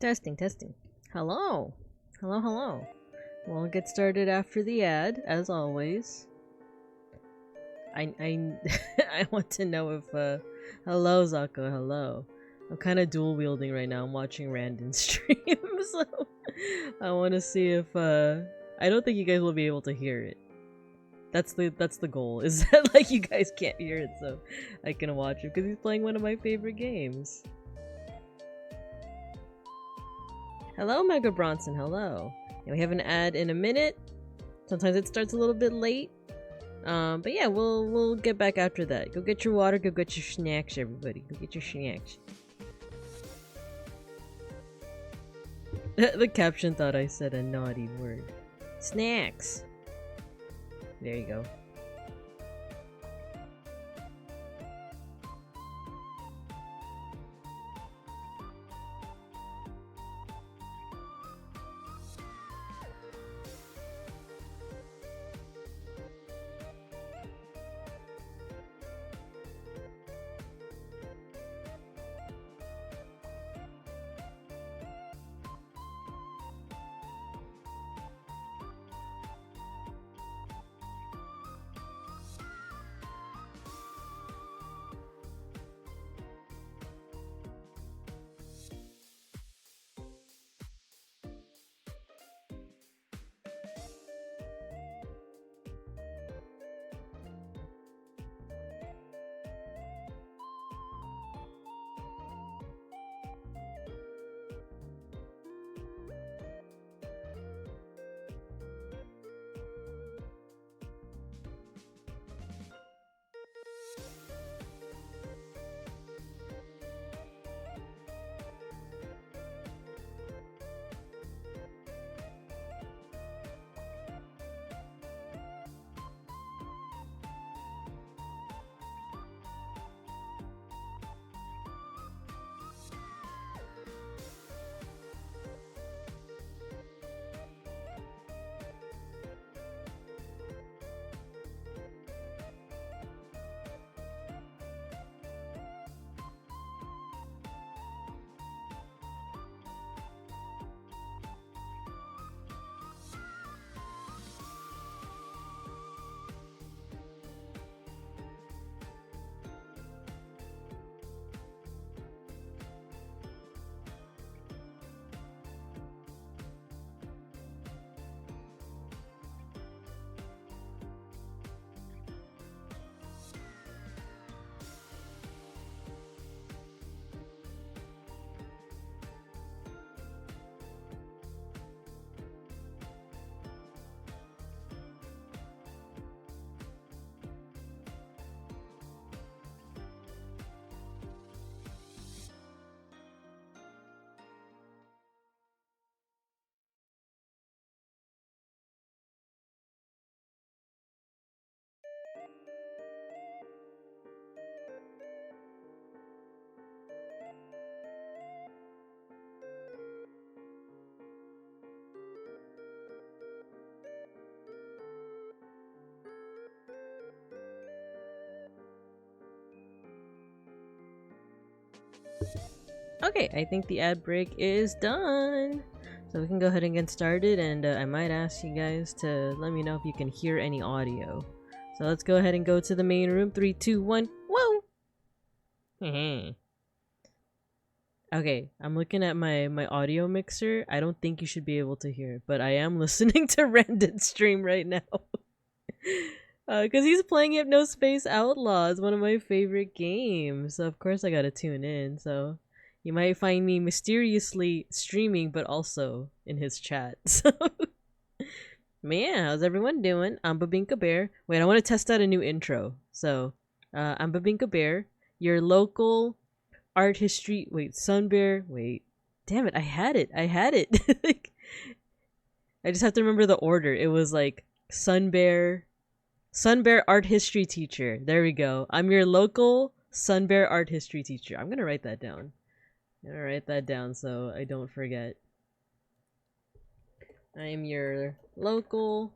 Testing, testing. Hello. Hello, hello. We'll get started after the ad, as always. I I want to know if hello Zako, hello. I'm kind of dual wielding right now. I'm watching Randon stream, so I want to see if I don't think you guys will be able to hear it. That's the goal. Is that like you guys can't hear it, so I can watch it because he's playing one of my favorite games. Hello, Mega Bronson. Hello. Yeah, we have an ad in a minute. Sometimes it starts a little bit late. But yeah, we'll get back after that. Go get your water. Go get your snacks, everybody. Go get your snacks. The caption thought I said a naughty word. Snacks. There you go. Okay, I think the ad break is done. So we can go ahead and get started, and I might ask you guys to let me know if you can hear any audio. So let's go ahead and go to the main room. 3, 2, 1, whoa! Okay, I'm looking at my audio mixer. I don't think you should be able to hear it, but I am listening to Randon's stream right now. Because he's playing Hypnospace Outlaws, one of my favorite games. So of course I gotta tune in, so... You might find me mysteriously streaming, but also in his chat. So, man, how's everyone doing? I'm Babinka Bear. Wait, I want to test out a new intro. So, I'm Babinka Bear, your local art history. Wait, Sun Bear. Wait, damn it, I had it. Like, I just have to remember the order. It was like Sun Bear art history teacher. There we go. I'm your local Sun Bear art history teacher. I'm gonna write that down. I'm gonna write that down so I don't forget. I'm your local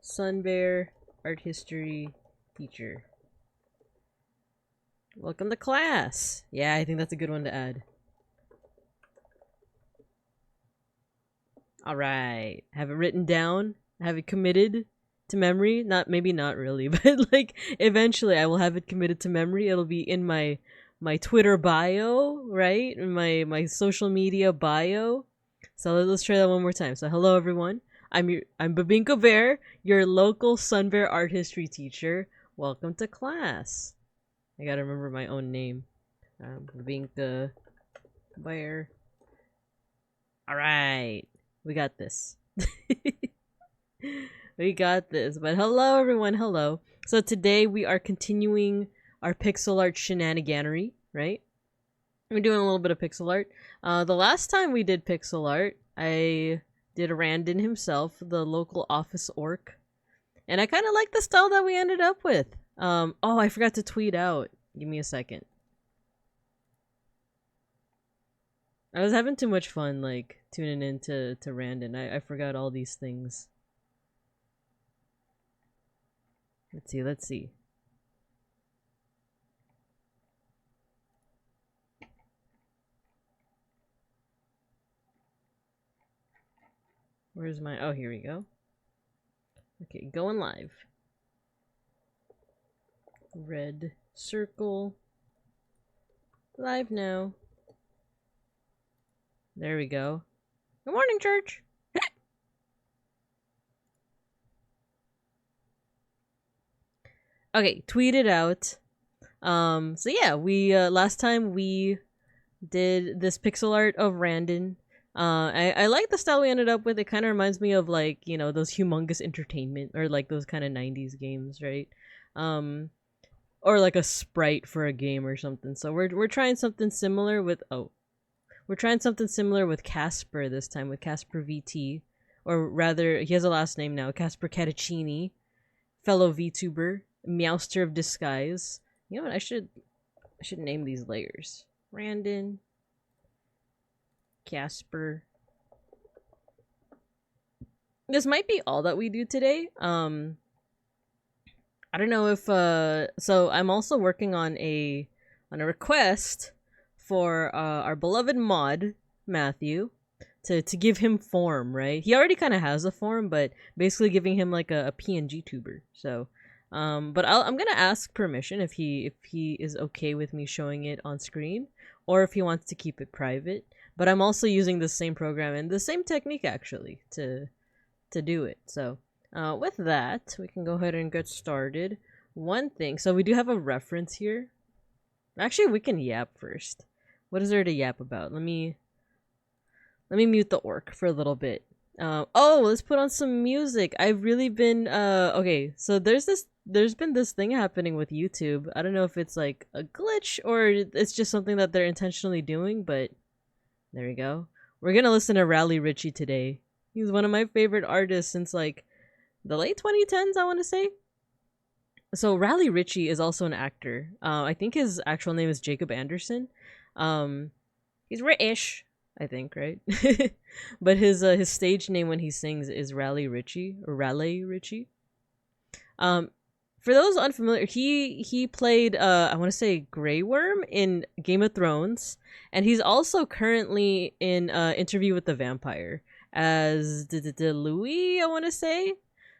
Sun Bear art history teacher. Welcome to class! Yeah, I think that's a good one to add. All right. Have it written down. Have it committed to memory. Maybe not really, but like eventually I will have it committed to memory. It'll be in my Twitter bio, right? In my social media bio. So let's try that one more time. So hello everyone. I'm Babinka Bear, your local Sun Bear art history teacher. Welcome to class. I gotta remember my own name. Babinka Bear. All right. We got this. We got this. But hello, everyone. Hello. So today we are continuing our pixel art shenaniganery, right? We're doing a little bit of pixel art. The last time we did pixel art, I did Randon himself, the local office orc. And I kind of like the style that we ended up with. Oh, I forgot to tweet out. Give me a second. I was having too much fun, like, tuning in to Randon. I forgot all these things. Let's see. Where's my... Oh, here we go. Okay, going live. Red circle. Live now. There we go. Good morning, church! Okay, tweet it out. So yeah, we, last time we did this pixel art of Randon. I like the style we ended up with. It kind of reminds me of, like, you know, those Humongous Entertainment, or like those kind of 90s games, right? Or like a sprite for a game or something. So we're trying something similar with, we're trying something similar with Casper this time, with Casper VT. Or rather, he has a last name now, Casper Catacini, fellow VTuber, Meowster of Disguise. You know what, I should name these layers. Randon, Casper. This might be all that we do today. I don't know if so I'm also working on a request for our beloved mod Matthew to give him form, right? He already kind of has a form, but basically giving him like a PNGTuber. So but I'm gonna ask permission if he is okay with me showing it on screen, or if he wants to keep it private. But I'm also using the same program and the same technique actually to do it. So with that, we can go ahead and get started. One thing, so we do have a reference here. Actually, we can yap first. What is there to yap about? Let me mute the orc for a little bit. Oh, let's put on some music. I've really been okay, so there's been this thing happening with YouTube. I don't know if it's like a glitch or it's just something that they're intentionally doing, but there we go. We're gonna listen to Rally Ritchie today. He's one of my favorite artists since like the late 2010s, I want to say. So Rally Ritchie is also an actor. I think his actual name is Jacob Anderson. He's British, I think, right? But his stage name when he sings is Rally Ritchie, or Raleigh Ritchie. For those unfamiliar, he played I want to say Grey Worm in Game of Thrones, and he's also currently in Interview with the Vampire as Louis, I want to say.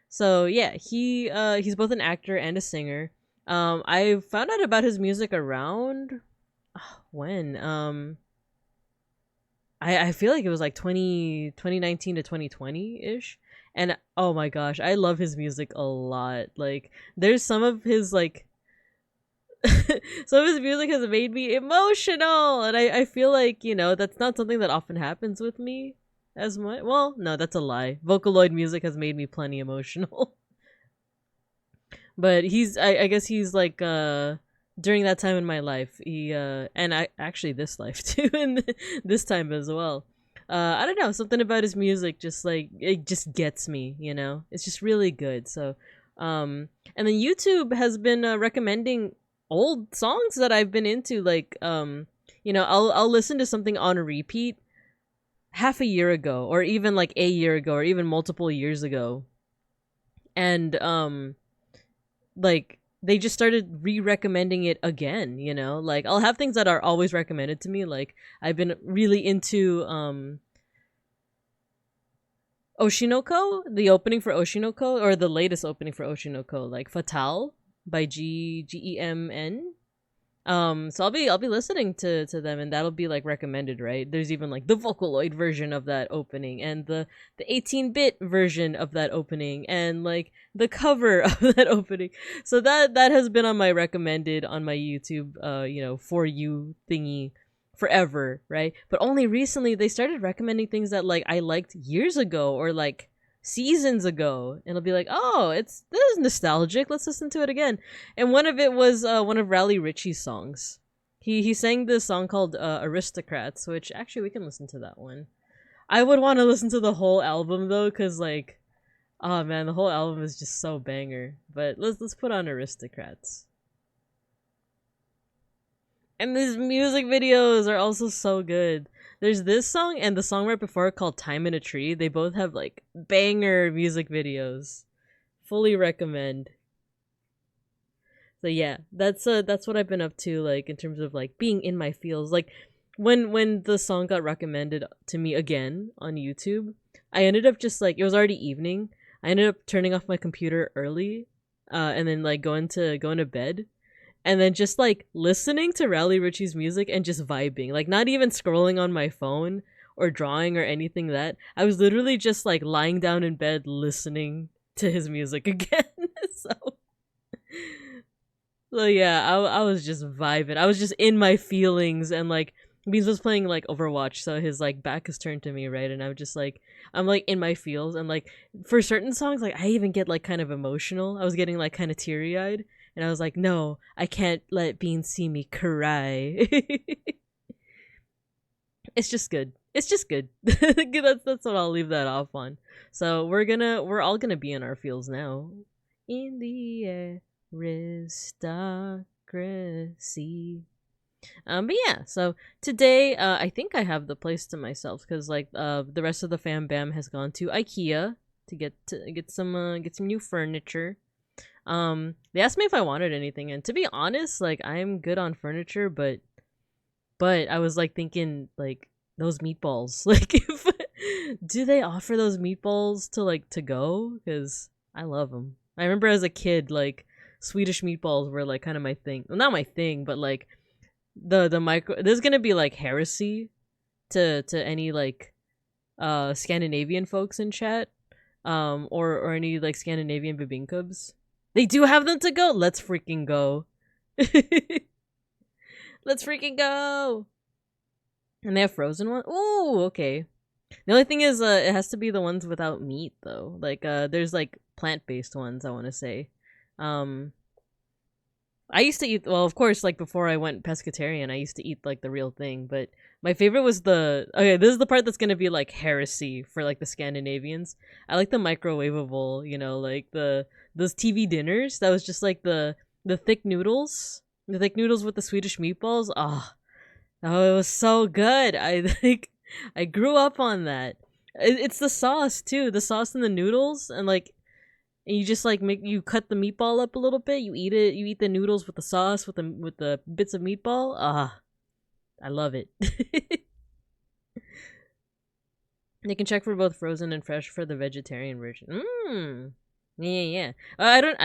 So yeah, he's both an actor and a singer. I found out about his music around when I feel like it was like 2019 to 2020-ish. And oh my gosh, I love his music a lot. Like, there's some of his like some of his music has made me emotional, and I feel like, you know, that's not something that often happens with me as much. Well, no, that's a lie. Vocaloid music has made me plenty emotional. But I guess he's like during that time in my life, he and I actually this life too, and this time as well. I don't know, something about his music just like it just gets me, you know. It's just really good. So and then YouTube has been recommending old songs that I've been into, like you know, I'll listen to something on repeat half a year ago, or even like a year ago, or even multiple years ago, and like they just started re-recommending it again, you know. Like, I'll have things that are always recommended to me, like I've been really into Oshinoko, the opening for Oshinoko, or the latest opening for Oshinoko, like Fatal by Gemn. So I'll be listening to them, and that'll be like recommended, right? There's even like the Vocaloid version of that opening, and the 18-bit version of that opening, and like the cover of that opening. So that has been on my recommended on my YouTube, for you thingy forever, right? But only recently they started recommending things that like I liked years ago or like seasons ago, and it'll be like, oh, this is nostalgic, let's listen to it again. And one of it was one of Rally Ritchie's songs. He sang this song called Aristocrats, which actually we can listen to that one. I would want to listen to the whole album though, because like, oh man, the whole album is just so banger. But let's put on Aristocrats. And these music videos are also so good. There's this song and the song right before it called Time in a Tree. They both have like banger music videos. Fully recommend. So yeah, that's what I've been up to, like in terms of like being in my feels. Like when the song got recommended to me again on YouTube, I ended up just like, it was already evening. I ended up turning off my computer early, and then like going to bed, and then just like listening to Rally Ritchie's music and just vibing, like not even scrolling on my phone or drawing or anything. That I was literally just like lying down in bed listening to his music again. so so yeah, I was just vibing. I was just in my feelings, and like Beans was playing like Overwatch, so his like back is turned to me, right? And I'm just like, I'm like in my feels, and like for certain songs, like I even get like kind of emotional. I was getting like kind of teary eyed, and I was like, no, I can't let Beans see me cry. It's just good. It's just good. That's what I'll leave that off on. So we're all gonna be in our feels now. In the aristocracy. But yeah, so today, I think I have the place to myself because like the rest of the fam bam has gone to IKEA to get some new furniture. They asked me if I wanted anything, and to be honest, like I'm good on furniture, but I was like thinking like those meatballs, like if do they offer those meatballs to like to go? Because I love them. I remember as a kid, like Swedish meatballs were like kind of my thing. Well, not my thing, but like the micro. There's gonna be like heresy to any like Scandinavian folks in chat, or any like Scandinavian bebinkubs. They do have them to go. Let's freaking go. Let's freaking go. And they have frozen one. Ooh, okay. The only thing is, it has to be the ones without meat, though. Like, there's like plant-based ones, I want to say. Um, I used to eat, well, of course, like before I went pescatarian, I used to eat like the real thing. But my favorite was okay, this is the part that's gonna be like heresy for like the Scandinavians. I like the microwavable, like those TV dinners. That was just like the thick noodles, with the Swedish meatballs. Oh, it was so good. I like, I grew up on that. It's the sauce too, the sauce and the noodles, and like, and you just like you cut the meatball up a little bit. You eat it. You eat the noodles with the sauce with the bits of meatball. I love it. You can check for both frozen and fresh for the vegetarian version. Yeah. I don't.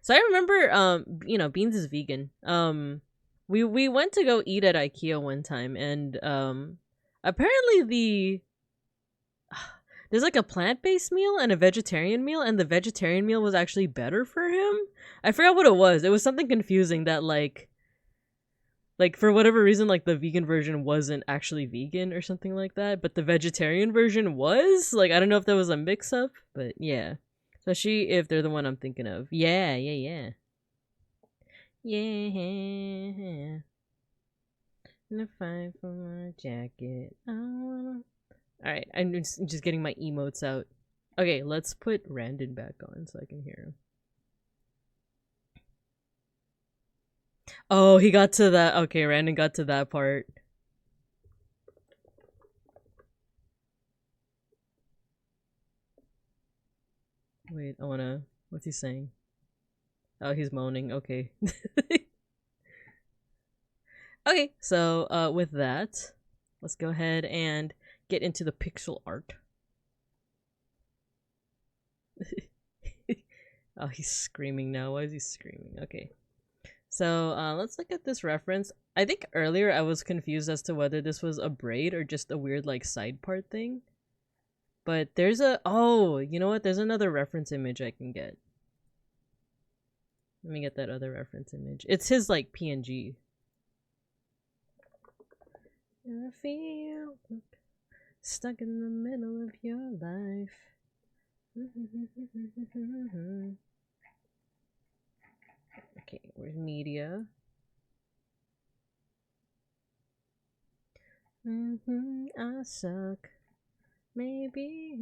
So I remember. Beans is vegan. We went to go eat at IKEA one time, and apparently there's like a plant-based meal and a vegetarian meal, and the vegetarian meal was actually better for him. I forgot what it was. It was something confusing that like for whatever reason, like the vegan version wasn't actually vegan or something like that, but the vegetarian version was. Like, I don't know if that was a mix-up, but yeah. Especially if they're the one I'm thinking of. Yeah. Yeah. And a fight for my jacket. Alright, I'm just getting my emotes out. Okay, let's put Randon back on so I can hear him. Oh, he got to that. Okay, Randon got to that part. Wait, I wanna... What's he saying? Oh, he's moaning. Okay. Okay, so with that, let's go ahead and get into the pixel art. Oh, he's screaming now. Why is he screaming? Okay. So let's look at this reference. I think earlier I was confused as to whether this was a braid or just a weird like side part thing. But there's a, oh, you know what? There's another reference image I can get. Let me get that other reference image. It's his like PNG. I feel stuck in the middle of your life. Okay, where's media? I suck. Maybe.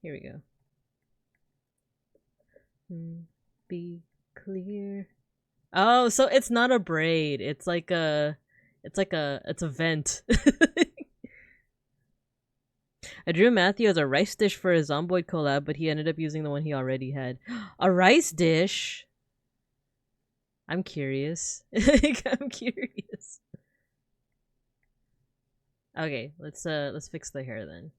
Here we go. Be clear. Oh, so it's not a braid. It's like a, it's a vent. I drew Matthew as a rice dish for a Zomboid collab, but he ended up using the one he already had. A rice dish? I'm curious. I'm curious. Okay, let's fix the hair then.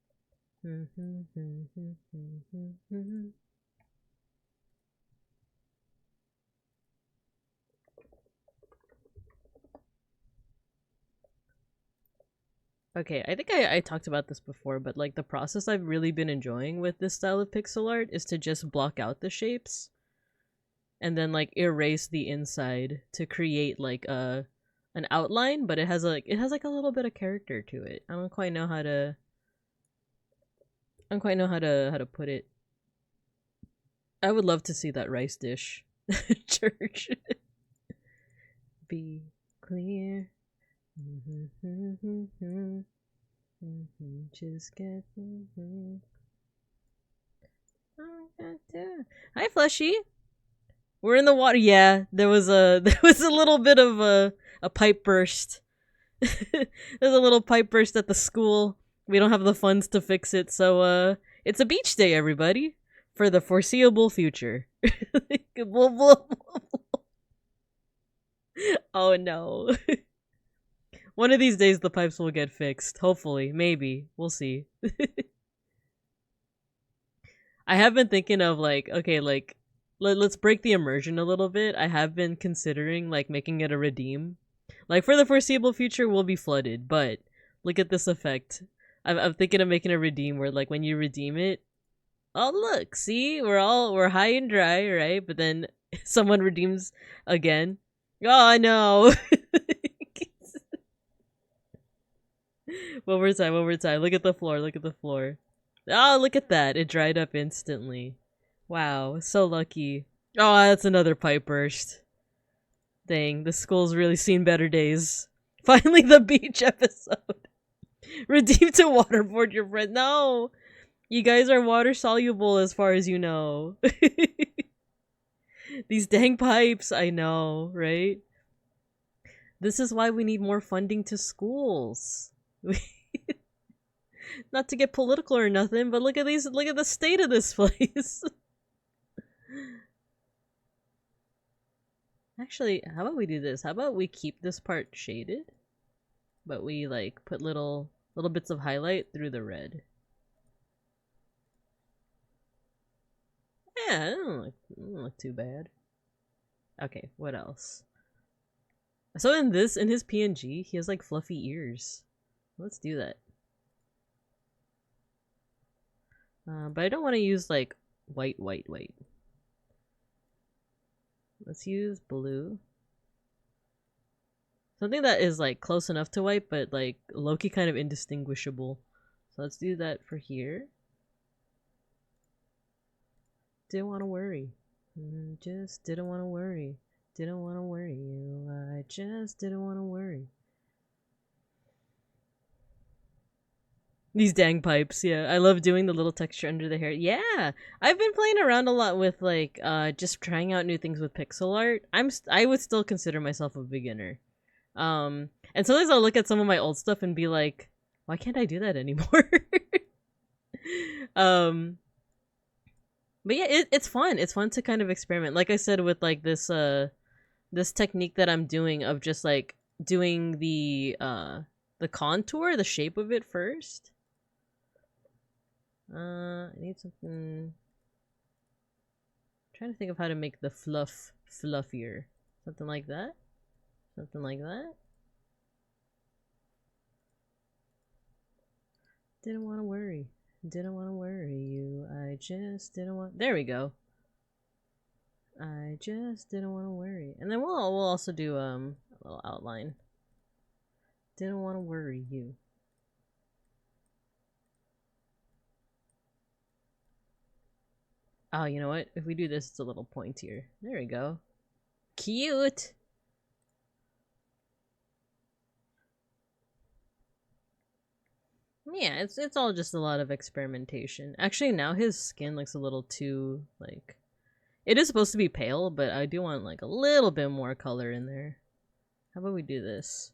Okay, I think I talked about this before, but like the process I've really been enjoying with this style of pixel art is to just block out the shapes and then like erase the inside to create like an outline, but it has like a little bit of character to it. I don't quite know how to put it. I would love to see that rice dish church. Be clear. Just get. Hi, Fleshy. We're in the water. Yeah, there was a little bit of a pipe burst. There's a little pipe burst at the school. We don't have the funds to fix it, so it's a beach day, everybody, for the foreseeable future. Oh no. One of these days the pipes will get fixed. Hopefully. Maybe. We'll see. I have been thinking of like, okay, like, let's break the immersion a little bit. I have been considering like making it a redeem. Like for the foreseeable future we'll be flooded, but look at this effect. I'm thinking of making a redeem where like when you redeem it, oh look, see? We're high and dry, right? But then someone redeems again. Oh, I know. One more time, one more time. Look at the floor, look at the floor. Oh, look at that. It dried up instantly. Wow, so lucky. Oh, that's another pipe burst. Dang, the school's really seen better days. Finally, the beach episode. Redeem to waterboard your friend. No! You guys are water soluble as far as you know. These dang pipes, I know, right? This is why we need more funding to schools. Not to get political or nothing, but look at these, look at the state of this place. Actually, how about we do this? How about we keep this part shaded, but we like put little bits of highlight through the red. Yeah, it don't look too bad. Okay, what else? So in his PNG, he has like fluffy ears. Let's do that. But I don't want to use like white. Let's use blue. Something that is like close enough to white, but like low-key kind of indistinguishable. So let's do that for here. Didn't want to worry. Just didn't want to worry. Didn't want to worry you. I just didn't want to worry. These dang pipes, yeah. I love doing the little texture under the hair. Yeah, I've been playing around a lot with like just trying out new things with pixel art. I would still consider myself a beginner. And sometimes I'll look at some of my old stuff and be like, why can't I do that anymore? But yeah, it's fun. It's fun to kind of experiment. Like I said, with like this this technique that I'm doing of just like doing the contour, the shape of it first. I need something. Trying to think of how to make the fluff fluffier. Something like that? Something like that? Didn't want to worry. Didn't want to worry you. I just didn't want. There we go. I just didn't want to worry. And then we'll also do a little outline. Didn't want to worry you. Oh, you know what? If we do this, it's a little pointier. There we go. Cute! Yeah, it's all just a lot of experimentation. Actually, now his skin looks a little too, like... It is supposed to be pale, but I do want, like, a little bit more color in there. How about we do this?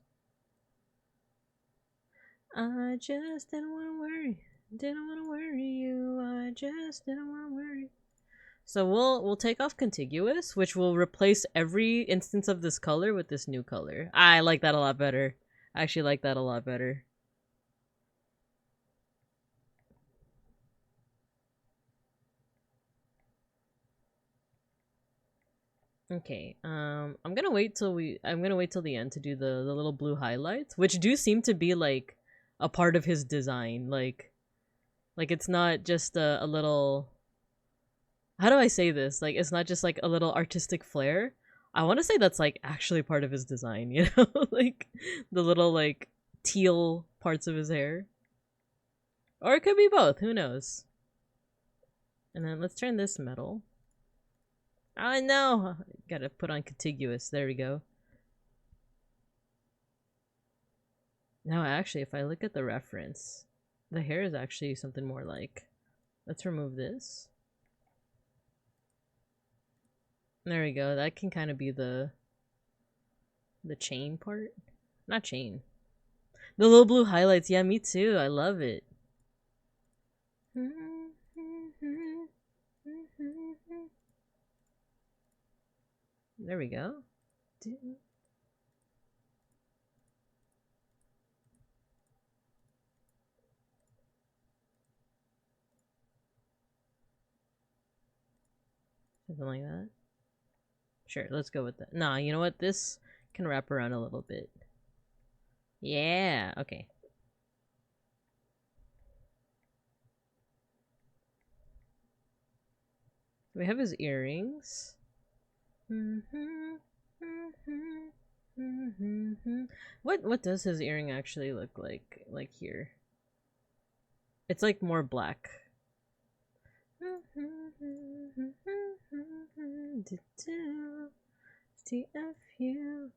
I just didn't want to worry. Didn't want to worry you. I just didn't want to worry. So we'll take off contiguous, which will replace every instance of this color with this new color. I like that a lot better. I actually like that a lot better. Okay, I'm gonna wait till the end to do the little blue highlights, which do seem to be like a part of his design. Like it's not just a little, how do I say this? Like, it's not just like a little artistic flair. I want to say that's like actually part of his design, you know? Like the little like teal parts of his hair. Or it could be both, who knows? And then let's turn this metal. Oh no! Gotta put on contiguous, there we go. Now actually, if I look at the reference, the hair is actually something more like... Let's remove this. There we go. That can kind of be the chain part. Not chain. The little blue highlights. Yeah, me too. I love it. There we go. Something like that. Sure, let's go with that. Nah, you know what? This can wrap around a little bit. Yeah, okay. We have his earrings. What does his earring actually look like? Like here. It's like more black. TFU.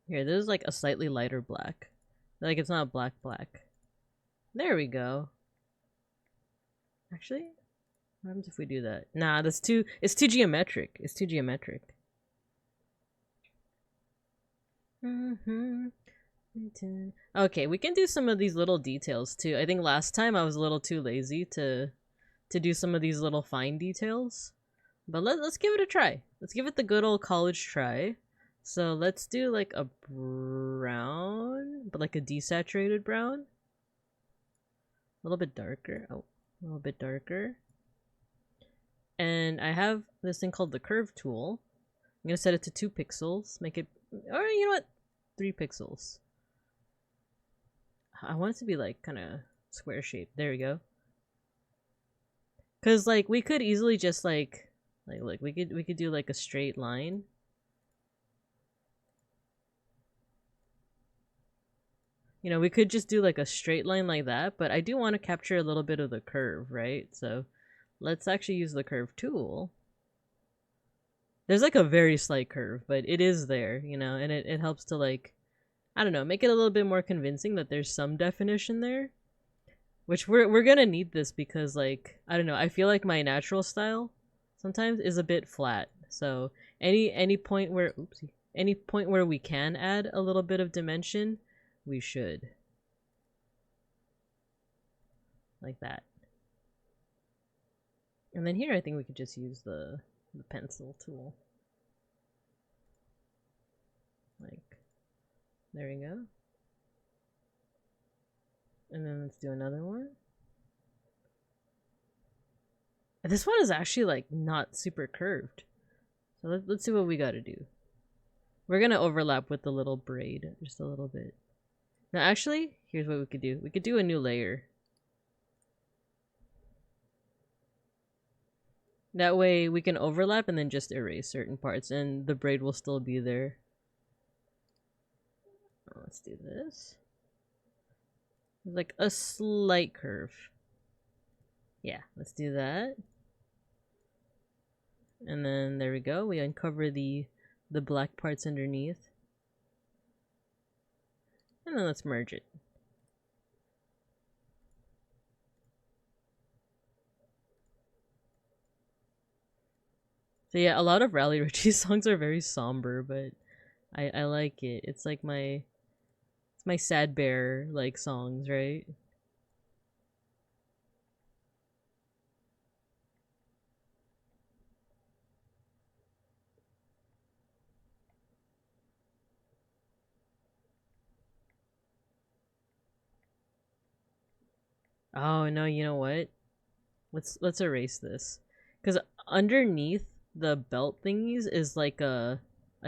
Here, this is like a slightly lighter black. Like it's not black. There we go. Actually, what happens if we do that? Nah, it's too geometric. It's too geometric. Okay, we can do some of these little details too. I think last time I was a little too lazy to do some of these little fine details. But let's give it a try. Let's give it the good old college try. So let's do like a brown, but like a desaturated brown. A little bit darker. Oh, a little bit darker. And I have this thing called the curve tool. I'm gonna set it to 2 pixels. Make it, or you know what? 3 pixels. I want it to be like kind of square shaped. There we go. Cause like we could easily just like we could do like a straight line. You know, we could just do like a straight line like that, but I do want to capture a little bit of the curve, right? So let's actually use the curve tool. There's like a very slight curve, but it is there, you know, and it helps to like, I don't know, make it a little bit more convincing that there's some definition there. Which we're gonna need this because like, I don't know, I feel like my natural style sometimes is a bit flat. So any point where any point where we can add a little bit of dimension, we should. Like that. And then here I think we could just use the pencil tool. There we go. And then let's do another one. This one is actually like not super curved. So let's see what we gotta do. We're gonna overlap with the little braid just a little bit. Now actually, here's what we could do. We could do a new layer. That way we can overlap and then just erase certain parts and the braid will still be there. Let's do this. Like a slight curve. Yeah, let's do that. And then there we go. We uncover the black parts underneath. And then let's merge it. So yeah, a lot of Rally Richie's songs are very somber, but I like it. It's like my sad bear like songs, right? Oh no, you know what? Let's erase this. Cause underneath the belt thingies is like a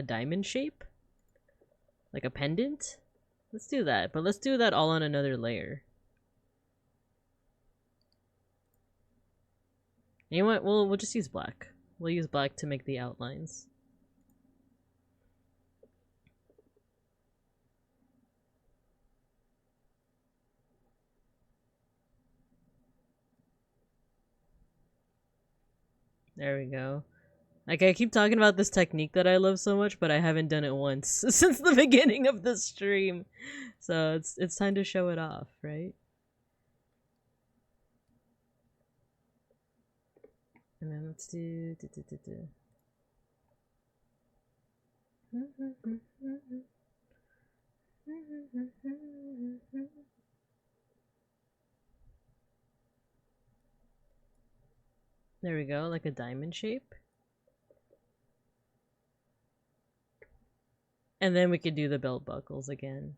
diamond shape. Like a pendant. Let's do that, but let's do that all on another layer. You know what? We'll just use black. We'll use black to make the outlines. There we go. Like, I keep talking about this technique that I love so much, but I haven't done it once since the beginning of the stream. So it's time to show it off, right? And then let's do. There we go, like a diamond shape. And then we could do the belt buckles again.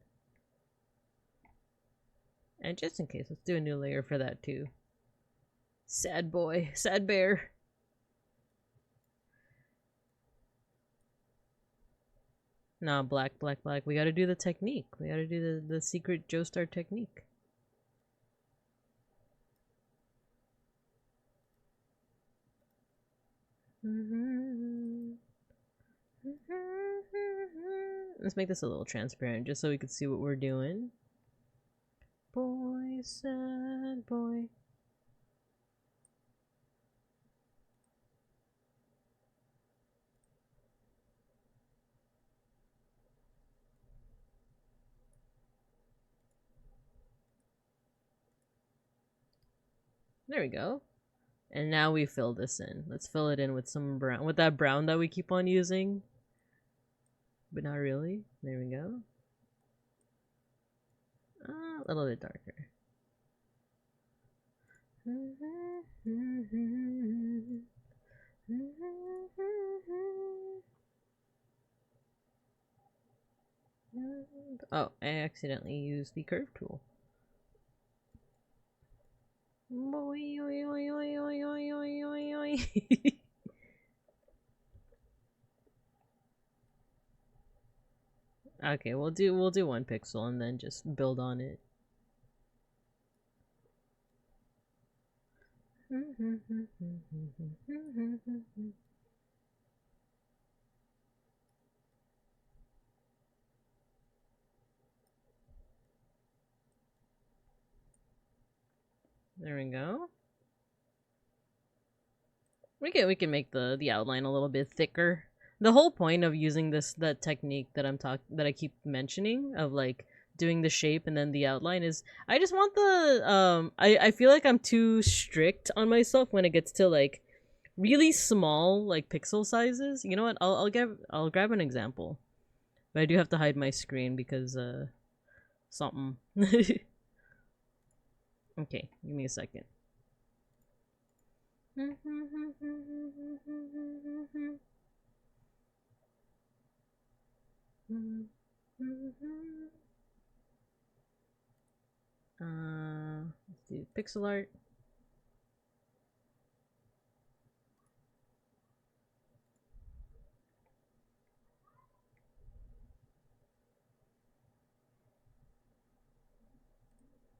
And just in case, let's do a new layer for that too. Sad boy, sad bear. Nah, black. We gotta do the technique. We gotta do the secret Joestar technique. Let's make this a little transparent just so we can see what we're doing. Boy, sad boy. There we go. And now we fill this in. Let's fill it in with some brown, with that brown that we keep on using. But not really. There we go. A little bit darker. Oh, I accidentally used the curve tool. Okay, we'll do 1 pixel and then just build on it. There we go. We can make the outline a little bit thicker. The whole point of using that technique that I keep mentioning of like doing the shape and then the outline is I just want the I feel like I'm too strict on myself when it gets to like really small like pixel sizes. You know what? I'll grab an example. But I do have to hide my screen because something. Okay, give me a second. pixel art.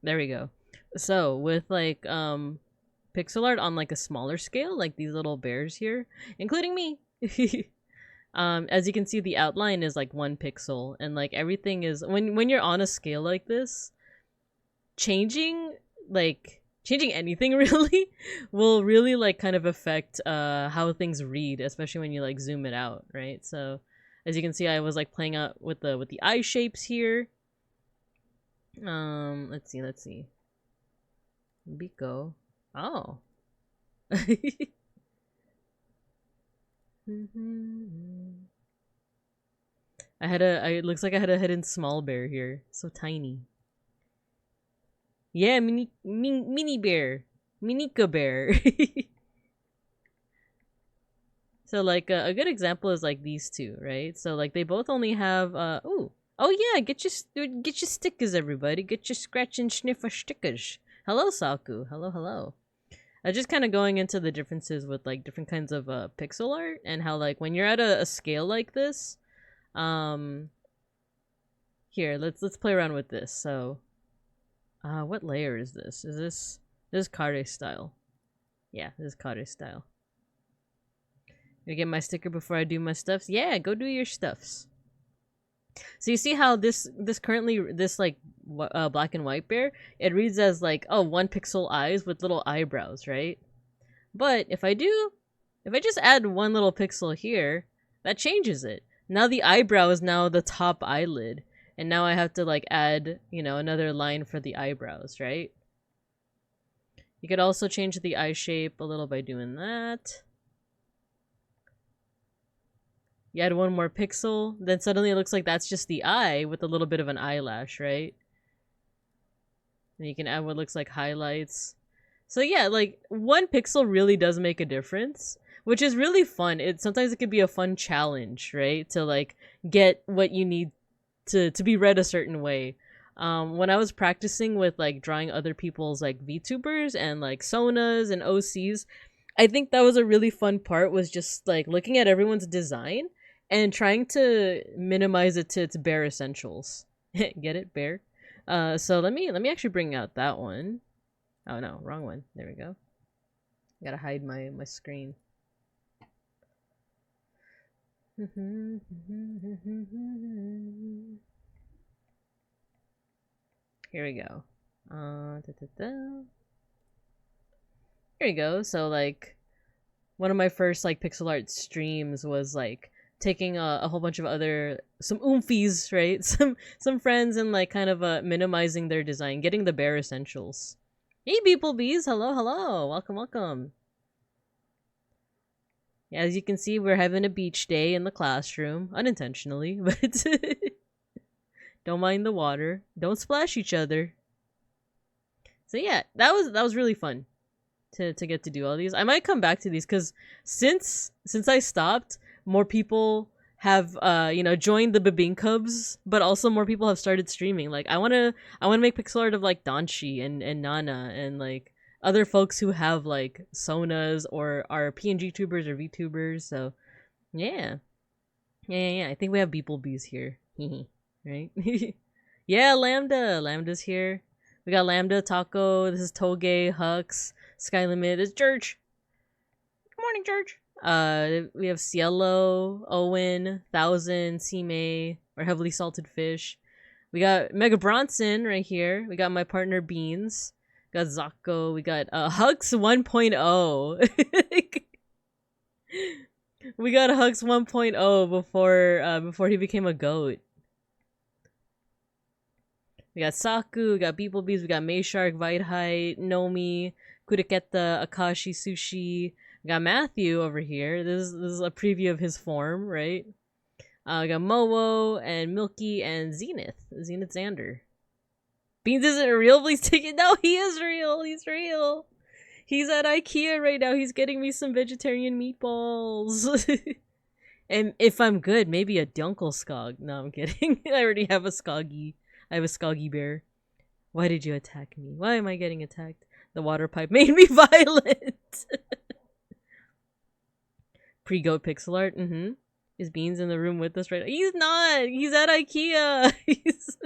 There we go. So with like pixel art on like a smaller scale, like these little bears here, including me. As you can see, the outline is like 1 pixel, and like everything is when you're on a scale like this, changing anything really will really like kind of affect how things read, especially when you like zoom it out, right? So as you can see, I was like playing out with the eye shapes here. Let's see. Biko. Oh. It looks like I had a hidden small bear here. So tiny. Yeah, mini bear. Minika bear. So like a good example is like these two, right? So like they both only have oh yeah, get your stickers, everybody. Get your scratch and sniffer stickers. Hello, Saku. Hello. Just kind of going into the differences with like different kinds of pixel art, and how like when you're at a scale like this, here let's play around with this. So, what layer is this? This is Kare style? Yeah, this is Kare style. Gonna get my sticker before I do my stuffs. Yeah, go do your stuffs. So you see how this like black and white bear, it reads as like, oh, 1 pixel eyes with little eyebrows, right? But if I just add 1 little pixel here, that changes it. Now the eyebrow is now the top eyelid, and now I have to like add, you know, another line for the eyebrows, right? You could also change the eye shape a little by doing that. You add 1 more pixel, then suddenly it looks like that's just the eye with a little bit of an eyelash, right? And you can add what looks like highlights. So yeah, like 1 pixel really does make a difference, which is really fun. Sometimes it could be a fun challenge, right? To like get what you need to be read a certain way. When I was practicing with like drawing other people's like VTubers and like Sonas and OCs, I think that was a really fun part, was just like looking at everyone's design and trying to minimize it to its bare essentials. Get it, bear? So let me actually bring out that one. Oh no, wrong one. There we go. Gotta hide my screen. Here we go. Here we go. So like one of my first like pixel art streams was like taking a whole bunch of some oomfies, right? Some friends, and like kind of minimizing their design, getting the bare essentials. Hey beeplebees, hello, welcome. Yeah, as you can see, we're having a beach day in the classroom, unintentionally, but don't mind the water, don't splash each other. So yeah, that was really fun to get to do all these. I might come back to these because since I stopped, more people have joined the Babine Cubs, but also more people have started streaming. Like I wanna make pixel art of like Danshi and Nana and like other folks who have like Sonas or are PNGTubers or VTubers. So yeah. I think we have beeplebees here. Right? Yeah, Lambda's here. We got Lambda, Taco, this is Toge, Hux, Skylimit, this is George. Good morning, George. We have Cielo, Owen, Thousand, Sime, or Heavily Salted Fish. We got Mega Bronson right here. We got my partner Beans. We got Zako. We got Hux 1.0. We got Hux 1.0 before he became a goat. We got Saku, we got beeplebees, we got Mayshark, Vitehite, Nomi, Kudaketa, Akashi, Sushi. We got Matthew over here. This is a preview of his form, right? We got Mowo and Milky and Zenith Xander. Beans isn't real, please take it. No, he is real. He's real. He's at IKEA right now. He's getting me some vegetarian meatballs. And if I'm good, maybe a Dunkel Skog. No, I'm kidding. I already have a Skoggy. I have a Skoggy bear. Why did you attack me? Why am I getting attacked? The water pipe made me violent. Pre-goat pixel art. Mm-hmm. Is Beans in the room with us right now? He's not. He's at IKEA. He's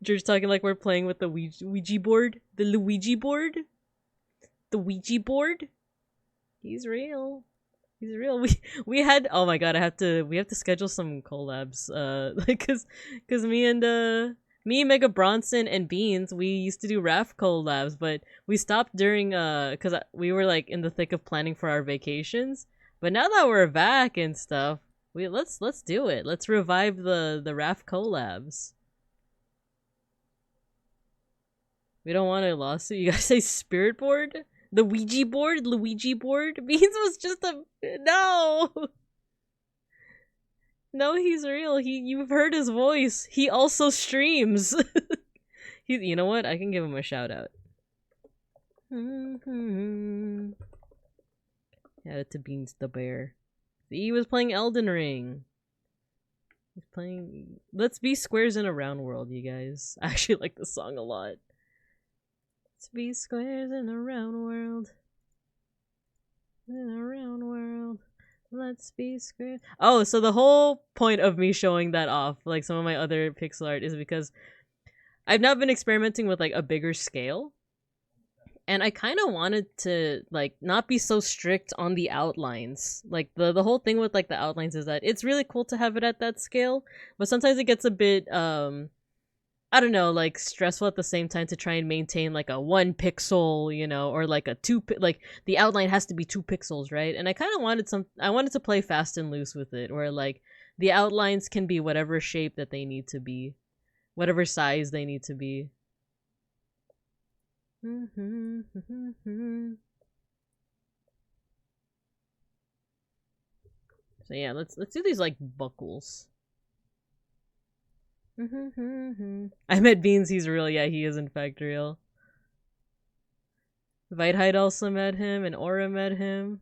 George talking like we're playing with the Ouija board. The Luigi board. The Ouija board. He's real. He's real. We had, oh my god, we have to schedule some collabs. Like cause me and Mega Bronson and Beans, we used to do raft collabs, but we stopped during cause we were like in the thick of planning for our vacations. But now that we're back and stuff, let's do it. Let's revive the raft collabs. We don't want a lawsuit. You gotta say spirit board? The Ouija board? Luigi board? Beans was just a... No! No, he's real. You've heard his voice. He also streams. You know what? I can give him a shout out. Add it to Beans the Bear. He was playing Elden Ring. He's playing... Let's Be Squares in a Round World, you guys. I actually like this song a lot. Let's be squares in a round world. In a round world. Let's be squares. Oh, so the whole point of me showing that off, like some of my other pixel art, is because I've now been experimenting with like a bigger scale. And I kind of wanted to like not be so strict on the outlines. Like the whole thing with like the outlines is that it's really cool to have it at that scale, but sometimes it gets a bit I don't know, like stressful at the same time to try and maintain like a 1 pixel, you know, or like a 2 like the outline has to be 2 pixels, right? And I kind of wanted I wanted to play fast and loose with it, where like the outlines can be whatever shape that they need to be, whatever size they need to be. So yeah, let's do these like buckles. I met Beans, he's real. Yeah, he is in fact real. Vitehide also met him, and Aura met him.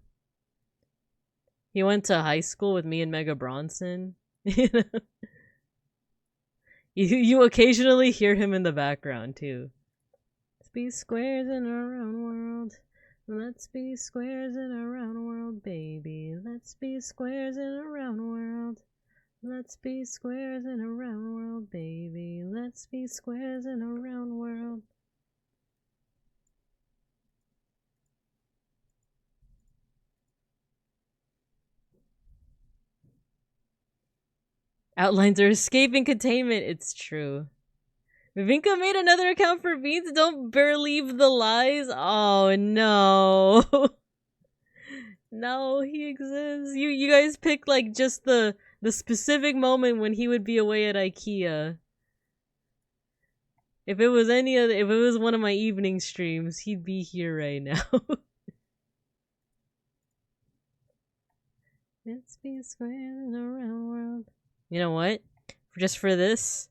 He went to high school with me and Mega Bronson. You occasionally hear him in the background too. Let's be squares in a round world. Let's be squares in a round world, baby. Let's be squares in a round world. Let's be squares in a round world, baby. Let's be squares in a round world. Outlines are escaping containment. It's true. Vivinka made another account for Beans. Don't believe the lies. Oh no. No, he exists. You guys pick like just the specific moment when he would be away at IKEA. If it was if it was one of my evening streams, he'd be here right now. Let's be square in a round world. You know what? Just for this,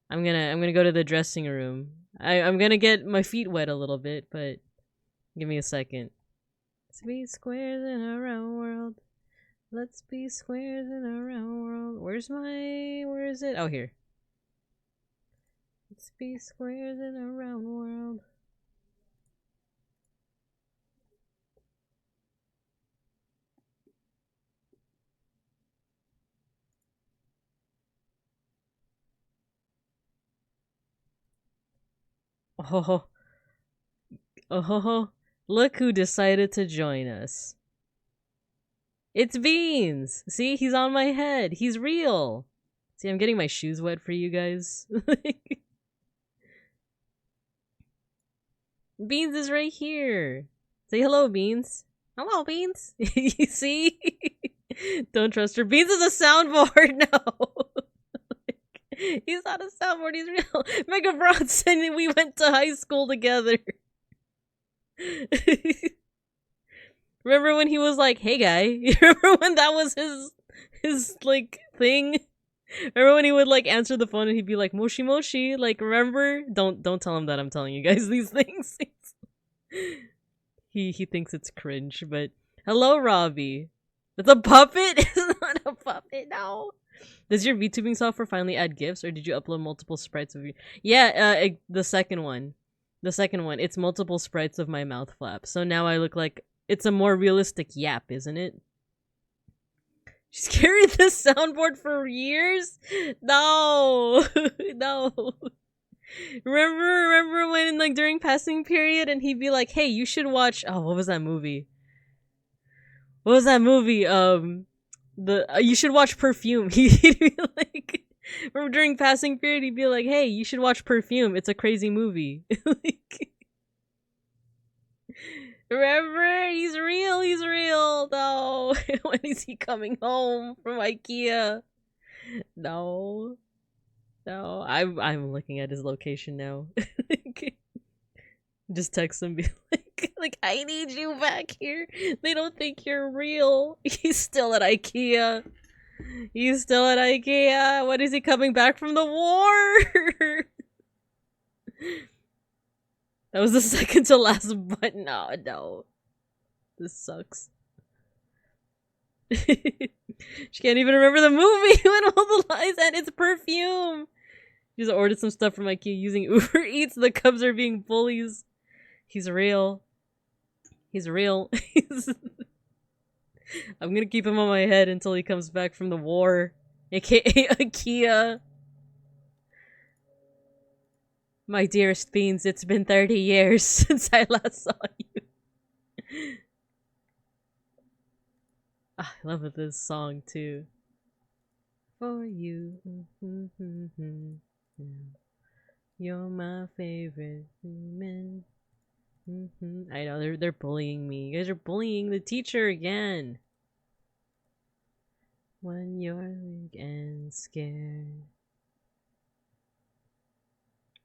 I'm gonna go to the dressing room. I'm gonna get my feet wet a little bit, but give me a second. Let's be squares in a round world. Let's be squares in a round world. Where is it? Oh, here. Let's be squares in a round world. Oh, look who decided to join us. It's Beans! See, he's on my head. He's real. See, I'm getting my shoes wet for you guys. Beans is right here. Say hello, Beans. Hello, Beans. You see? Don't trust her. Beans is a soundboard now. He's not a soundboard, he's real. Mega Bronson, we went to high school together. Remember when he was like, hey guy? You remember when that was his like thing? Remember when he would like answer the phone and he'd be like, Moshi Moshi? Like, remember? Don't tell him that I'm telling you guys these things. He thinks it's cringe, but hello, Robbie. It's a puppet? It's not a puppet, no. Does your VTubing software finally add GIFs, or did you upload multiple sprites of you? Yeah, the second one. The second one, it's multiple sprites of my mouth flap. So now I look like it's a more realistic yap, isn't it? She's carried this soundboard for years? No. No. Remember when like during passing period and he'd be like, "Hey, you should watch." Oh, what was that movie? What was that movie? You should watch Perfume. He'd be like, remember during passing period, he'd be like, "Hey, you should watch Perfume. It's a crazy movie." Like, remember? He's real. He's real. No. When is he coming home from IKEA? No. No. I'm looking at his location now. Just text him, be like, I need you back here. They don't think you're real. He's still at IKEA. He's still at IKEA. When is he coming back from the war? That was the second to last button. No. This sucks. She can't even remember the movie when all the lines and it's Perfume. She just ordered some stuff from IKEA using Uber Eats. The Cubs are being bullies. He's real. He's real. I'm gonna keep him on my head until he comes back from the war. AKA IKEA. My dearest beans, it's been 30 years since I last saw you. I love this song too. For you. You're my favorite human. I know they're bullying me. You guys are bullying the teacher again. When you're weak and scared.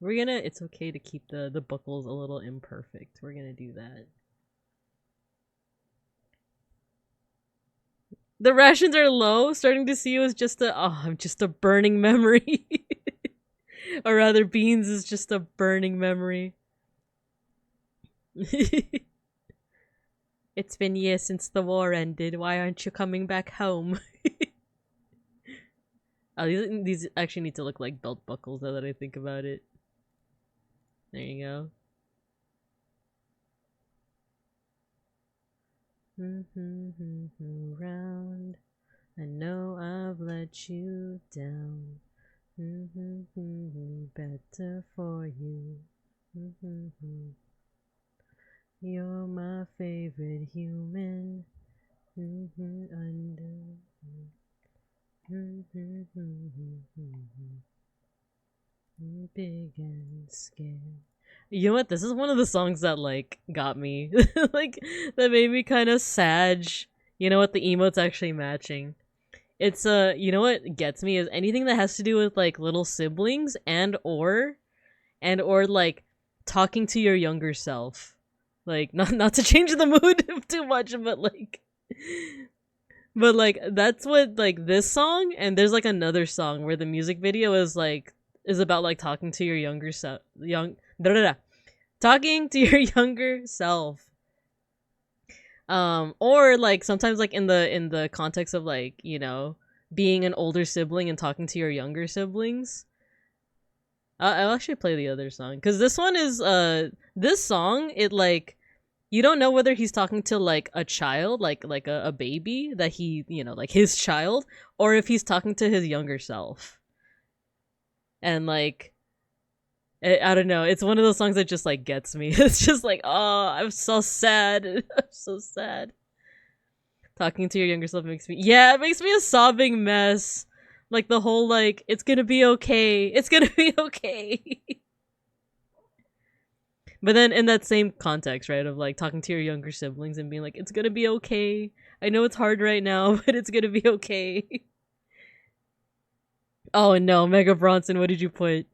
It's okay to keep the buckles a little imperfect. We're gonna do that. The rations are low. Starting to see you as I'm just a burning memory. Or rather, Beans is just a burning memory. It's been years since the war ended. Why aren't you coming back home? Oh, these actually need to look like belt buckles now that I think about it. There you go. Round. I know I've let you down. Better for you. You're my favorite human. Big and scared. You know what? This is one of the songs that like got me. Like that made me kind of sad. You know what? The emote's actually matching. It's you know what gets me is anything that has to do with like little siblings and or like talking to your younger self. Like not to change the mood too much, but like that's what like this song and there's like another song where the music video is about like talking to your younger self, talking to your younger self. Or like sometimes like in the context of like, you know, being an older sibling and talking to your younger siblings. I'll actually play the other song because this one is this song it like you don't know whether he's talking to like a child like a baby that he, you know, like his child, or if he's talking to his younger self. And like I don't know, it's one of those songs that just like gets me. It's just like, oh, I'm so sad. I'm so sad. Talking to your younger self makes me, yeah, it makes me a sobbing mess. Like the whole like, it's gonna be okay. It's gonna be okay. But then in that same context, right, of like talking to your younger siblings and being like, it's gonna be okay. I know it's hard right now, but it's gonna be okay. Oh no, Mega Bronson, what did you put?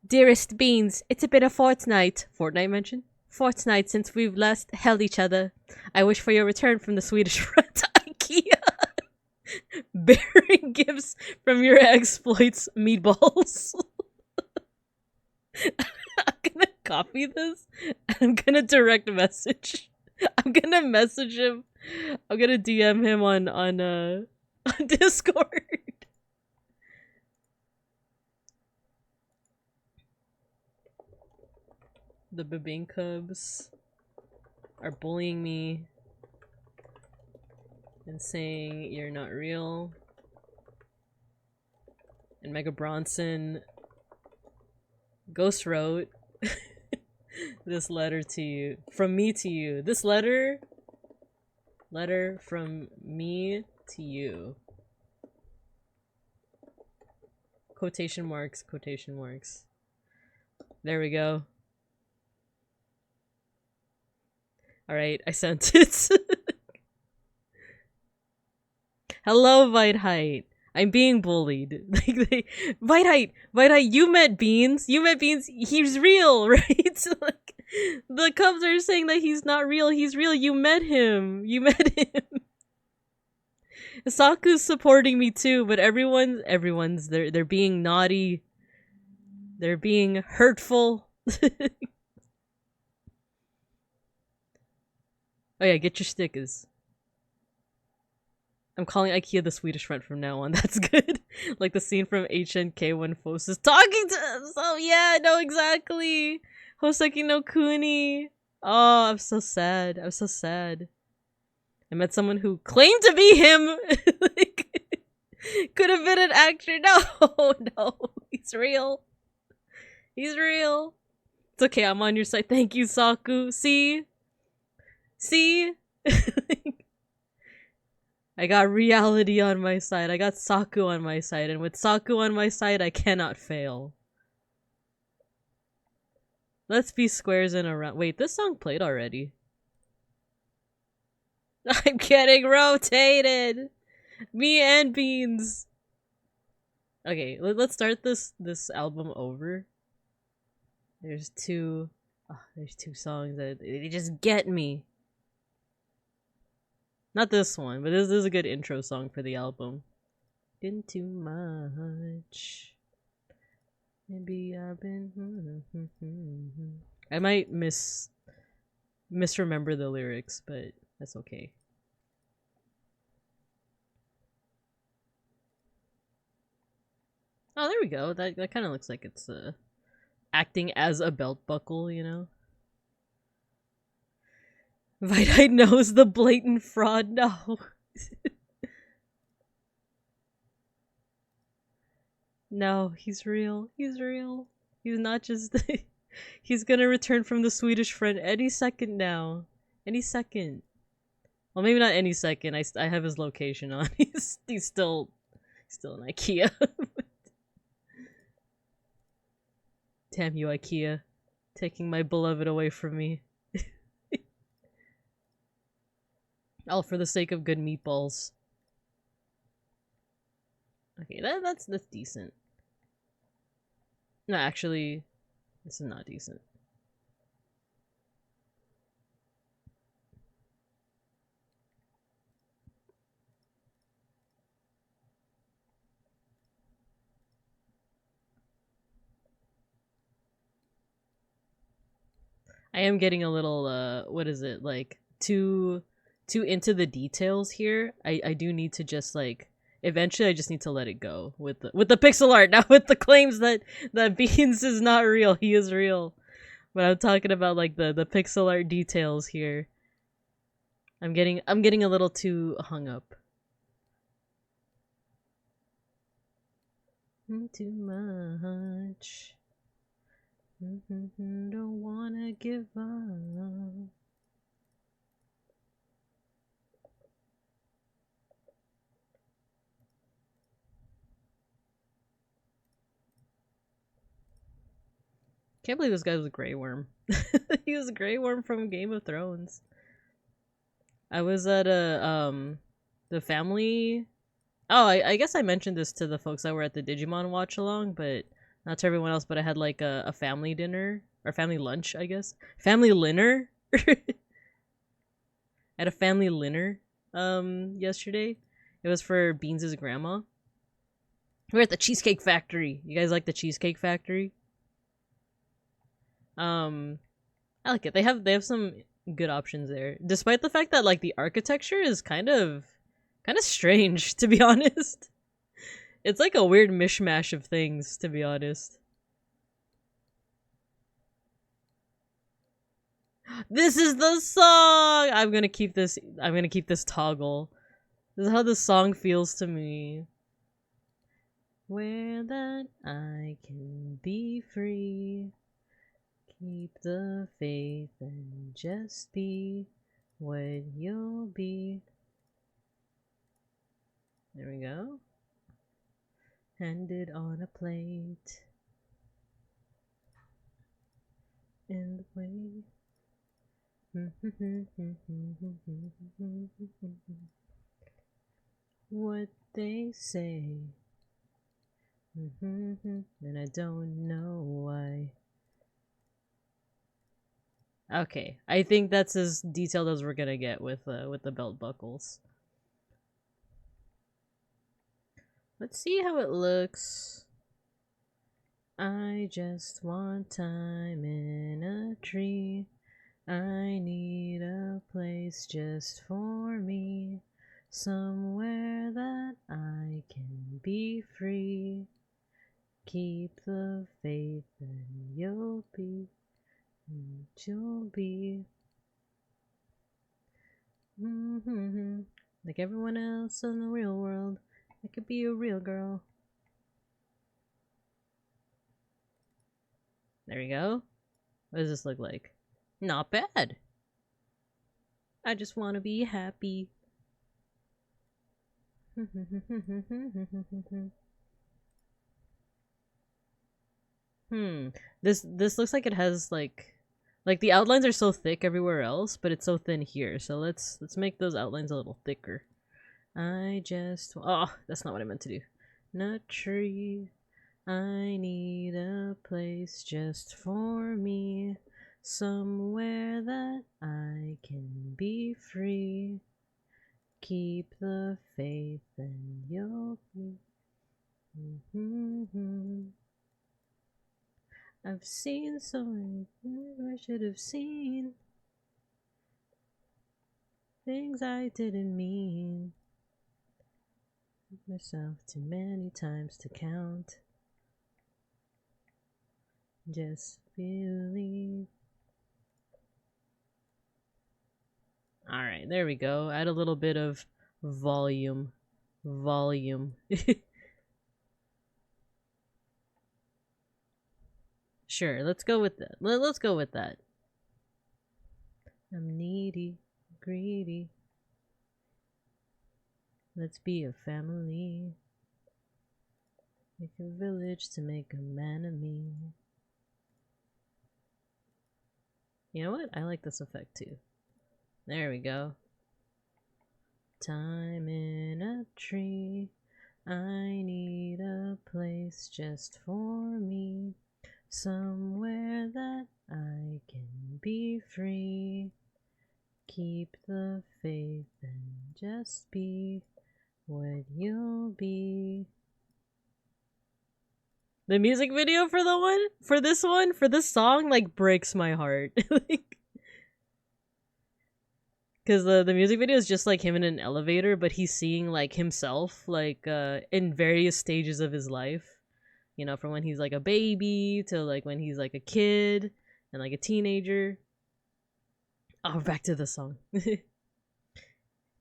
Dearest Beans, it's been a fortnight. Fortnite mention? Fortnight since we've last held each other. I wish for your return from the Swedish front to IKEA. Bearing gifts from your exploits, meatballs. I'm gonna copy this and I'm gonna direct message. I'm gonna message him. I'm gonna DM him on Discord. the Babing Cubs are bullying me and saying you're not real. And Mega Bronson ghost wrote this letter to you. From me to you. This letter from me to you. Quotation marks, quotation marks. There we go. Alright, I sent it. Hello, Vite. I'm being bullied. Vite, you met Beans. He's real, right? Like, the Cubs are saying that he's not real. He's real. You met him. Saku's supporting me too, but everyone's they're being naughty. They're being hurtful. Oh yeah, get your stickers. I'm calling IKEA the Swedish friend from now on. That's good. Like the scene from HNK when Fos is talking to us. Oh yeah, no, exactly. Hoseki no Kuni. Oh, I'm so sad. I met someone who claimed to be him. Like, could have been an actor. No, he's real. It's okay, I'm on your side. Thank you, Saku. See? I got reality on my side. I got Saku on my side. And with Saku on my side, I cannot fail. Let's be squares in a round. Wait, this song played already. I'm getting rotated! Me and Beans! Okay, let's start this album over. There's two songs that they just get me. Not this one, but this is a good intro song for the album. Been too much. Maybe I've been. I might misremember the lyrics, but that's okay. Oh, there we go. That kind of looks like it's acting as a belt buckle, you know. Vite knows the blatant fraud. No. No, he's real. He's not just. He's gonna return from the Swedish friend any second now. Any second. Well, maybe not any second. I have his location on. He's still in IKEA. Damn you, IKEA, taking my beloved away from me. All for the sake of good meatballs. Okay, that's decent. No, actually, this is not decent. I am getting a little, what is it, like, too into the details here. I do need to just, like, eventually I just need to let it go with the pixel art, not with the claims that Beans is not real. He is real. But I'm talking about, like, the pixel art details here. I'm getting a little too hung up. Too much. Don't wanna give up. Can't believe this guy was a Grey Worm. He was a Grey Worm from Game of Thrones. I was at the family. Oh, I guess I mentioned this to the folks that were at the Digimon watch along, but not to everyone else. But I had like a family dinner or family lunch, I guess. Family dinner. I had a family dinner yesterday. It was for Beans' grandma. We were at the Cheesecake Factory. You guys like the Cheesecake Factory? I like it. They have some good options there, despite the fact that like the architecture is kind of strange, to be honest. It's like a weird mishmash of things, to be honest. This is the song! I'm gonna keep this toggle. This is how the song feels to me. Where that I can be free. Keep the faith and just be what you'll be. There we go. Handed on a plate. In the way. What they say. And I don't know why. Okay, I think that's as detailed as we're gonna get with the belt buckles. Let's see how it looks. I just want time in a tree. I need a place just for me. Somewhere that I can be free. Keep the faith and you'll be. You'll be. Like everyone else in the real world. I could be a real girl. There we go. What does this look like? Not bad. I just want to be happy. This looks like it has like the outlines are so thick everywhere else, but it's so thin here. So let's make those outlines a little thicker. That's not what I meant to do. Nut tree. I need a place just for me. Somewhere that I can be free. Keep the faith and you'll be. I've seen so many things I should have seen. Things I didn't mean. Myself too many times to count. Just believe. Alright, there we go. Add a little bit of volume. Sure, let's go with that. Let's go with that. I'm needy, greedy. Let's be a family. Make a village to make a man of me. You know what? I like this effect too. There we go. Time in a tree. I need a place just for me. Somewhere that I can be free. Keep the faith and just be what you'll be. The music video for this song, like, breaks my heart. Because the music video is just like him in an elevator, but he's seeing like himself, like, in various stages of his life. You know, from when he's like a baby to like when he's like a kid and like a teenager. Oh, back to the song. And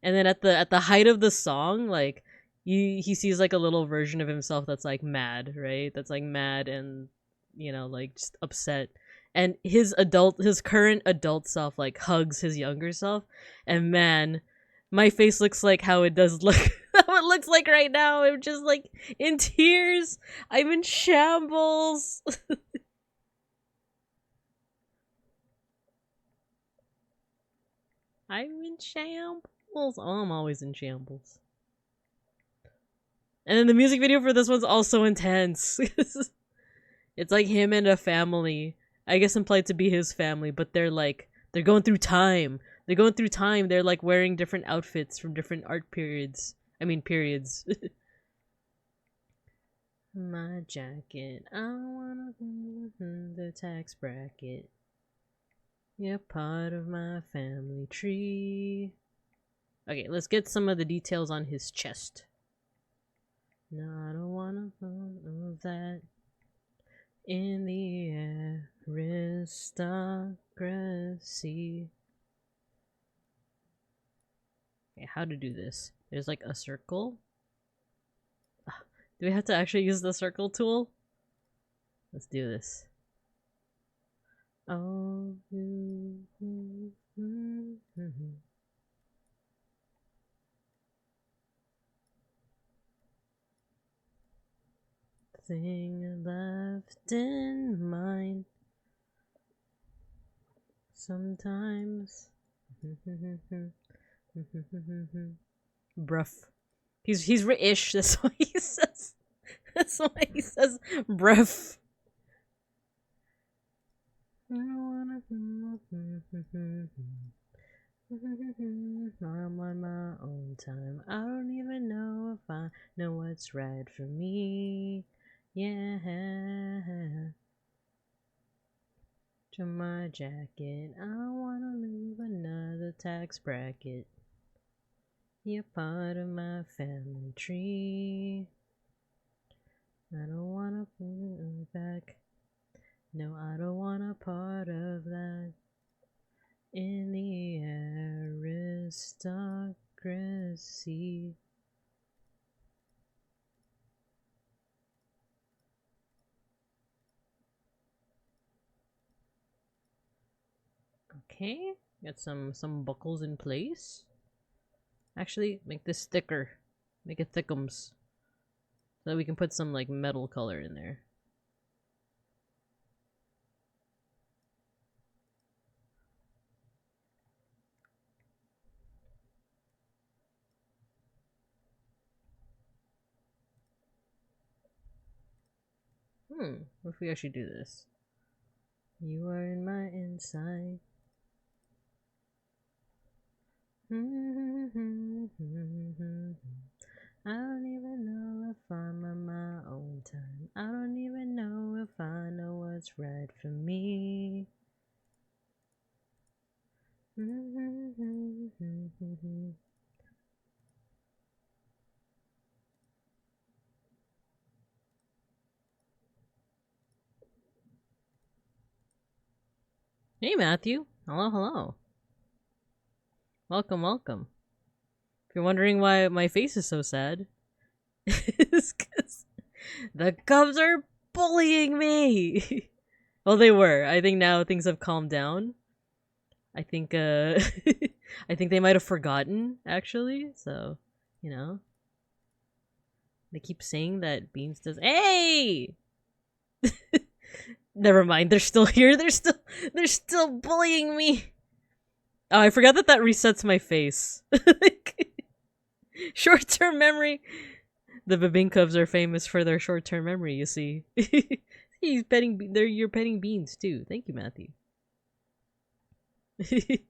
then at the height of the song, like he sees like a little version of himself that's like mad, right? That's like mad and, you know, like just upset. And his current adult self like hugs his younger self, and man, my face looks like how it does look how it looks like right now. I'm just like in tears. I'm in shambles. I'm in shambles. Oh, I'm always in shambles. And then the music video for this one's also intense. It's like him and a family. I guess implied to be his family, but they're going through time. They're like wearing different outfits from different art periods. I mean periods. My jacket, I wanna the tax bracket. You're part of my family tree. Okay, let's get some of the details on his chest. No, I don't wanna move that in the air. Aristocracy. Okay, how to do this? There's like a circle. Do we have to actually use the circle tool? Let's do this. Oh, thing left in mind. Sometimes. Bruff. He's British. That's why he says. That's why he says bruff. I'm on my own time. I don't even know if I know what's right for me. Yeah. To my jacket, I don't wanna leave another tax bracket. You're part of my family tree. I don't wanna put it back. No, I don't want a part of that. In the aristocracy. Okay, got some buckles in place. Actually, make this thicker. Make it thickums. So that we can put some like metal color in there. What if we actually do this? You are in my inside. I don't even know if I'm on my own time. I don't even know if I know what's right for me. Hey Matthew. Hello, hello. Welcome, welcome. If you're wondering why my face is so sad, it's because the Cubs are bullying me. Well, they were. I think now things have calmed down. I think I think they might have forgotten actually. So, you know, they keep saying that Beans does. Hey. Never mind. They're still here. They're still bullying me. Oh, I forgot that resets my face. Short-term memory. The Babin Cubs are famous for their short-term memory, you see. You're petting Beans too. Thank you, Matthew. The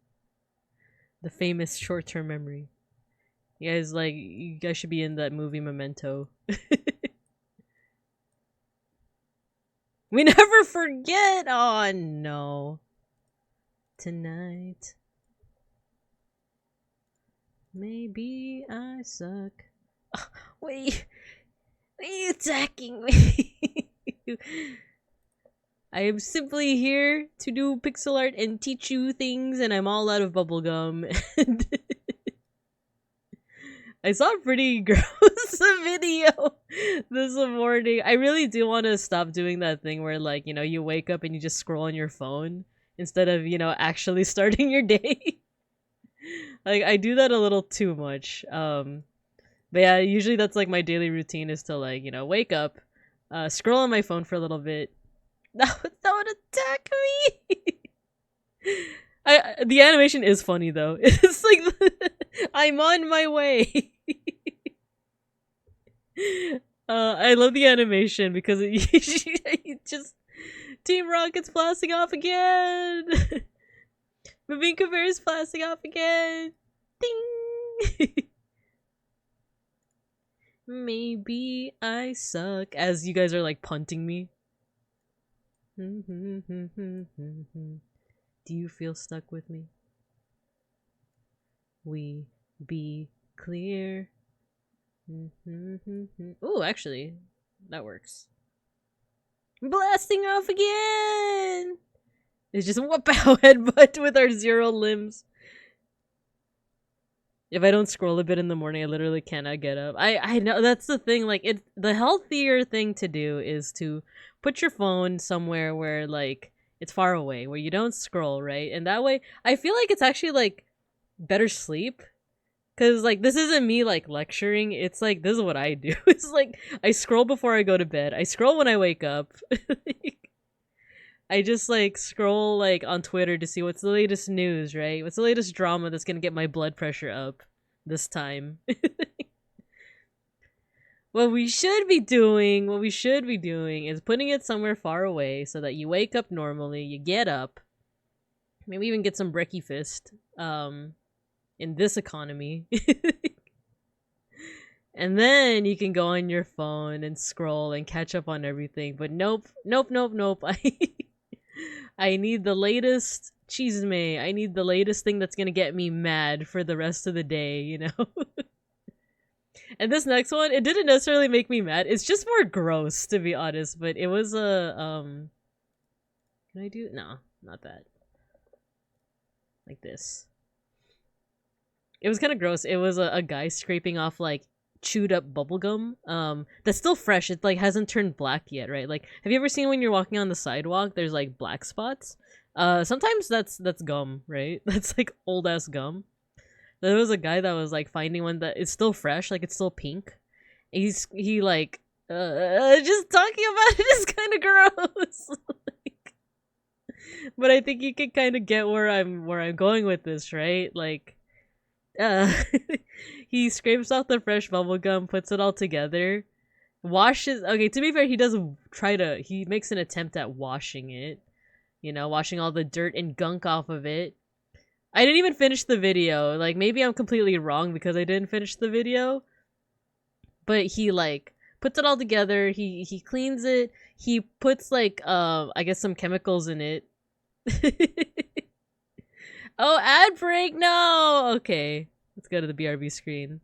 famous short-term memory. You guys should be in that movie Memento. We never forget! Oh no. Tonight. Maybe I suck. Oh, wait. Why are you attacking me? I am simply here to do pixel art and teach you things, and I'm all out of bubblegum. I saw a pretty gross video this morning. I really do want to stop doing that thing where, like, you know, you wake up and you just scroll on your phone instead of, you know, actually starting your day. Like, I do that a little too much. But yeah, usually that's like my daily routine is to, like, you know, wake up, scroll on my phone for a little bit. Don't attack me! The animation is funny though. It's like I'm on my way. I love the animation because it just Team Rocket's blasting off again. Mavinka Bear is blasting off again. Ding. Maybe I suck as you guys are like punting me. Do you feel stuck with me? We be clear. Oh, actually, that works. Blasting off again! It's just whoop-pow headbutt with our 0 limbs. If I don't scroll a bit in the morning, I literally cannot get up. I know that's the thing. Like, the healthier thing to do is to put your phone somewhere where like it's far away, where you don't scroll, right? And that way, I feel like it's actually like better sleep. Cause like this isn't me like lecturing. It's like this is what I do. It's like I scroll before I go to bed. I scroll when I wake up. I just like scroll like on Twitter to see what's the latest news, right? What's the latest drama that's gonna get my blood pressure up this time. What we should be doing is putting it somewhere far away so that you wake up normally, you get up, maybe even get some breakfast, in this economy. And then you can go on your phone and scroll and catch up on everything. But nope. I need the latest chisme. I need the latest thing that's gonna get me mad for the rest of the day, you know? And this next one, it didn't necessarily make me mad. It's just more gross, to be honest. But it was a, can I do? No, not that. Like this. It was kind of gross. It was a guy scraping off, like, chewed up bubblegum that's still fresh. It like hasn't turned black yet, right? Like, have you ever seen when you're walking on the sidewalk there's like black spots? Sometimes that's gum, right? That's like old ass gum. There was a guy that was like finding one that is still fresh, like it's still pink. He like just talking about it is kind of gross. Like, but I think you can kind of get where I'm going with this, right? Like he scrapes off the fresh bubblegum, puts it all together, washes. Okay, to be fair, he makes an attempt at washing it, you know, washing all the dirt and gunk off of it. I didn't even finish the video. Like, maybe I'm completely wrong because I didn't finish the video. But he, like, puts it all together. He cleans it. He puts, like, I guess some chemicals in it. Oh, ad break? No! Okay. Let's go to the BRB screen.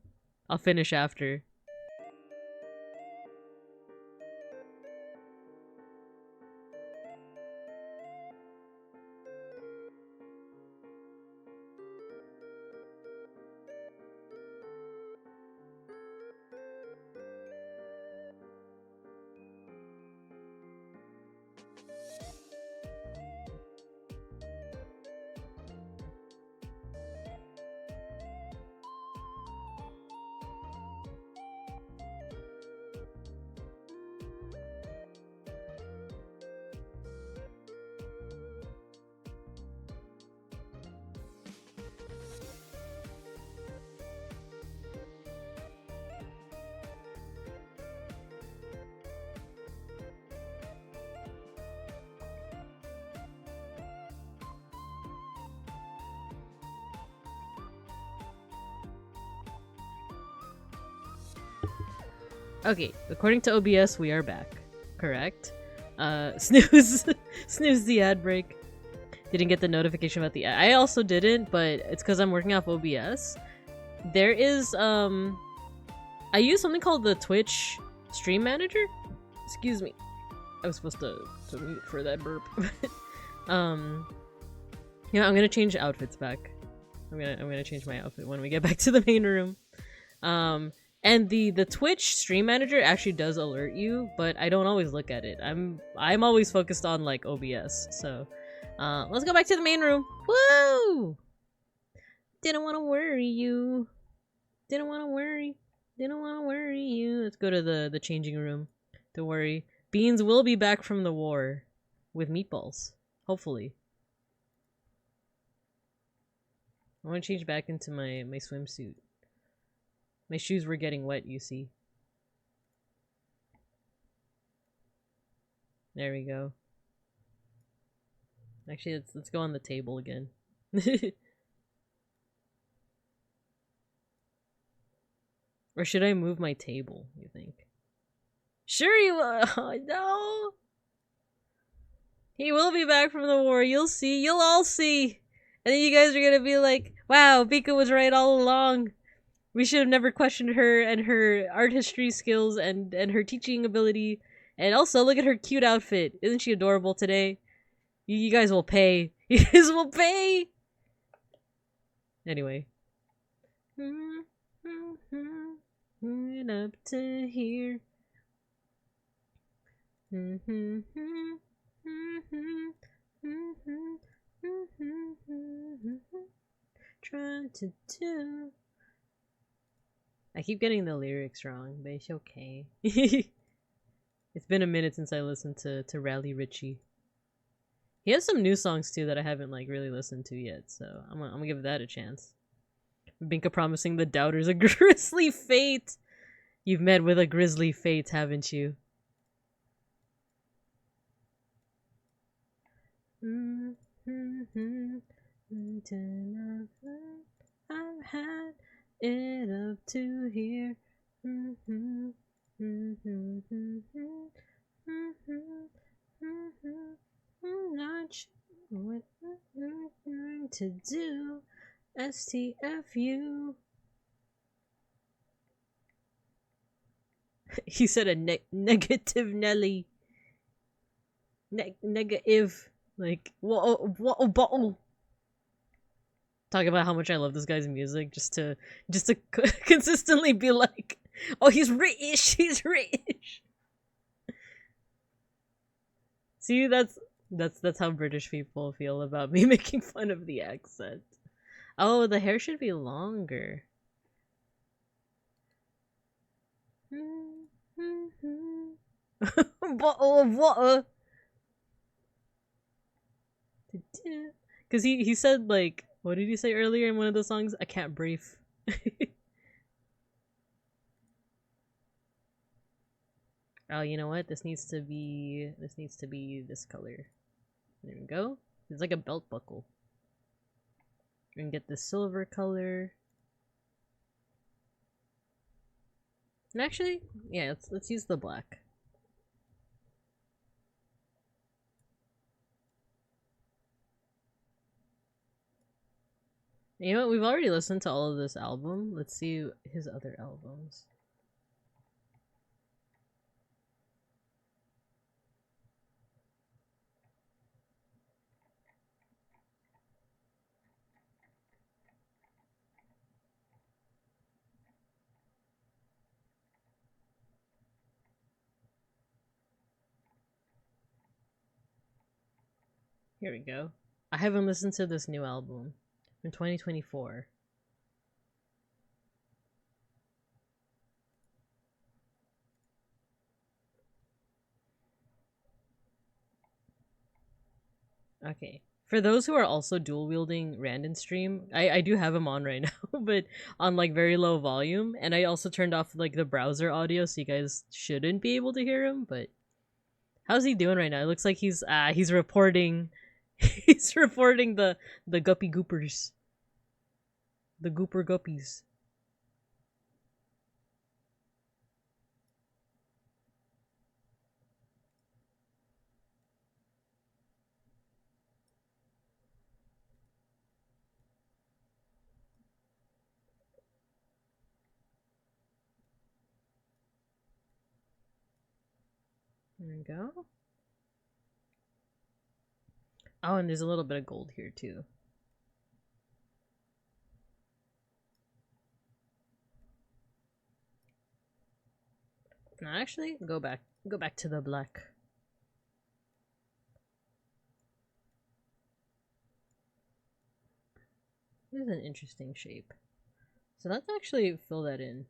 I'll finish after. Okay, according to OBS, we are back. Correct. Snooze. Snooze the ad break. Didn't get the notification about the ad. I also didn't, but it's because I'm working off OBS. There is, I use something called the Twitch Stream Manager. Excuse me. I was supposed to mute for that burp. Yeah, I'm gonna change outfits back. I'm gonna change my outfit when we get back to the main room. And the Twitch Stream Manager actually does alert you, but I don't always look at it. I'm always focused on like OBS. So, let's go back to the main room. Woo! Didn't want to worry you. Didn't want to worry. Didn't want to worry you. Let's go to the changing room. Don't worry. Beans will be back from the war with meatballs. Hopefully. I want to change back into my swimsuit. My shoes were getting wet, you see. There we go. Actually, let's go on the table again. Or should I move my table, you think? Sure you will! Oh, no! He will be back from the war, you'll see, you'll all see! And then you guys are gonna be like, wow, Bika was right all along! We should have never questioned her and her art history skills and her teaching ability. And also, look at her cute outfit. Isn't she adorable today? You guys will pay. You guys will pay. Anyway. Up to here. Trying to do. I keep getting the lyrics wrong, but it's okay. It's been a minute since I listened to Rally Richie. He has some new songs too that I haven't like really listened to yet, so I'm gonna give that a chance. Binka promising the doubters a grisly fate. You've met with a grisly fate, haven't you? I've had it up to here. Not sure what I'm going to do. STFU. He said a negative Nelly. Negative. Like, what bottle? Talk about how much I love this guy's music, just to consistently be like, oh, he's British, he's British. See, that's how British people feel about me making fun of the accent. Oh, the hair should be longer. Bottle of water. Because he said, like, what did he say earlier in one of the songs? I can't breathe. Oh, you know what? This needs to be this color. There we go. It's like a belt buckle. We can get the silver color. And actually, yeah, let's use the black. You know what? We've already listened to all of this album. Let's see his other albums. Here we go. I haven't listened to this new album from 2024. Okay. For those who are also dual wielding Rand and stream, I do have him on right now, but on like very low volume, and I also turned off like the browser audio, so you guys shouldn't be able to hear him. But how's he doing right now? It looks like he's reporting, he's reporting the guppy goopers, the gooper guppies. There we go. Oh, and there's a little bit of gold here too. No, actually, go back to the black. This is an interesting shape. So let's actually fill that in.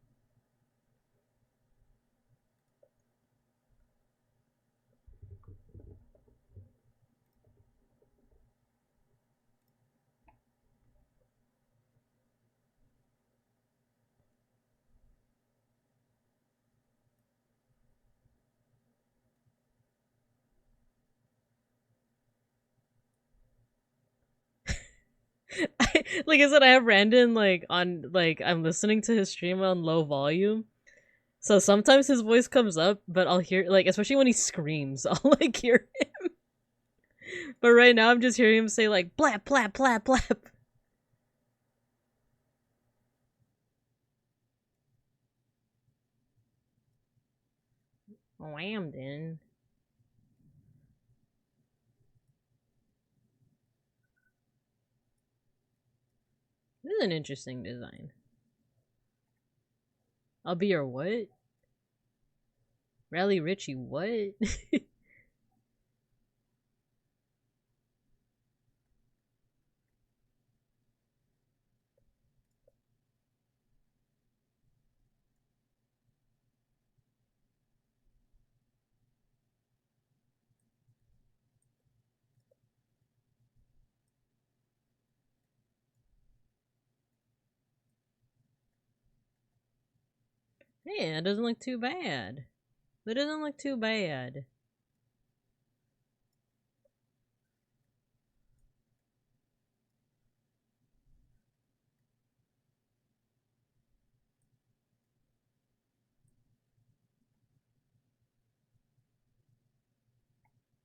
Like I said, I have Brandon like on like I'm listening to his stream on low volume. So sometimes his voice comes up, but I'll hear like especially when he screams, I'll like hear him. But right now I'm just hearing him say like blap blap blap blap. Wham then. an interesting design. I'll be your what? Rally Richie, what? Yeah, it doesn't look too bad. It doesn't look too bad.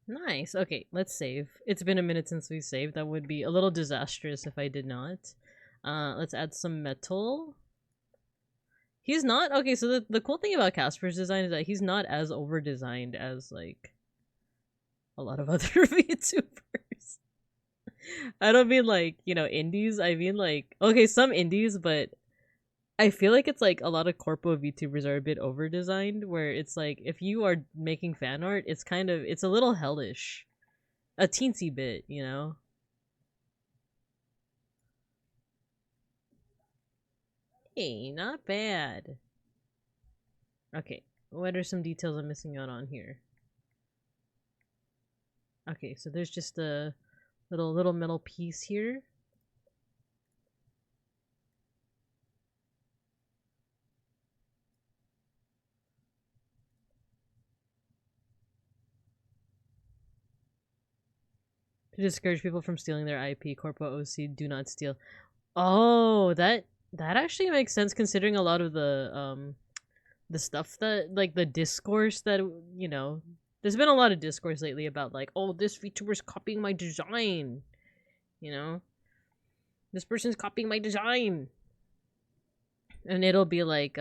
Nice. Okay, let's save. It's been a minute since we saved. That would be a little disastrous if I did not. Let's add some metal. He's not okay. So the cool thing about Casper's design is that he's not as over designed as like a lot of other VTubers. I don't mean like, you know, indies. I mean like, okay, some indies, but I feel like it's like a lot of corpo VTubers are a bit over designed, where it's like if you are making fan art, it's kind of it's a little hellish, a teensy bit, you know. Hey, not bad. Okay, what are some details I'm missing out on here? Okay, so there's just a little metal piece here. To discourage people from stealing their IP, Corpo OC do not steal. Oh, that actually makes sense considering a lot of the stuff that like the discourse that you know there's been a lot of discourse lately about like, oh, this VTuber's copying my design, you know, this person's copying my design, and it'll be like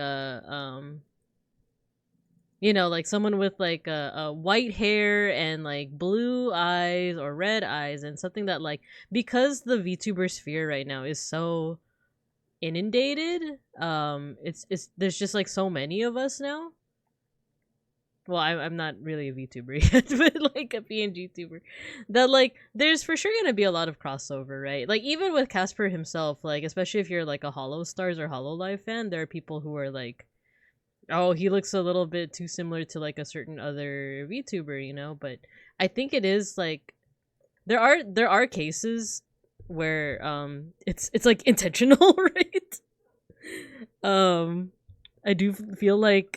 you know, like someone with like a white hair and like blue eyes or red eyes, and something that like because the VTuber sphere right now is so inundated, it's there's just like so many of us now. Well, I'm not really a VTuber yet, but like a PNGTuber, that like there's for sure gonna be a lot of crossover, right? Like even with Casper himself, like especially if you're like a Hollow Stars or Hollow Live fan, there are people who are like, oh, he looks a little bit too similar to like a certain other VTuber, you know. But I think it is like there are cases where it's like intentional, right? I do feel like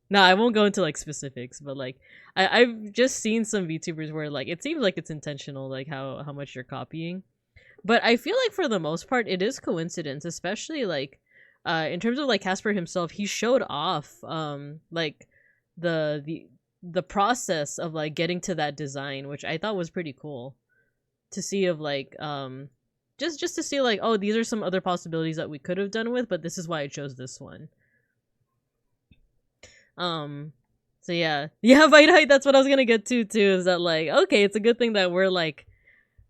no, I won't go into like specifics, but like I've just seen some VTubers where like it seems like it's intentional, like how much you're copying. But I feel like for the most part it is coincidence, especially like in terms of like Casper himself, he showed off like the process of like getting to that design, which I thought was pretty cool to see of like just to see like, oh, these are some other possibilities that we could have done with, but this is why I chose this one. So yeah, Bite Height, that's what I was gonna get to too, is that like, okay, it's a good thing that we're like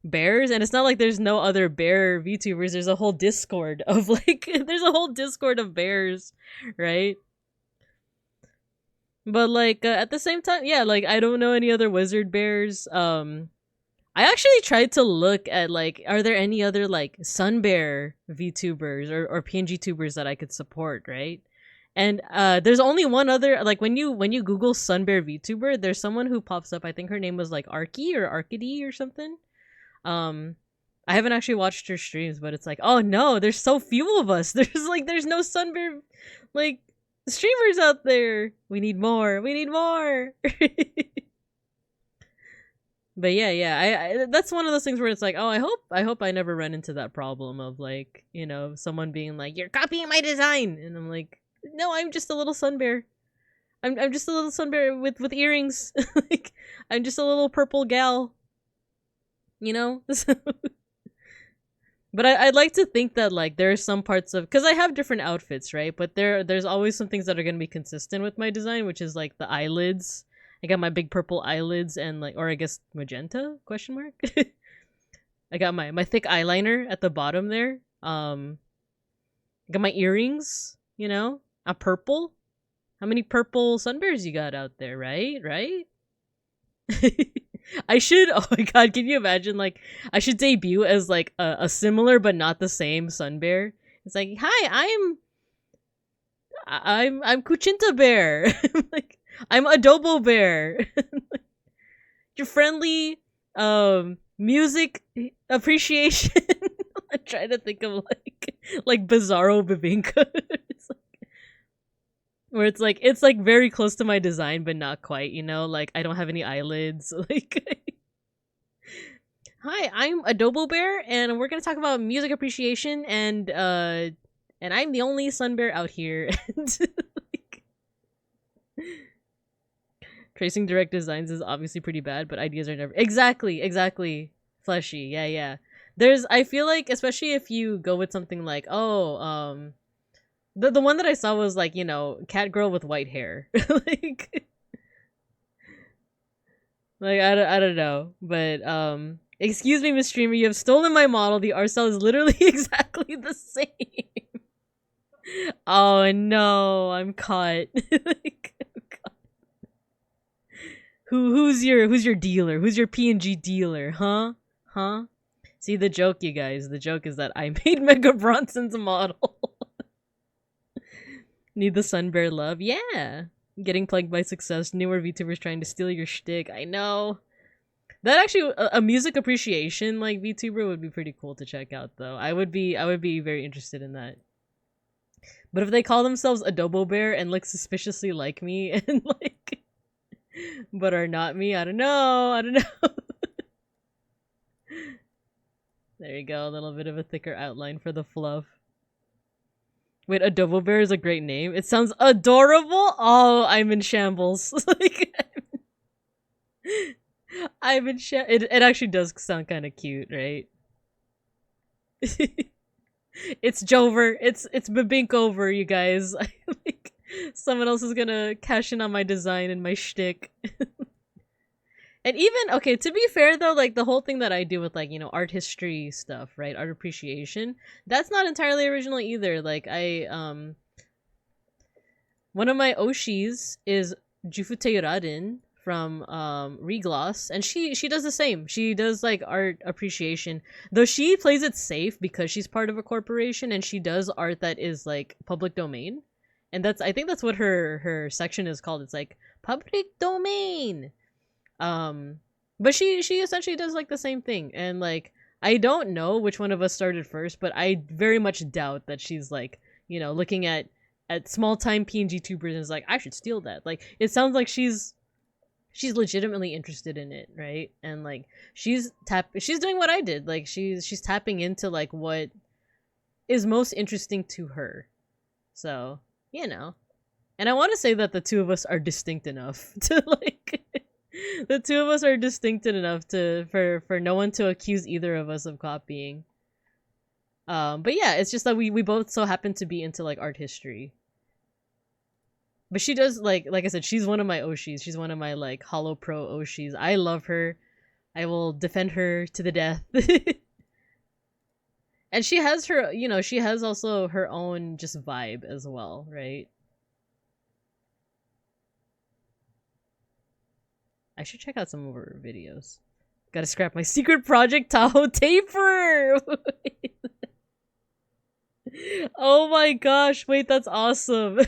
bears, and it's not like there's no other bear VTubers. There's a whole Discord of like there's a whole Discord of bears, right? But like at the same time, yeah, like I don't know any other wizard bears. I actually tried to look at like, are there any other like sun bear VTubers or PNG tubers that I could support, right? And there's only one other, like when you Google sun bear VTuber, there's someone who pops up. I think her name was like Arky or Arkady or something. Um, I haven't actually watched her streams, but it's like, oh no, there's so few of us. There's no sun bear like streamers out there. We need more. We need more. But yeah, I that's one of those things where it's like, oh, I hope I never run into that problem of like, you know, someone being like, you're copying my design, and I'm like, no, I'm just a little sun bear. I'm just a little sun bear with earrings. Like I'm just a little purple gal, you know. But I'd like to think that like there are some parts of, because I have different outfits, right? But there's always some things that are gonna be consistent with my design, which is like the eyelids. I got my big purple eyelids and like, or I guess magenta question mark. I got my thick eyeliner at the bottom there. Got my earrings, you know? A purple. How many purple sunbears you got out there, right? Right? I should, oh my god, can you imagine, like, I should debut as, like, a similar but not the same sunbear. It's like, hi, I'm Kuchinta Bear. Like, I'm Adobo Bear. Your friendly, music appreciation. I'm trying to think of, like Bizarro Bibinka. Where it's like very close to my design, but not quite, you know? Like, I don't have any eyelids. Like, hi, I'm Adobo Bear, and we're gonna talk about music appreciation, and I'm the only sun bear out here. And, like, tracing direct designs is obviously pretty bad, but ideas are never exactly fleshy. Yeah. I feel like, especially if you go with something like, the one that I saw was like, you know, cat girl with white hair. like I don't know, but excuse me, Miss Streamer, you have stolen my model. The art style is literally exactly the same. Oh no, I'm caught. Like, who's your dealer? Who's your PNG dealer? Huh? See, the joke, you guys. The joke is that I made Mega Bronson's model. Need the sun bear love? Yeah. Getting plagued by success. Newer VTubers trying to steal your shtick. I know. That actually, a music appreciation like VTuber would be pretty cool to check out, though. I would be very interested in that. But if they call themselves Adobo Bear and look suspiciously like me and like, but are not me, I don't know. There you go, a little bit of a thicker outline for the fluff. Wait, Adobo Bear is a great name. It sounds adorable. Oh, I'm in shambles. Like, I'm in it actually does sound kind of cute, right? It's Jover. It's Babinkover, you guys. Like, someone else is gonna cash in on my design and my shtick. And even, okay, to be fair though, like the whole thing that I do with, like, you know, art history stuff, right? Art appreciation, that's not entirely original either. Like, one of my Oshis is Jufute Radin from Regloss, and she does the same. She does like art appreciation, though she plays it safe because she's part of a corporation and she does art that is like public domain. And I think that's what her section is called. It's like public domain. But she essentially does like the same thing, and like I don't know which one of us started first, but I very much doubt that she's like, you know, looking at small time PNGTubers and is like, I should steal that. Like, it sounds like she's legitimately interested in it, right? And like she's doing what I did. Like, she's tapping into like what is most interesting to her. So, you know. And I want to say that the two of us are distinct enough to like the two of us are distinct enough for no one to accuse either of us of copying. But yeah, it's just that we both so happen to be into like art history. But she does like I said, she's one of my Oshis. She's one of my like Hollow Pro Oshis. I love her. I will defend her to the death. And she has her, you know, she has also her own just vibe as well, right? I should check out some of her videos. Gotta scrap my secret project, Tahoe Taper! Oh my gosh, wait, that's awesome.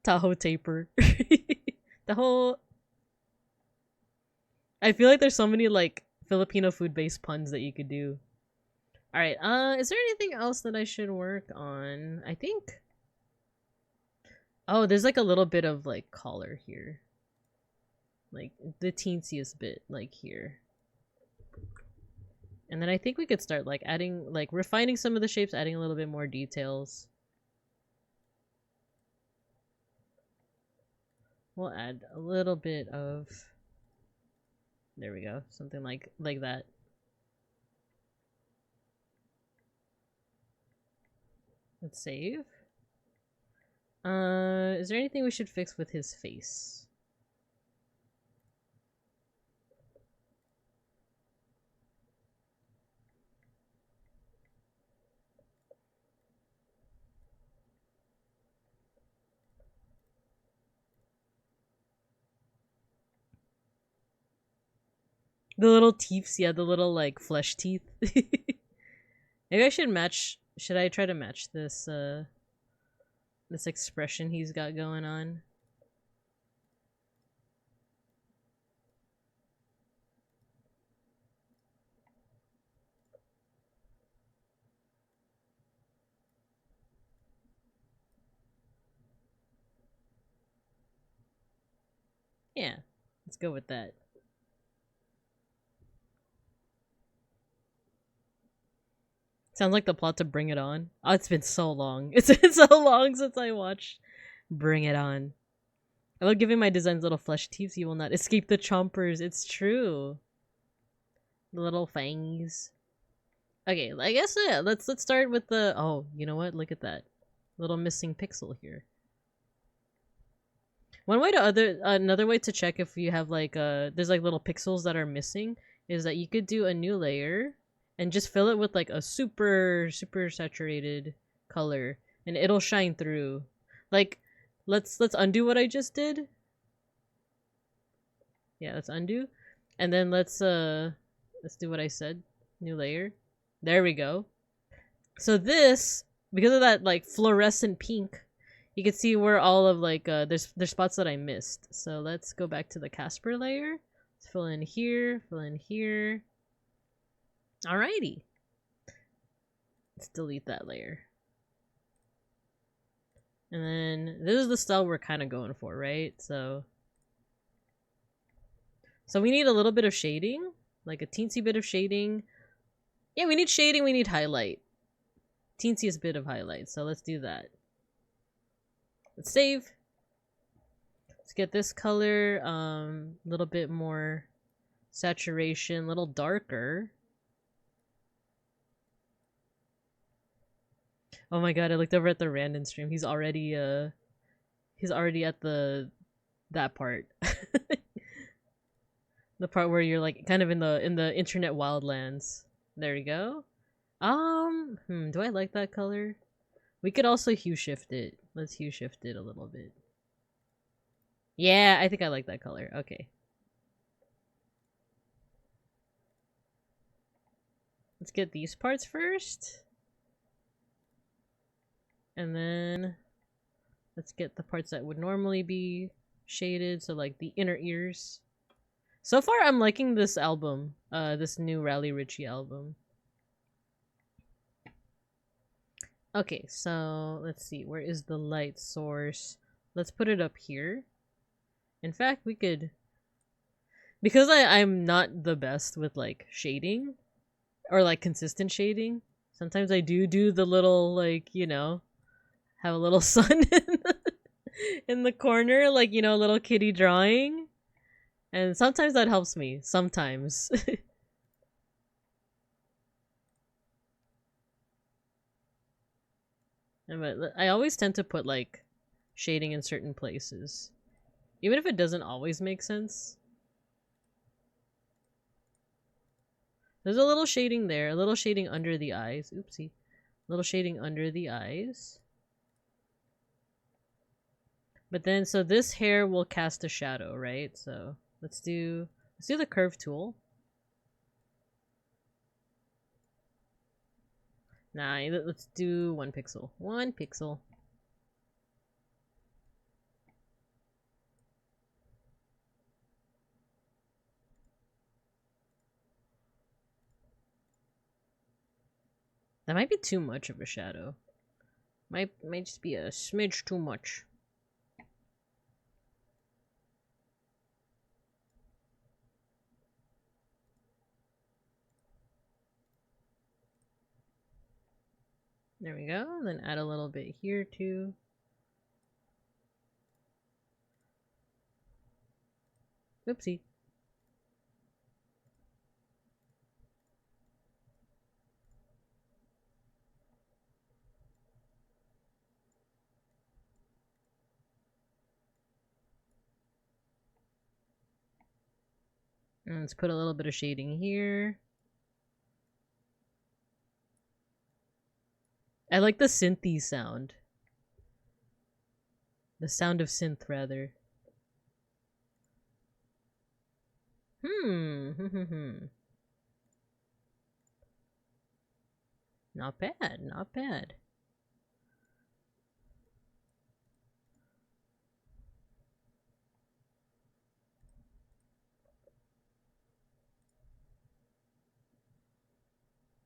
Tahoe Taper. The whole... I feel like there's so many, like, Filipino food-based puns that you could do. Alright, is there anything else that I should work on? I think... Oh, there's like a little bit of like collar here. Like the teensiest bit, like here. And then I think we could start like adding, like refining some of the shapes, adding a little bit more details. We'll add a little bit of... There we go. Something like that. Let's save. Is there anything we should fix with his face? The little teeth, yeah, the little like flesh teeth. Maybe I should match. Should I try to match this this expression he's got going on? Yeah, let's go with that. Sounds like the plot to Bring It On. Oh, it's been so long. It's been so long since I watched Bring It On. I love giving my designs little flesh teeth. You will not escape the chompers. It's true. The little fangs. Okay, I guess yeah. Let's start with the. Oh, you know what? Look at that little missing pixel here. One way to another way to check if you have like there's like little pixels that are missing is that you could do a new layer and just fill it with like a super saturated color and it'll shine through. Like let's undo what I just did. Yeah, let's undo. And then let's do what I said. New layer. There we go. So this, because of that like fluorescent pink, you can see where all of like there's spots that I missed. So let's go back to the Casper layer. Let's fill in here, fill in here. Alrighty. Let's delete that layer. And then this is the style we're kind of going for, right? So we need a little bit of shading, like a teensy bit of shading. Yeah, we need shading, we need highlight. Teensiest bit of highlight, so let's do that. Let's save. Let's get this color a little bit more saturation, a little darker. Oh my god, I looked over at the random stream. He's already at that part. The part where you're like kind of in the internet wildlands. There we go. Do I like that color? We could also hue shift it. Let's hue shift it a little bit. Yeah, I think I like that color. Okay. Let's get these parts first. And then let's get the parts that would normally be shaded, so like the inner ears. So far I'm liking this album, this new Rally Ritchie album. Okay, so let's see, where is the light source? Let's put it up here. In fact, we could, because I'm not the best with like shading or like consistent shading. Sometimes I do the little like, you know, have a little sun in the corner, like, you know, a little kitty drawing. And sometimes that helps me. Sometimes. But I always tend to put like shading in certain places. Even if it doesn't always make sense. There's a little shading there, a little shading under the eyes. Oopsie. A little shading under the eyes. But then, so this hair will cast a shadow, right? So let's do the curve tool. Nah, let's do 1 pixel. 1 pixel. That might be too much of a shadow. Might just be a smidge too much. There we go. Then add a little bit here too. Oopsie. And let's put a little bit of shading here. I like the synthy sound. The sound of synth, rather. Not bad, not bad.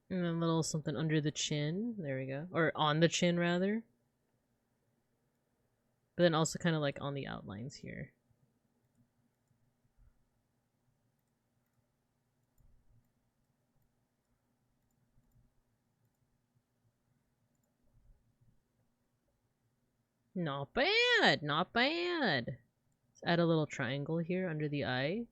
And a little something under the chin. There we go. Or on the chin, rather. But then also kind of like on the outlines here. Not bad, not bad. Let's add a little triangle here under the eye.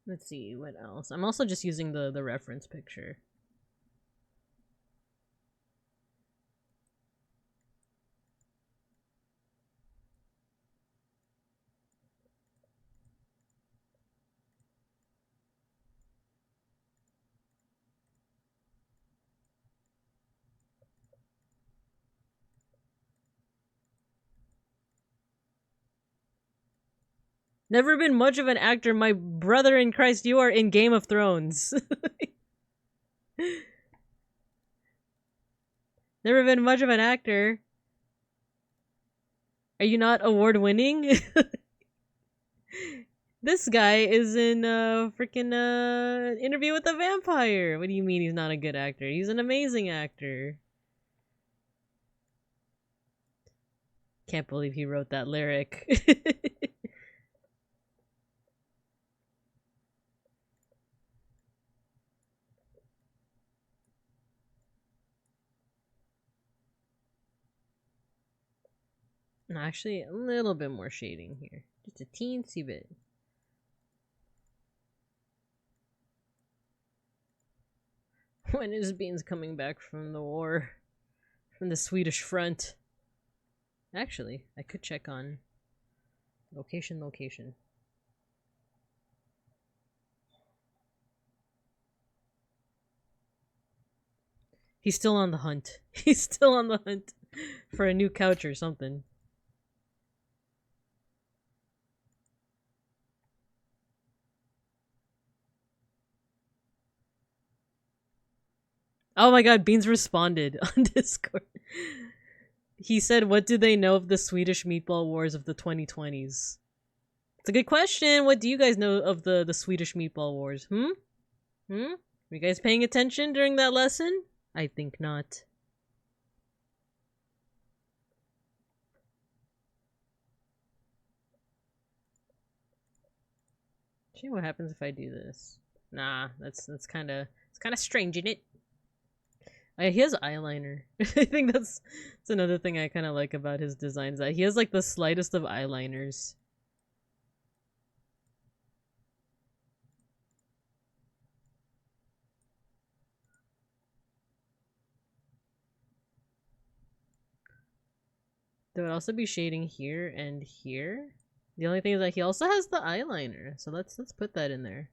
Let's see, what else? I'm also just using the reference picture. Never been much of an actor, my brother in Christ, you are in Game of Thrones. Never been much of an actor. Are you not award-winning? This guy is in freaking Interview with the Vampire. What do you mean he's not a good actor? He's an amazing actor. Can't believe he wrote that lyric. Actually, a little bit more shading here. Just a teensy bit. When is Beans coming back from the war? From the Swedish front? Actually, I could check on location. He's still on the hunt. He's still on the hunt for a new couch or something. Oh my god, Beans responded on Discord. He said, what do they know of the Swedish meatball wars of the 2020s? It's a good question. What do you guys know of the Swedish meatball wars? Were you guys paying attention during that lesson? I think not. See what happens if I do this. Nah, that's kind of strange, isn't it? He has eyeliner. I think that's another thing I kind of like about his designs. That he has like the slightest of eyeliners. There would also be shading here and here. The only thing is that he also has the eyeliner, so let's put that in there.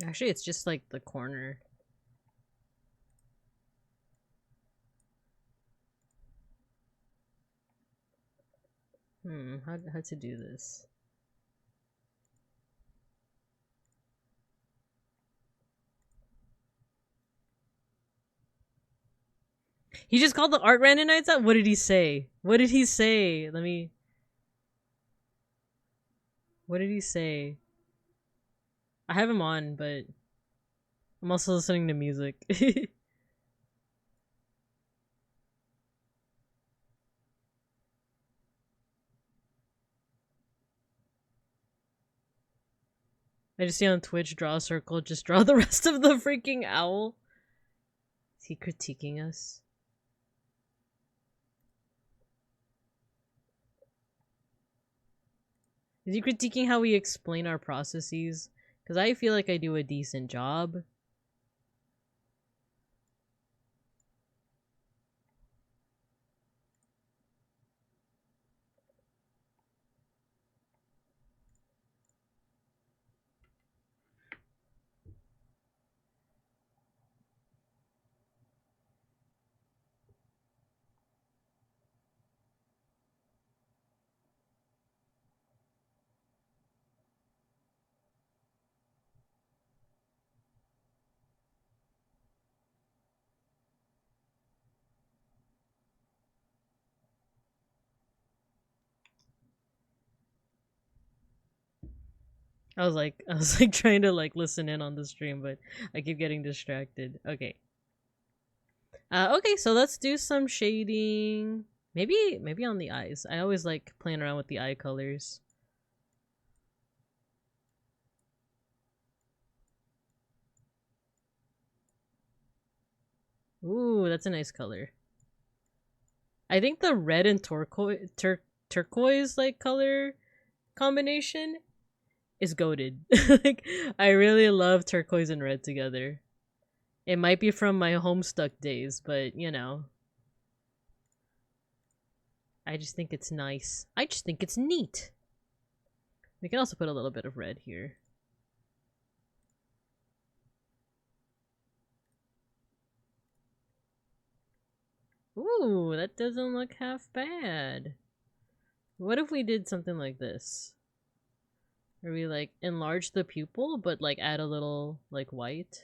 Actually, it's just like the corner. How to do this? He just called the art random nights out? What did he say? What did he say? What did he say? I have him on, but I'm also listening to music. I just see on Twitch, draw a circle, just draw the rest of the freaking owl. Is he critiquing us? Is he critiquing how we explain our processes? Because I feel like I do a decent job. I was like trying to like listen in on the stream, but I keep getting distracted. Okay. Okay, so let's do some shading. Maybe on the eyes. I always like playing around with the eye colors. Ooh, that's a nice color. I think the red and turquoise like color combination is goated. Like, I really love turquoise and red together. It might be from my Homestuck days, but you know. I just think it's nice. I just think it's neat. We can also put a little bit of red here. Ooh, that doesn't look half bad. What if we did something like this? Where we like enlarge the pupil, but like add a little like white.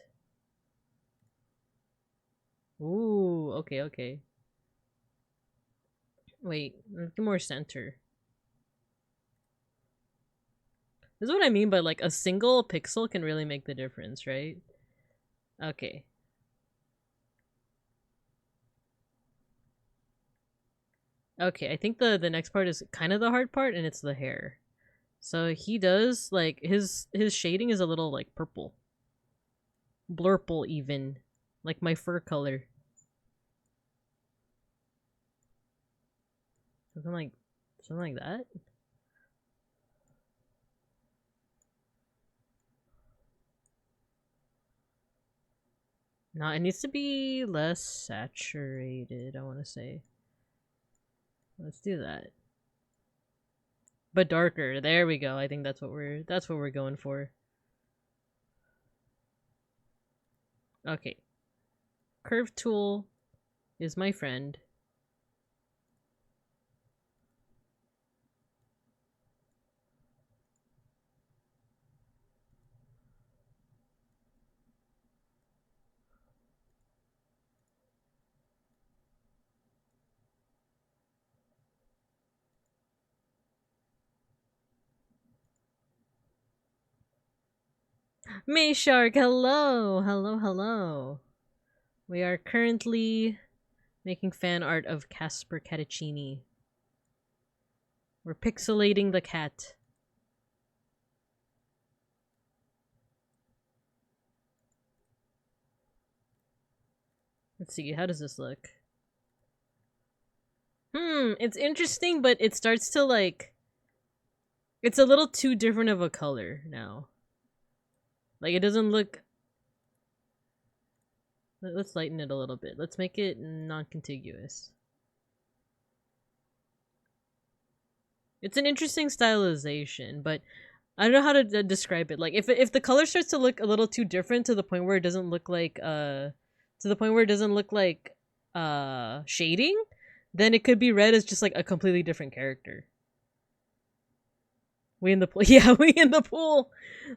Ooh, okay, okay. Wait, let's get more center. This is what I mean by like a single pixel can really make the difference, right? Okay. Okay, I think the next part is kind of the hard part, and it's the hair. So he does like his shading is a little like purple, blurple even, like my fur color. Something like that. No, it needs to be less saturated, I want to say. Let's do that. But darker. There we go. I think that's what we're going for. Okay. Curve tool is my friend. May Shark, hello! Hello, hello. We are currently making fan art of Casper Catticini. We're pixelating the cat. Let's see, how does this look? It's interesting, but it starts to like... It's a little too different of a color now. Like, it doesn't look... Let's lighten it a little bit. Let's make it non-contiguous. It's an interesting stylization, but I don't know how to describe it. Like, if the color starts to look a little too different to the point where it doesn't look like shading, then it could be read as just like a completely different character. We in the pool. Yeah, we in the pool.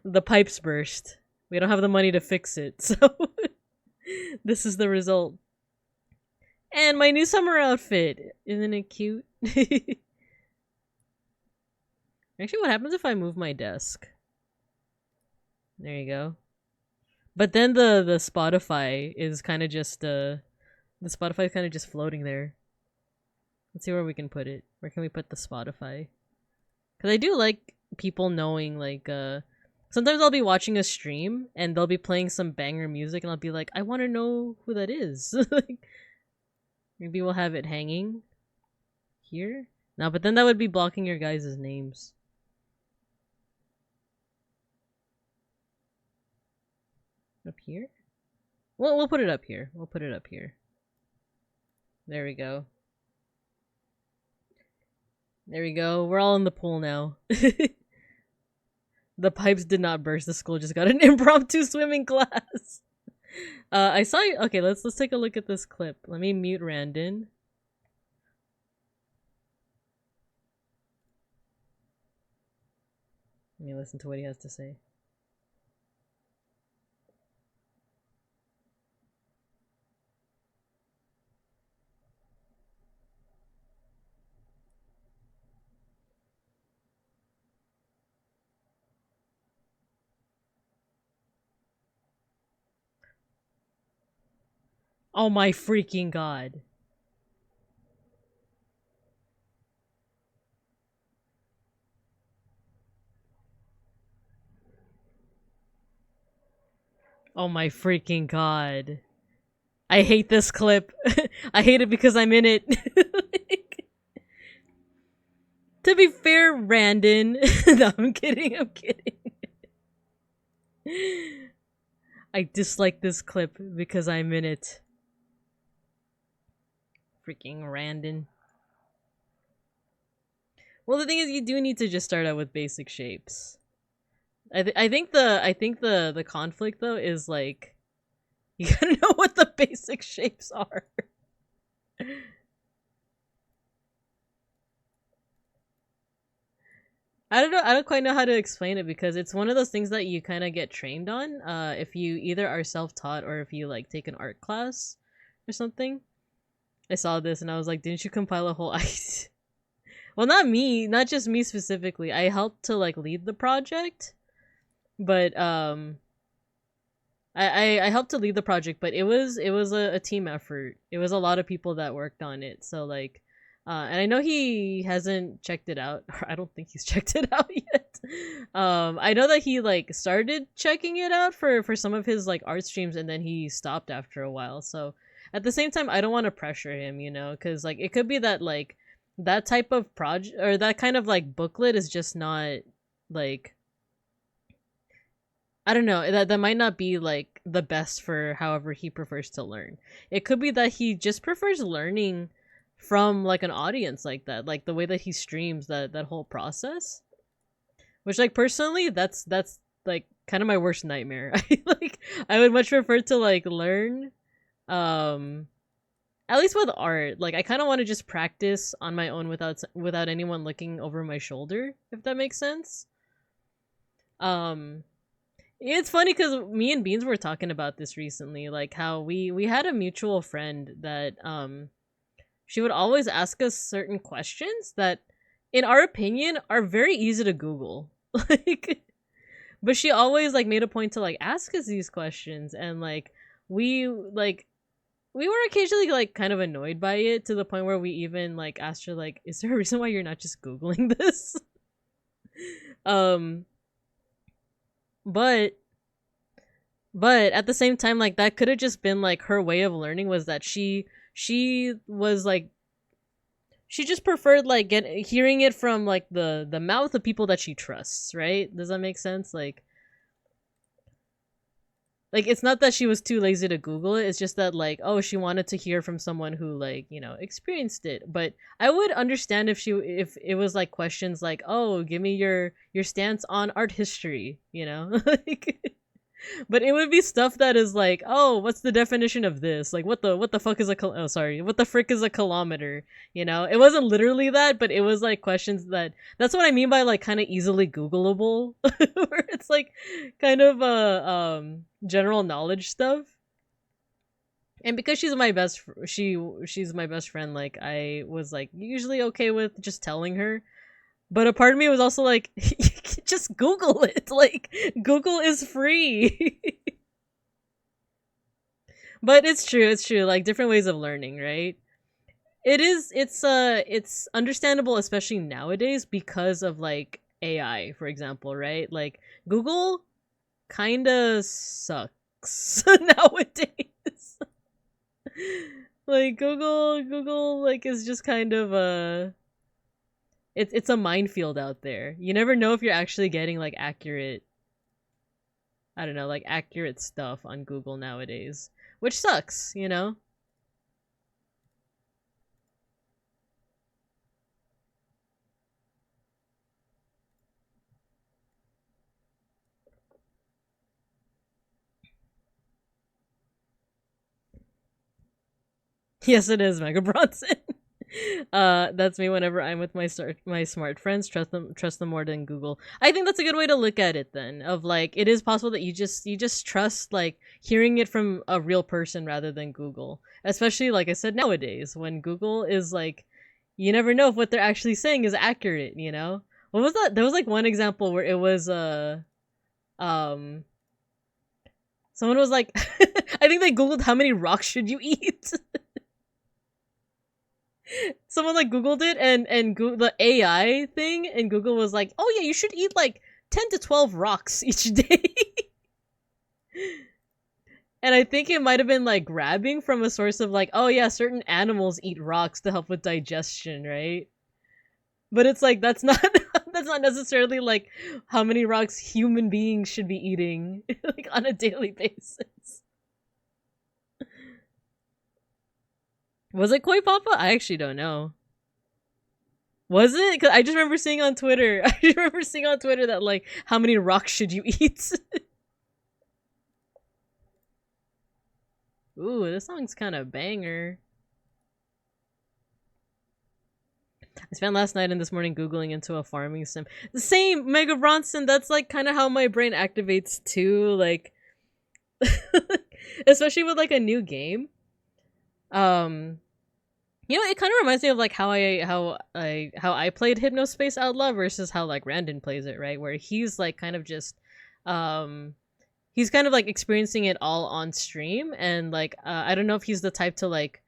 The pipes burst. We don't have the money to fix it, so this is the result. And my new summer outfit. Isn't it cute? Actually, what happens if I move my desk? There you go. But then the Spotify is kind of just the Spotify is kind of just floating there. Let's see where we can put it. Where can we put the Spotify? Because I do like people knowing, like, sometimes I'll be watching a stream and they'll be playing some banger music and I'll be like, I want to know who that is. Like, maybe we'll have it hanging here. No, but then that would be blocking your guys' names. Up here? Well, we'll put it up here. We'll put it up here. There we go. There we go. We're all in the pool now. The pipes did not burst. The school just got an impromptu swimming class. I saw you. Okay, let's take a look at this clip. Let me mute Randon. Let me listen to what he has to say. Oh my freaking god. Oh my freaking god. I hate this clip. I hate it because I'm in it. Like, to be fair, Randon. No, I'm kidding. I'm kidding. I dislike this clip because I'm in it. Freaking Randon. Well, the thing is, you do need to just start out with basic shapes. I think the conflict though is like, you gotta know what the basic shapes are. I don't know. I don't quite know how to explain it because it's one of those things that you kind of get trained on. If you either are self-taught or if you like take an art class or something. I saw this and I was like, didn't you compile a whole ice? Well, not me, not just me specifically. I helped to like lead the project, but I helped to lead the project, but it was a team effort. It was a lot of people that worked on it. So like, and I know he hasn't checked it out. Or I don't think he's checked it out yet. I know that he like started checking it out for some of his like art streams, and then he stopped after a while. So at the same time, I don't want to pressure him, you know, because like it could be that like that type of project or that kind of like booklet is just not like, I don't know, that might not be like the best for however he prefers to learn. It could be that he just prefers learning from like an audience like that, like the way that he streams that whole process. Which like personally, that's like kind of my worst nightmare. I would much prefer to like learn at least with art. Like I kind of want to just practice on my own without anyone looking over my shoulder, if that makes sense. It's funny because me and Beans were talking about this recently, like how we had a mutual friend that she would always ask us certain questions that in our opinion are very easy to Google. Like, but she always like made a point to like ask us these questions, and like we were occasionally like kind of annoyed by it to the point where we even like asked her like, is there a reason why you're not just Googling this? But at the same time, like that could have just been like her way of learning, was that she was like, she just preferred like hearing it from like the mouth of people that she trusts, right? Does that make sense? Like it's not that she was too lazy to Google it. It's just that like, oh, she wanted to hear from someone who like, you know, experienced it. But I would understand if it was like questions like, oh, give me your stance on art history, you know? Like, but it would be stuff that is like, oh, what's the definition of this? Like, what the fuck is what the frick is a kilometer? You know, it wasn't literally that, but it was like questions that's what I mean by like kind of easily Googleable, where it's like kind of general knowledge stuff. And because she's my best friend, like I was like usually okay with just telling her. But a part of me was also like, just Google it. Like, Google is free. But it's true, it's true. Like different ways of learning, right? It's understandable, especially nowadays, because of like AI, for example, right? Like Google kinda sucks nowadays. Like Google like is just kind of it's a minefield out there. You never know if you're actually getting like accurate, I don't know, like accurate stuff on Google nowadays, which sucks, you know? Yes, it is Mega Bronson. That's me whenever I'm with my smart friends. Trust them more than Google. I think that's a good way to look at it. Then, of like, it is possible that you just trust like hearing it from a real person rather than Google. Especially like I said nowadays, when Google is like, you never know if what they're actually saying is accurate. You know, what was that? There was like one example where it was um someone was like, I think they Googled how many rocks should you eat. Someone like Googled it, and the AI thing and Google was like, "Oh yeah, you should eat like 10 to 12 rocks each day." And I think it might have been like grabbing from a source of like, "Oh yeah, certain animals eat rocks to help with digestion, right?" But it's like that's not that's not necessarily like how many rocks human beings should be eating like on a daily basis. Was it Koi Papa? I actually don't know. Was it? Cause I just remember seeing on Twitter. I just remember seeing on Twitter that like, how many rocks should you eat? Ooh, this song's kind of banger. I spent last night and this morning googling into a farming sim. The same, Mega Bronson. That's like kind of how my brain activates too. Like, especially with like a new game. Um, You know, it kind of reminds me of like how I played Hypnospace Outlaw versus how like Randon plays it, right? Where he's like kind of just, um, he's kind of like experiencing it all on stream, and like I don't know if he's the type to like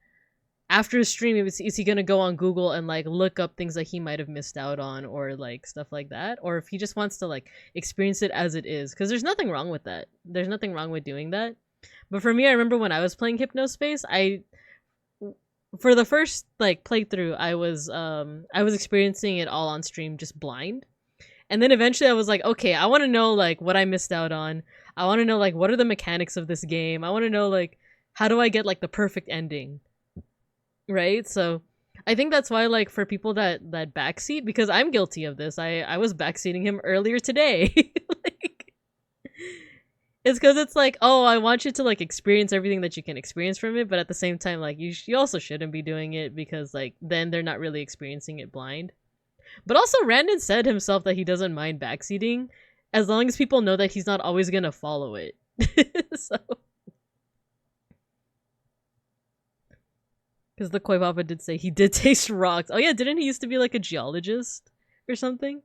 after a stream is he gonna go on Google and like look up things that he might have missed out on or like stuff like that, or if he just wants to like experience it as it is, because there's nothing wrong with that. There's nothing wrong with doing that. But for me, I remember when I was playing Hypnospace, I for the first like playthrough I was experiencing it all on stream just blind, and then eventually I was like, okay, I want to know like what I missed out on. I want to know like what are the mechanics of this game. I want to know like how do I get like the perfect ending, right? So I think that's why like for people that backseat, because I'm guilty of this. I was backseating him earlier today. Like, it's because it's like, oh, I want you to like experience everything that you can experience from it, but at the same time, like you also shouldn't be doing it, because like then they're not really experiencing it blind. But also, Randon said himself that he doesn't mind backseating as long as people know that he's not always gonna follow it. So, because the Koi Papa did say he did taste rocks. Oh yeah, didn't he used to be like a geologist or something?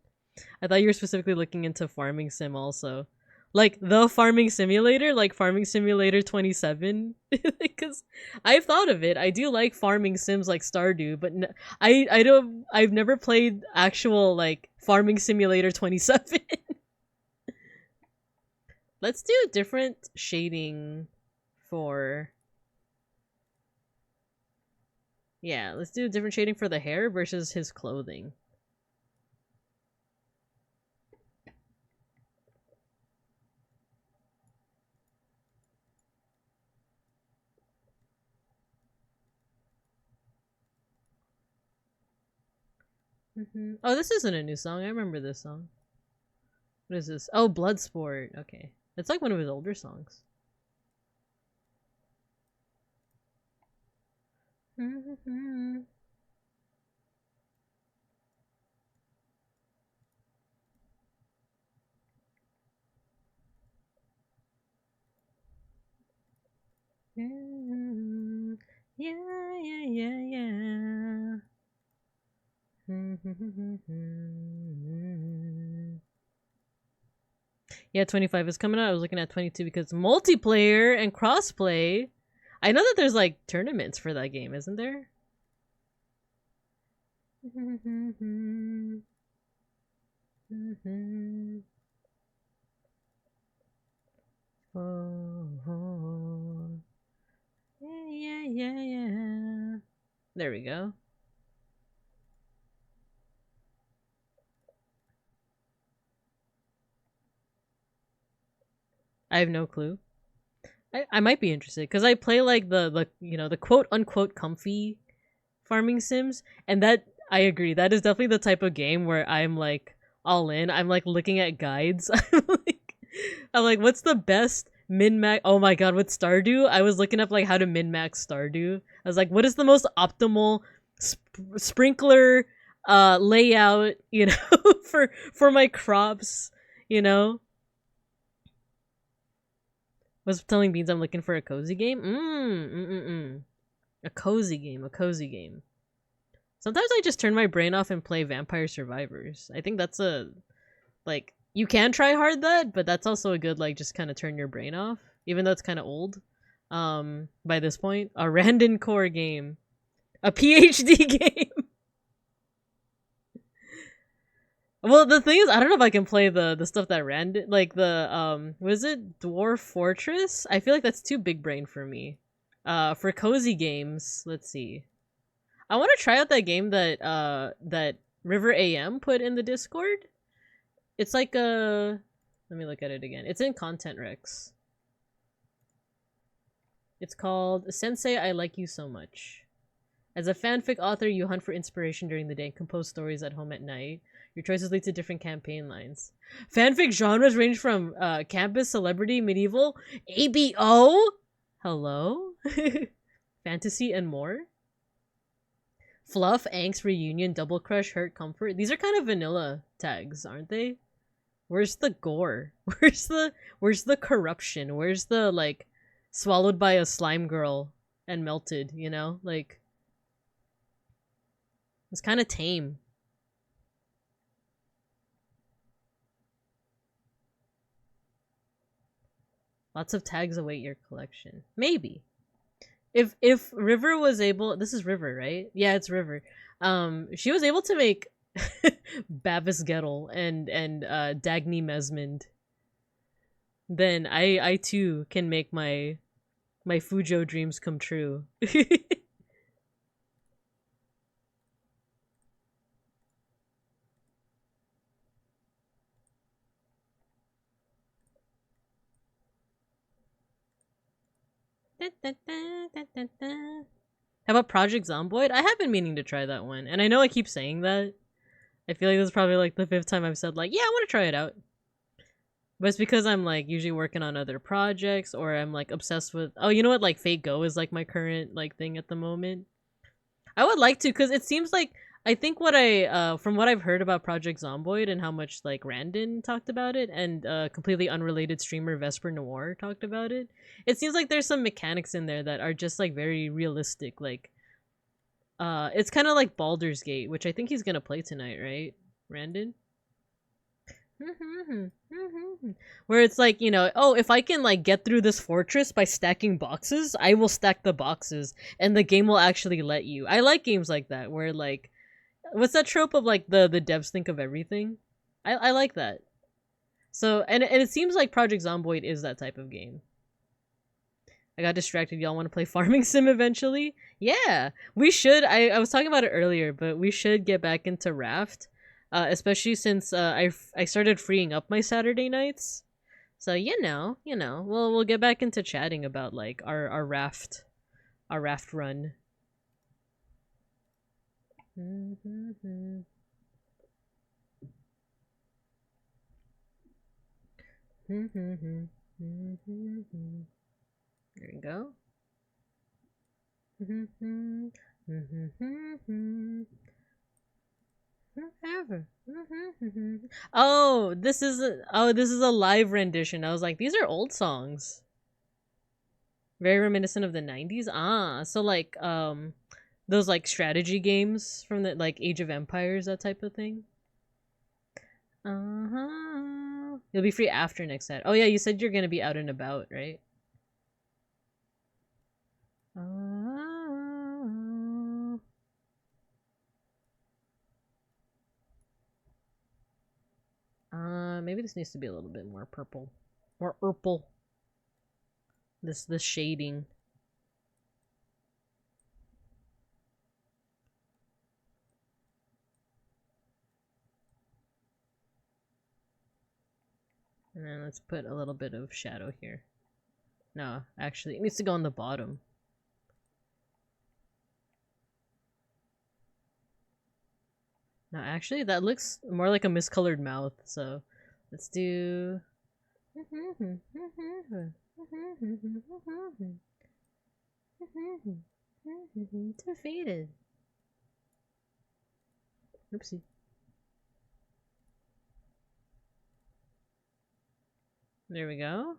I thought you were specifically looking into farming sim also. Like the farming simulator, like Farming Simulator 27. Because I've thought of it. I do like farming sims like Stardew, but I've never played actual like Farming Simulator 27. Let's do different shading for, yeah, let's do different shading for the hair versus his clothing. Oh, this isn't a new song. I remember this song. What is this? Oh, Bloodsport. Okay. It's like one of his older songs. Yeah, yeah, yeah, yeah. Yeah, 25 is coming out. I was looking at 22 because multiplayer and crossplay. I know that there's like tournaments for that game, isn't there? Oh, yeah. There we go. I have no clue. I might be interested because I play like the the quote unquote comfy farming sims, and that I agree that is definitely the type of game where I'm like all in. I'm like looking at guides. I'm like, what's the best min max? Oh my god, with Stardew, I was looking up like how to min max Stardew. I was like, what is the most optimal sprinkler layout? You know, for my crops. You know. Was telling Beans I'm looking for a cozy game. A cozy game. Sometimes I just turn my brain off and play Vampire Survivors. I think that's a like you can try hard that, but that's also a good like just kind of turn your brain off, even though it's kind of old. By this point, a Random Core game, a PhD game. Well, the thing is, I don't know if I can play the stuff that Rand like the was it Dwarf Fortress? I feel like that's too big brain for me. For cozy games, let's see. I want to try out that game that River AM put in the Discord. It's like a let me look at it again. It's in Content Rex. It's called Sensei I Like You So Much. As a fanfic author, you hunt for inspiration during the day and compose stories at home at night. Your choices lead to different campaign lines. Fanfic genres range from campus, celebrity, medieval, ABO, hello, fantasy, and more. Fluff, angst, reunion, double crush, hurt, comfort. These are kind of vanilla tags, aren't they? Where's the gore? Where's the corruption? Where's the like swallowed by a slime girl and melted, you know? Like it's kind of tame. Lots of tags await your collection. Maybe. If River was able, this is River, right? Yeah, it's River. She was able to make Bavis Gettle and Dagny Mesmond. Then I too can make my Fujo dreams come true. How about Project Zomboid? I have been meaning to try that one, and I know I keep saying that. I feel like this is probably like the 5th time I've said like, yeah, I want to try it out. But it's because I'm like usually working on other projects, or I'm like obsessed with. Oh, you know what? Like Fate Go is like my current like thing at the moment. I would like to, because it seems like I think what I from what I've heard about Project Zomboid and how much like Randon talked about it, and completely unrelated streamer Vesper Noir talked about it. It seems like there's some mechanics in there that are just like very realistic. Like, it's kind of like Baldur's Gate, which I think he's gonna play tonight, right, Randon? Where it's like, you know, oh, if I can like get through this fortress by stacking boxes, I will stack the boxes and the game will actually let you. I like games like that where like what's that trope of like the devs think of everything? I like that. So and it seems like Project Zomboid is that type of game. I got distracted. Y'all want to play Farming Sim eventually? Yeah, we should. I was talking about it earlier, but we should get back into Raft. Especially since I started freeing up my Saturday nights, so we'll get back into chatting about like our raft run. There we go. Oh, this is a live rendition. I was like, these are old songs. Very reminiscent of the 90s. So like those like strategy games from the like Age of Empires, that type of thing. You'll be free after next set. Oh yeah, you said you're gonna be out and about, right? maybe this needs to be a little bit more purple. More purple. This shading. And then let's put a little bit of shadow here. No, actually, it needs to go on the bottom. No, actually, that looks more like a miscolored mouth, so let's do... Too faded. Oopsie. There we go.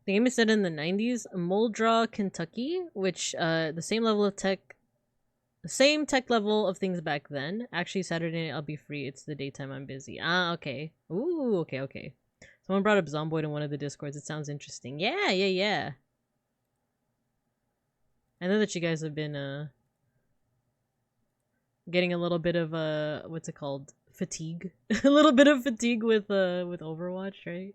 The game is set in the 90s, Muldraw, Kentucky, which the same level of tech, same tech level of things back then. Actually, Saturday night I'll be free. It's the daytime I'm busy. Ah, okay. Ooh, okay. Someone brought up Zomboid in one of the discords. It sounds interesting. Yeah. I know that you guys have been getting a little bit of what's it called? Fatigue. A little bit of fatigue with Overwatch, right?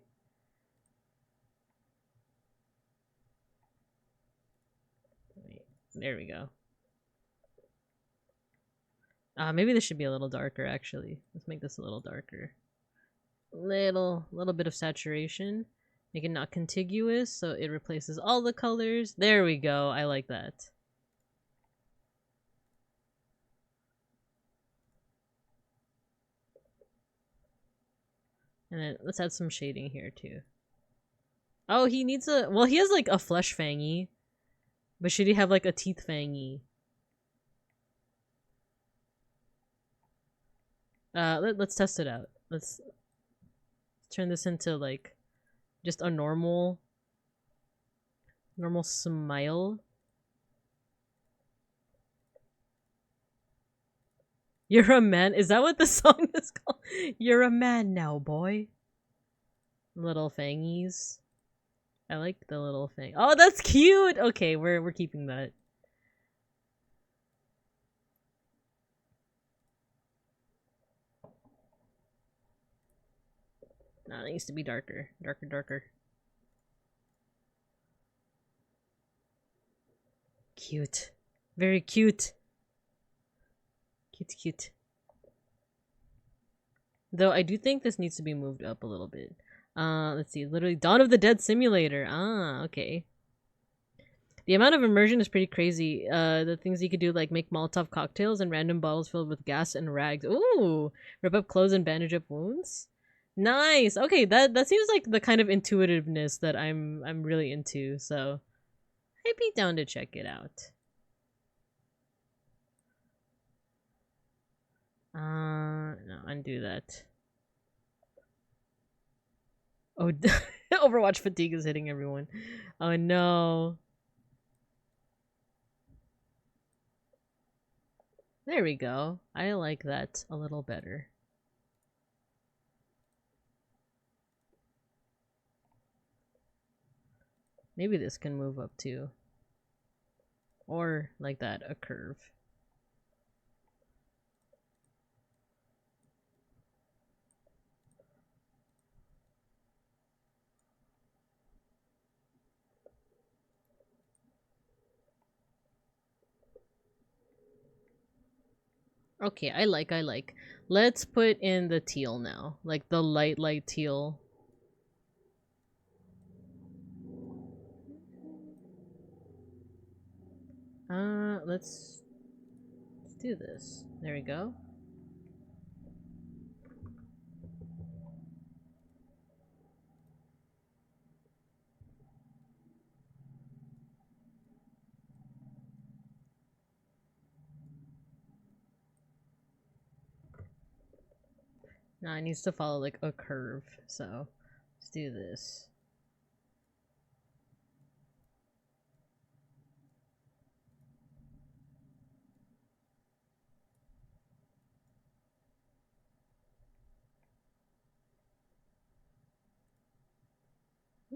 Wait, there we go. Maybe this should be a little darker actually. Let's make this a little darker. Little bit of saturation. Make it not contiguous so it replaces all the colors. There we go. I like that. And then let's add some shading here too. Oh, he needs a... Well, he has like a flesh fangy. But should he have like a teeth fangy? Let's test it out. Let's turn this into like just a normal smile. You're a man? Is that what the song is called? You're a man now, boy. Little fangies. I like the little fang. Oh, that's cute! Okay, we're keeping that. Nah, it needs to be darker. Darker. Cute. Very cute. Cute. Though I do think this needs to be moved up a little bit. Let's see. Literally Dawn of the Dead Simulator. Ah, okay. The amount of immersion is pretty crazy. The things you could do, like make Molotov cocktails and random bottles filled with gas and rags. Ooh! Rip up clothes and bandage up wounds. Nice! Okay, that seems like the kind of intuitiveness that I'm really into, so I'd be down to check it out. No, undo that. Oh, Overwatch fatigue is hitting everyone. Oh no. There we go. I like that a little better. Maybe this can move up too. Or like that, a curve. Okay, I like. Let's put in the teal now. Like the light teal. Let's do this. There we go. Now it needs to follow like a curve, so let's do this.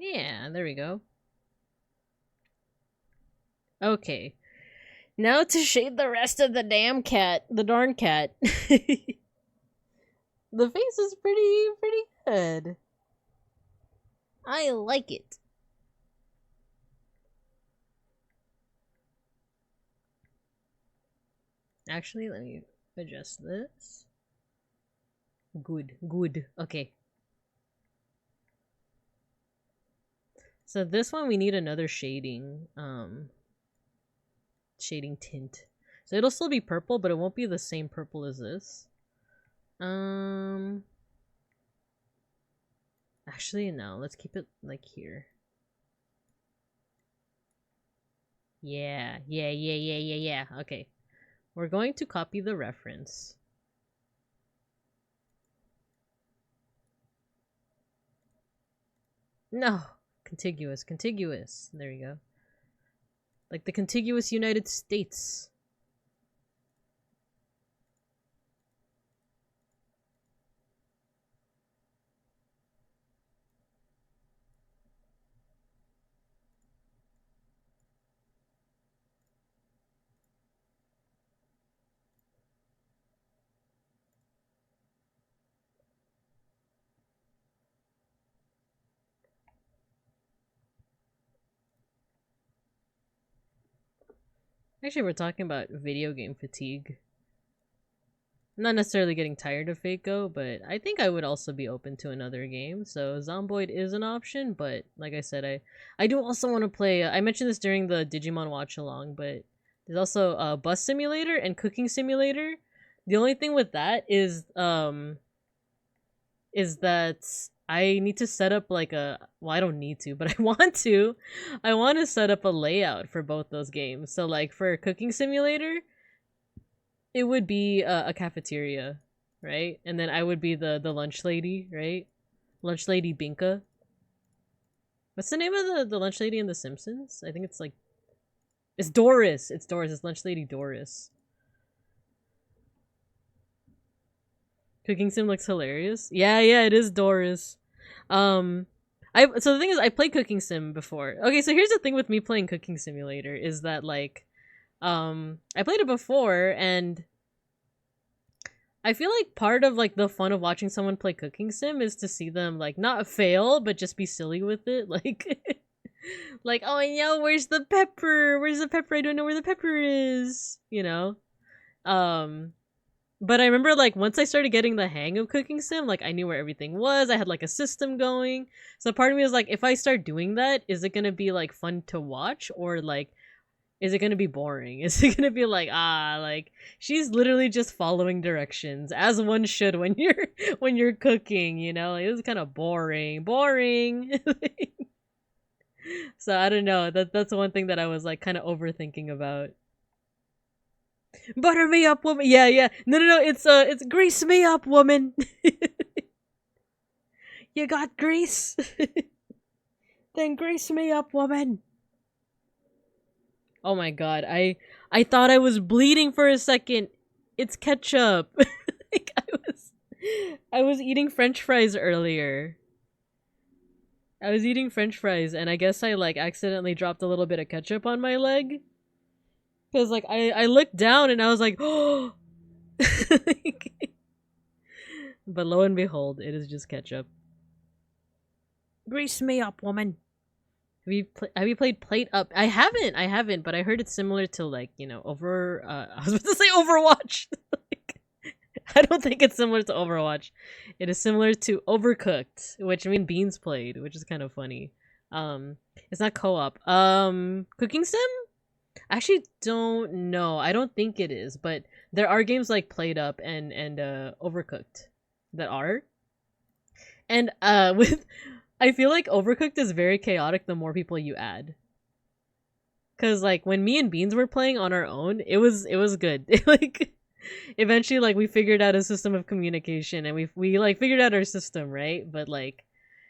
Yeah, there we go. Okay. Now to shade the rest of the damn cat. The darn cat. The face is pretty good. I like it. Actually, let me adjust this. Good. Okay. So this one we need another shading shading tint. So it'll still be purple, but it won't be the same purple as this. Actually no, let's keep it like here. Yeah. Okay. We're going to copy the reference. No. Contiguous. There you go. Like the contiguous United States. Actually, we're talking about video game fatigue. I'm not necessarily getting tired of Fako, but I think I would also be open to another game. So Zomboid is an option, but like I said, I do also want to play. I mentioned this during the Digimon watch along, but there's also Bus Simulator and Cooking Simulator. The only thing with that is that I need to set up like a, well, I don't need to, but I want to set up a layout for both those games. So like for Cooking Simulator, it would be a cafeteria, right? And then I would be the lunch lady, right? Lunch lady Binka. What's the name of the lunch lady in The Simpsons? I think it's like, it's Doris. It's lunch lady Doris. Cooking Sim looks hilarious. Yeah, it is Doris. So the thing is, I played Cooking Sim before. Okay, so here's the thing with me playing Cooking Simulator is that like, I played it before, and I feel like part of like the fun of watching someone play Cooking Sim is to see them like not fail, but just be silly with it, like. Like, oh no, where's the pepper? I don't know where the pepper is. You know. But I remember like once I started getting the hang of Cooking Sim, like I knew where everything was. I had like a system going. So part of me was like, if I start doing that, is it gonna be like fun to watch, or like is it gonna be boring? Is it gonna be like, like she's literally just following directions as one should when you're cooking, you know? Like, it was kind of boring. So I don't know. That's one thing that I was like kind of overthinking about. Butter me up, woman. Yeah. No. It's grease me up, woman. You got grease? Then grease me up, woman. Oh my god, I thought I was bleeding for a second. It's ketchup. Like I was eating French fries earlier. I was eating French fries, and I guess I like accidentally dropped a little bit of ketchup on my leg. Cause like I looked down and I was like, oh. But lo and behold, it is just ketchup. Grease me up, woman. Have you played Plate Up? I haven't, but I heard it's similar to like, you know, I was about to say Overwatch. Like, I don't think it's similar to Overwatch. It is similar to Overcooked, which me and Beans played, which is kind of funny. It's not co-op. Cooking Sim? I actually don't know. I don't think it is, but there are games like Plate Up and Overcooked that are. And with I feel like Overcooked is very chaotic the more people you add. Cause like when me and Beans were playing on our own, it was good. Like eventually like we figured out a system of communication and we like figured out our system, right? But like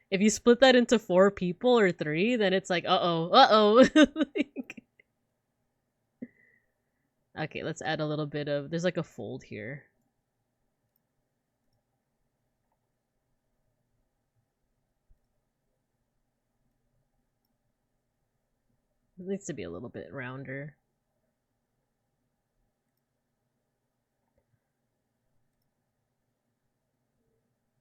if you split that into 4 people or 3, then it's like uh-oh. Like, okay, let's add a little bit of, there's like a fold here. It needs to be a little bit rounder.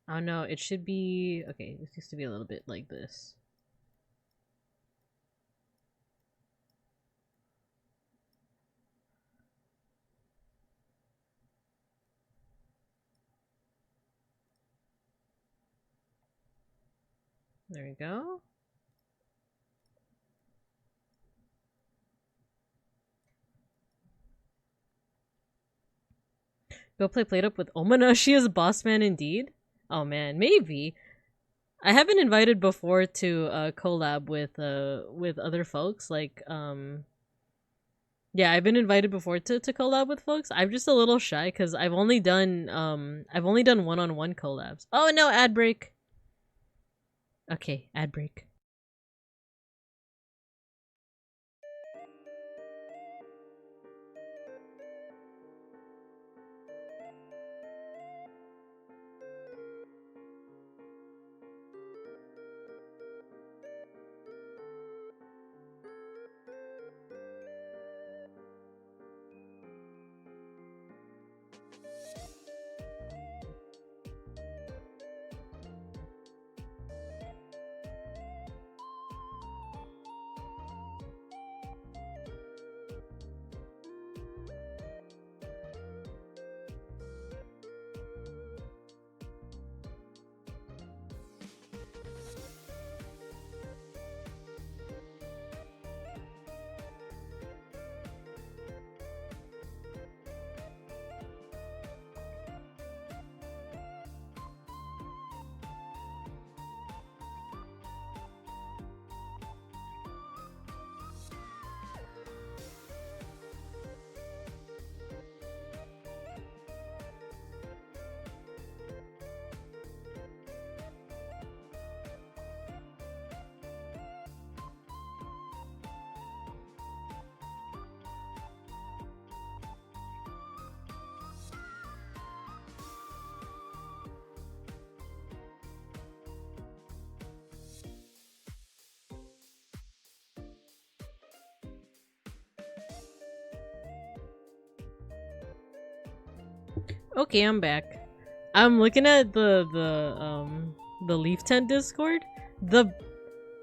Oh no, it should be... Okay, it needs to be a little bit like this. There we go. Go play Plate-Up with Omanashi as boss man indeed? Oh man, maybe. I have been invited before to collab with other folks. Like, yeah, I've been invited before to collab with folks. I'm just a little shy because I've only done one-on-one collabs. Oh no, ad break. Okay, ad break. Okay, I'm back. I'm looking at the Leaf Tent Discord. The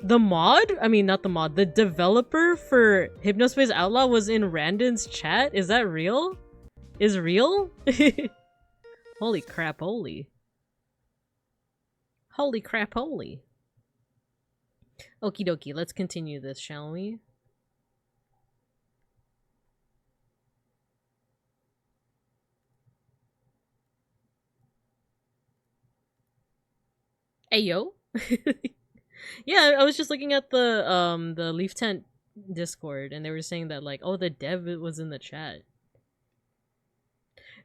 mod, I mean not the mod, the developer for Hypnospace Outlaw was in Randon's chat. Is that real? Is real? Holy crap, holy. Holy crap, holy. Okie dokie, let's continue this, shall we? Ayo. Yeah, I was just looking at the Leaf Tent Discord and they were saying that like, oh, the dev was in the chat.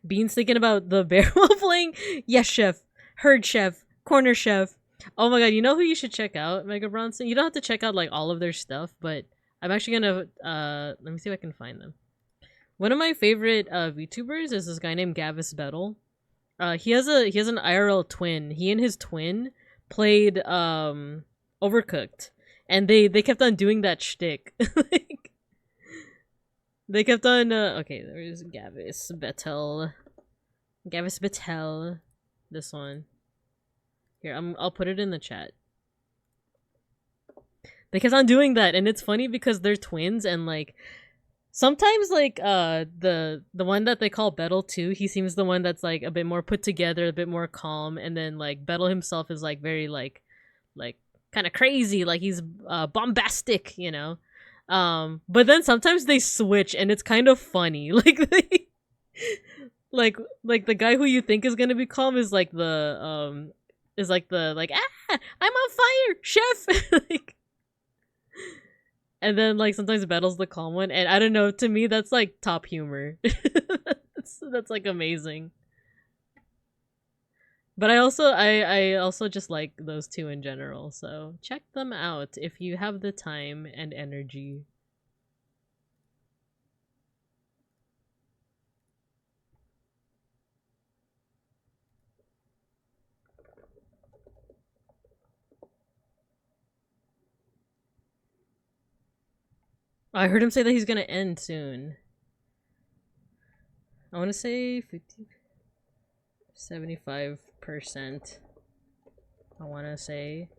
Bean's thinking about the bear while playing. Yes, chef. Herd chef. Corner chef. Oh my god, you know who you should check out, Mega Bronson? You don't have to check out like all of their stuff, but I'm actually gonna let me see if I can find them. One of my favorite VTubers is this guy named Gavis Bettel. He has an IRL twin. He and his twin played Overcooked, and they kept on doing that shtick. Like, they kept on okay, there's Gavis Bettel. Gavis Bettel. This one. Here, I'll put it in the chat. They kept on doing that, and it's funny because they're twins, and like sometimes like the one that they call Bettel too, he seems the one that's like a bit more put together, a bit more calm, and then like Bettel himself is like very like kind of crazy, like he's bombastic, you know. But then sometimes they switch and it's kind of funny. Like they like the guy who you think is gonna be calm is like the I'm on fire, chef. Like, and then like sometimes Bettel's the calm one, and I don't know, to me that's like top humor. That's like amazing. But I also just like those two in general, so check them out if you have the time and energy. I heard him say that he's gonna end soon. I want to say 75%. I want to say.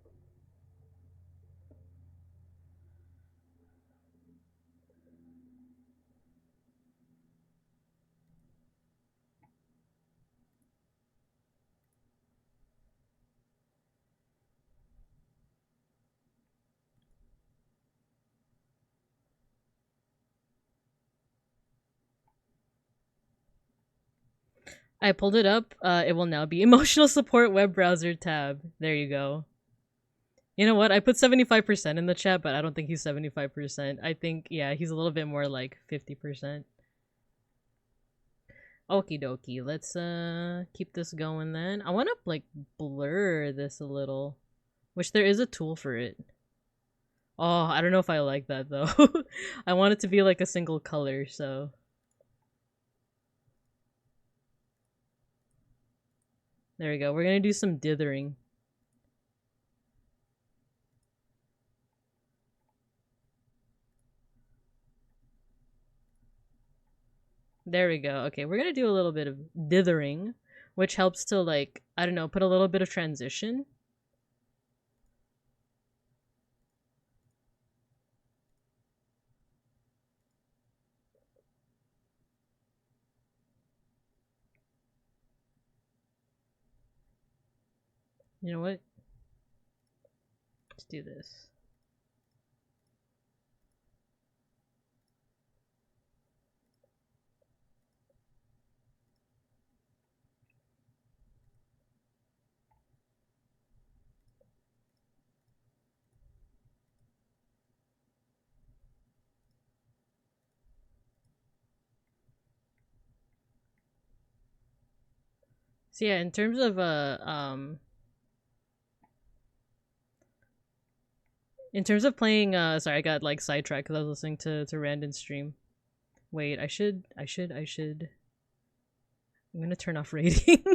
I pulled it up. It will now be emotional support web browser tab. There you go. You know what? I put 75% in the chat, but I don't think he's 75%. I think, yeah, he's a little bit more like 50%. Okie dokie. Let's keep this going then. I want to like blur this a little, which there is a tool for it. Oh, I don't know if I like that though. I want it to be like a single color, so. There we go. We're gonna do some dithering. There we go. Okay, we're gonna do a little bit of dithering, which helps to like, I don't know, put a little bit of transition. You know what? Let's do this. So yeah, in terms of playing sorry, I got like sidetracked because I was listening to Randon's stream. Wait, I should I'm gonna turn off rating.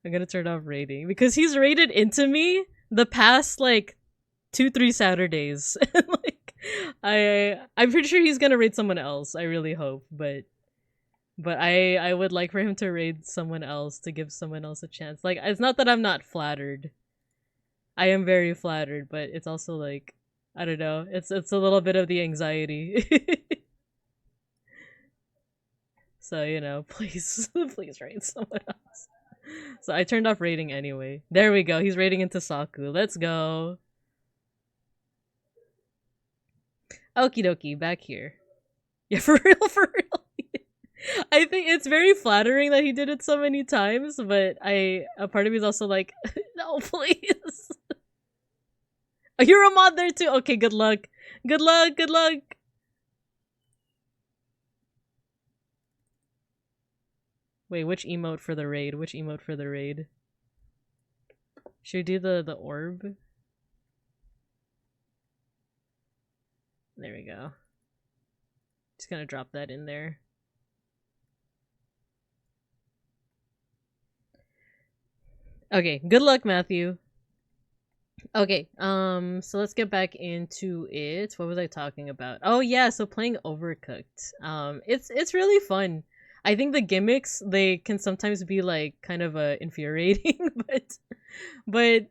I'm gonna turn off rating because he's rated into me the past like 2-3 Saturdays. Like I'm pretty sure he's gonna raid someone else. I really hope, but I would like for him to raid someone else to give someone else a chance. Like it's not that I'm not flattered. I am very flattered, but it's also like I don't know. It's a little bit of the anxiety. So, you know, please please raid someone else. So I turned off rating anyway. There we go. He's raiding into Saku. Let's go. Okie dokie, back here. Yeah, for real, for real. I think it's very flattering that he did it so many times, but a part of me is also like, no, please. Oh, you're a mod there too. Okay, good luck. Good luck, good luck. Wait, which emote for the raid? Which emote for the raid? Should we do the orb? There we go. Just gonna drop that in there. Okay, good luck, Matthew. Okay, so let's get back into it. What was I talking about? Oh yeah, so playing Overcooked. It's really fun. I think the gimmicks, they can sometimes be like kind of infuriating, but I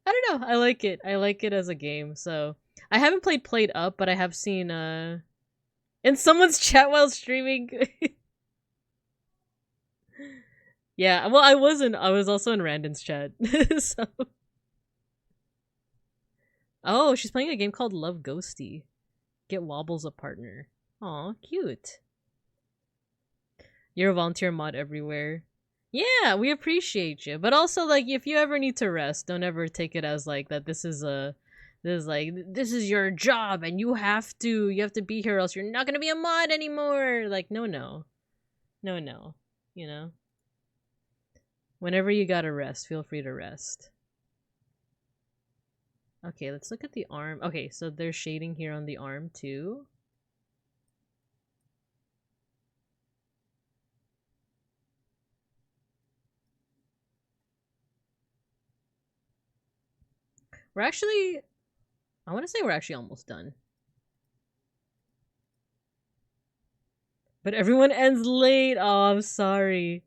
don't know. I like it. I like it as a game. So I haven't played Up, but I have seen in someone's chat while streaming. Yeah, well, I wasn't. I was also in Randon's chat. So. Oh, she's playing a game called Love Ghosty. Get Wobbles a partner. Aw, cute. You're a volunteer mod everywhere. Yeah, we appreciate you. But also, like, if you ever need to rest, don't ever take it as like that. This is your job, and you have to be here, or else you're not gonna be a mod anymore. Like, no, no, no, no. You know. Whenever you gotta rest, feel free to rest. Okay, let's look at the arm. Okay, so there's shading here on the arm too. We're actually, I want to say we're actually almost done. But everyone ends late. Oh, I'm sorry.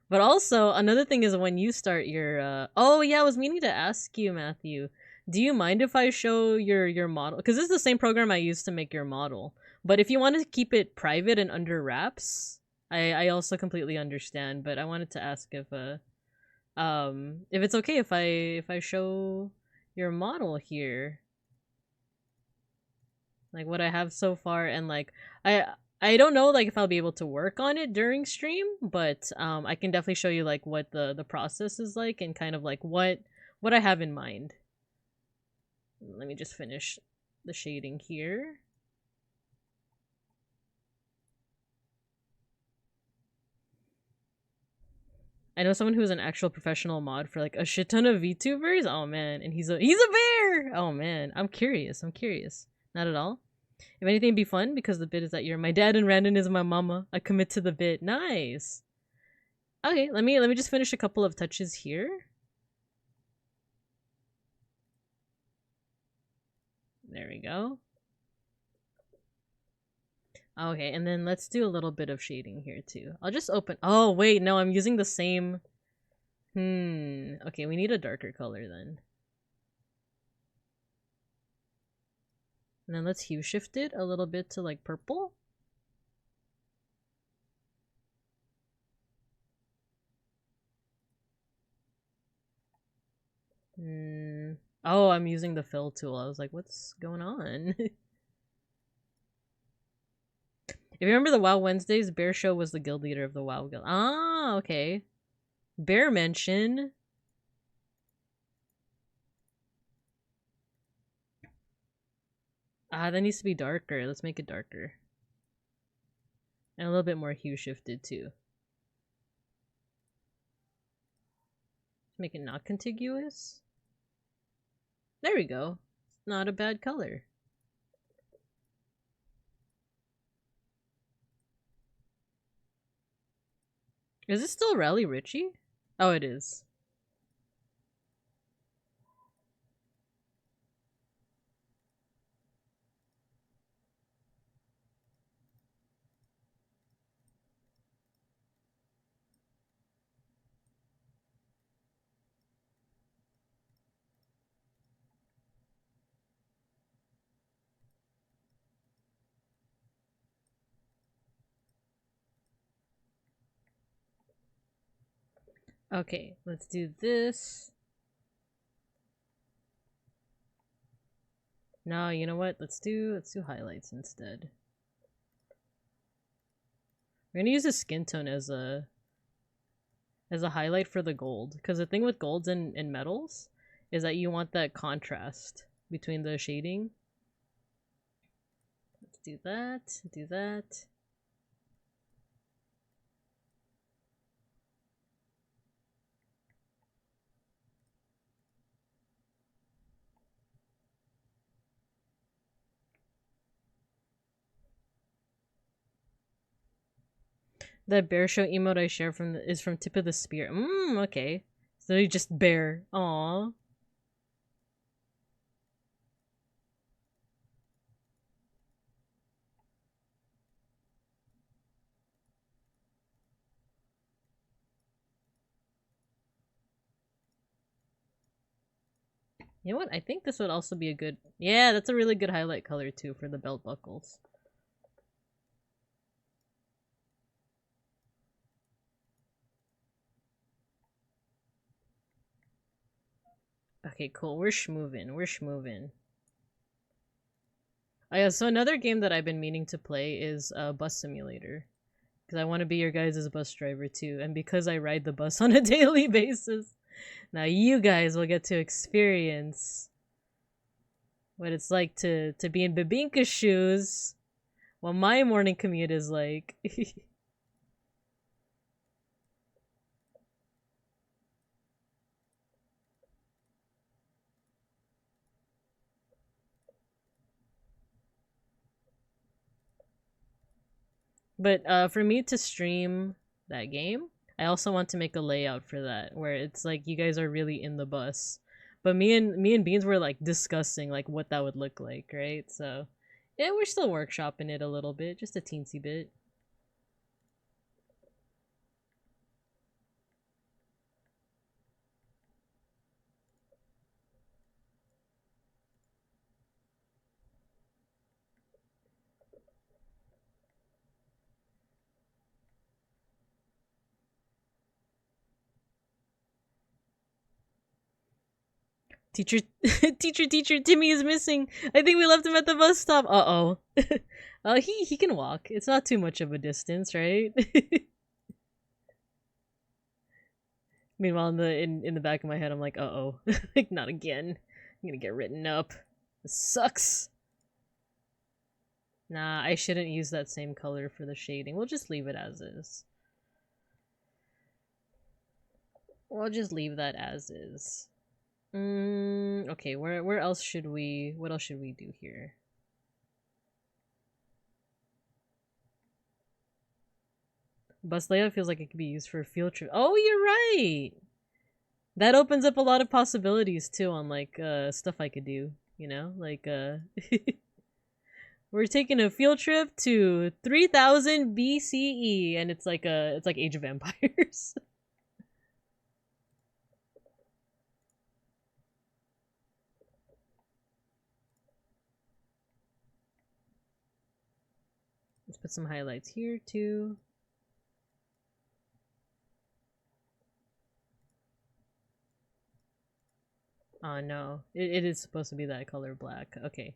But also, another thing is when you start your oh yeah, I was meaning to ask you, Matthew. Do you mind if I show your model? Because this is the same program I used to make your model. But if you want to keep it private and under wraps, I also completely understand. But I wanted to ask if it's okay if I show your model here, like what I have so far, and like I I don't know like if I'll be able to work on it during stream, but I can definitely show you like what the process is like and kind of like what I have in mind. Let me just finish the shading here. I know someone who's an actual professional mod for like a shit ton of VTubers. Oh man, and he's a bear. Oh man, I'm curious. I'm curious. Not at all. If anything, it'd be fun because the bit is that you're my dad and Randon is my mama. I commit to the bit. Nice. Okay, let me just finish a couple of touches here. There we go. Okay, and then let's do a little bit of shading here too. I'll just open. Oh wait, no, I'm using the same. Okay, we need a darker color then. And then let's hue shift it a little bit to like purple. Oh, I'm using the fill tool. I was like, what's going on? If you remember the WoW Wednesdays, Bear Show was the guild leader of the WoW guild. Ah, okay. Bear mention. Ah, that needs to be darker. Let's make it darker. And a little bit more hue shifted too. Make it not contiguous. There we go. Not a bad color. Is this still Rally Richie? Oh, it is. Okay, let's do this. No, you know what? Let's do highlights instead. We're gonna use the skin tone as a highlight for the gold, because the thing with golds and metals is that you want that contrast between the shading. Let's do that. Do that. That bear show emote I share is from Tip of the Spear. Okay. So you just bear. Aww. You know what? I think this would also be a good... Yeah, that's a really good highlight color too for the belt buckles. Okay, cool. We're schmovin'. We're schmovin'. Oh yeah, so another game that I've been meaning to play is Bus Simulator. Because I want to be your guys' bus driver too. And because I ride the bus on a daily basis, now you guys will get to experience what it's like to be in Babinka's shoes, what my morning commute is like. But for me to stream that game, I also want to make a layout for that where it's like you guys are really in the bus. But me and Beans were like discussing like what that would look like, right? So yeah, we're still workshopping it a little bit, just a teensy bit. Teacher, teacher, Timmy is missing. I think we left him at the bus stop. Uh-oh. He can walk. It's not too much of a distance, right? Meanwhile, in the back of my head, I'm like, uh-oh. Like, not again. I'm gonna get written up. This sucks. Nah, I shouldn't use that same color for the shading. We'll just leave it as is. We'll just leave that as is. Okay, where else should we... What else should we do here? Bus layout feels like it could be used for a field trip. Oh, you're right! That opens up a lot of possibilities, too, on, like, stuff I could do. You know? Like, we're taking a field trip to 3000 BCE, and it's like Age of Empires. Let's put some highlights here, too. Oh, no. It is supposed to be that color black. Okay.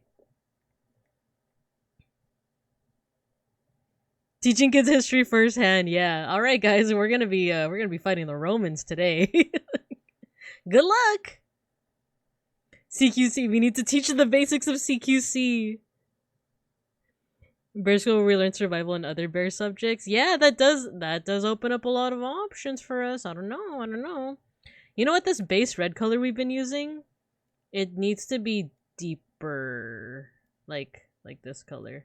Teaching kids history firsthand, yeah. All right, guys, we're gonna be fighting the Romans today. Good luck. CQC, we need to teach the basics of CQC. Bear School, where we learn survival and other bear subjects. Yeah, that does open up a lot of options for us. I don't know. You know what? This base red color we've been using, it needs to be deeper, like this color.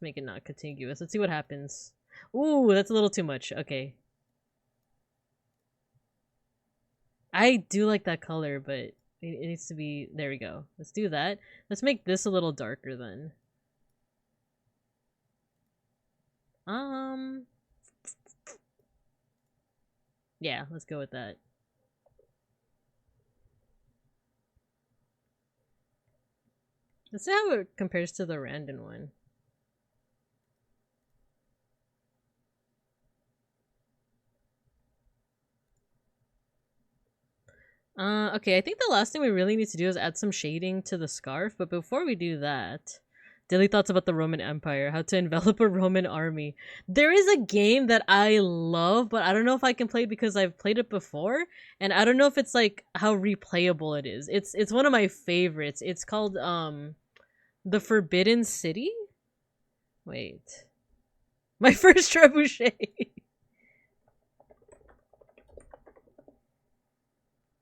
Make it not contiguous. Let's see what happens. Ooh, that's a little too much. Okay. I do like that color, but it needs to be... There we go. Let's do that. Let's make this a little darker then. Yeah, let's go with that. Let's see how it compares to the random one. Okay, I think the last thing we really need to do is add some shading to the scarf, but before we do that, daily thoughts about the Roman Empire, how to envelop a Roman army. There is a game that I love, but I don't know if I can play it because I've played it before, and I don't know if it's like how replayable it is. It's one of my favorites. It's called The Forbidden City? Wait. My first trebuchet.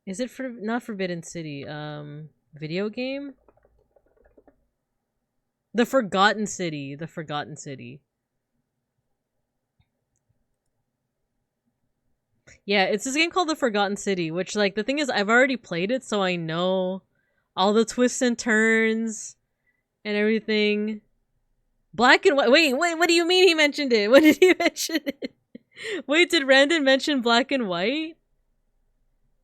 Is it not Forbidden City? Video game? The Forgotten City. The Forgotten City. Yeah, it's this game called The Forgotten City, which, like, the thing is, I've already played it, so I know all the twists and turns and everything. Black and white. Wait, what do you mean he mentioned it? When did he mention it? Wait, did Randon mention black and white?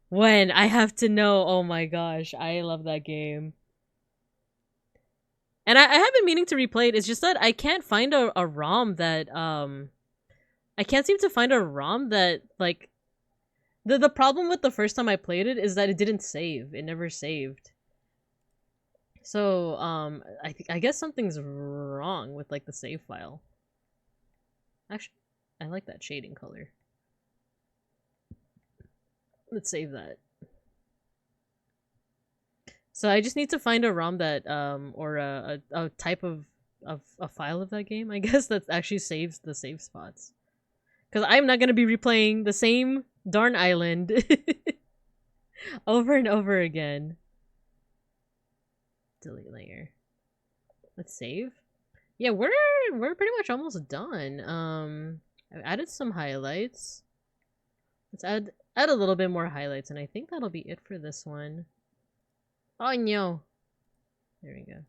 When? I have to know. Oh my gosh, I love that game. And I have been meaning to replay it. It's just that I can't find a ROM that, I can't seem to find a ROM that, like, the problem with the first time I played it is that it didn't save. It never saved. So, I guess something's wrong with, like, the save file. Actually, I like that shading color. Let's save that. So I just need to find a ROM that, or a type of a file of that game, I guess, that actually saves the save spots. Because I'm not going to be replaying the same darn island over and over again. Delete layer. Let's save. Yeah, we're pretty much almost done. I've added some highlights. Let's add a little bit more highlights, and I think that'll be it for this one. Oh no. There we go.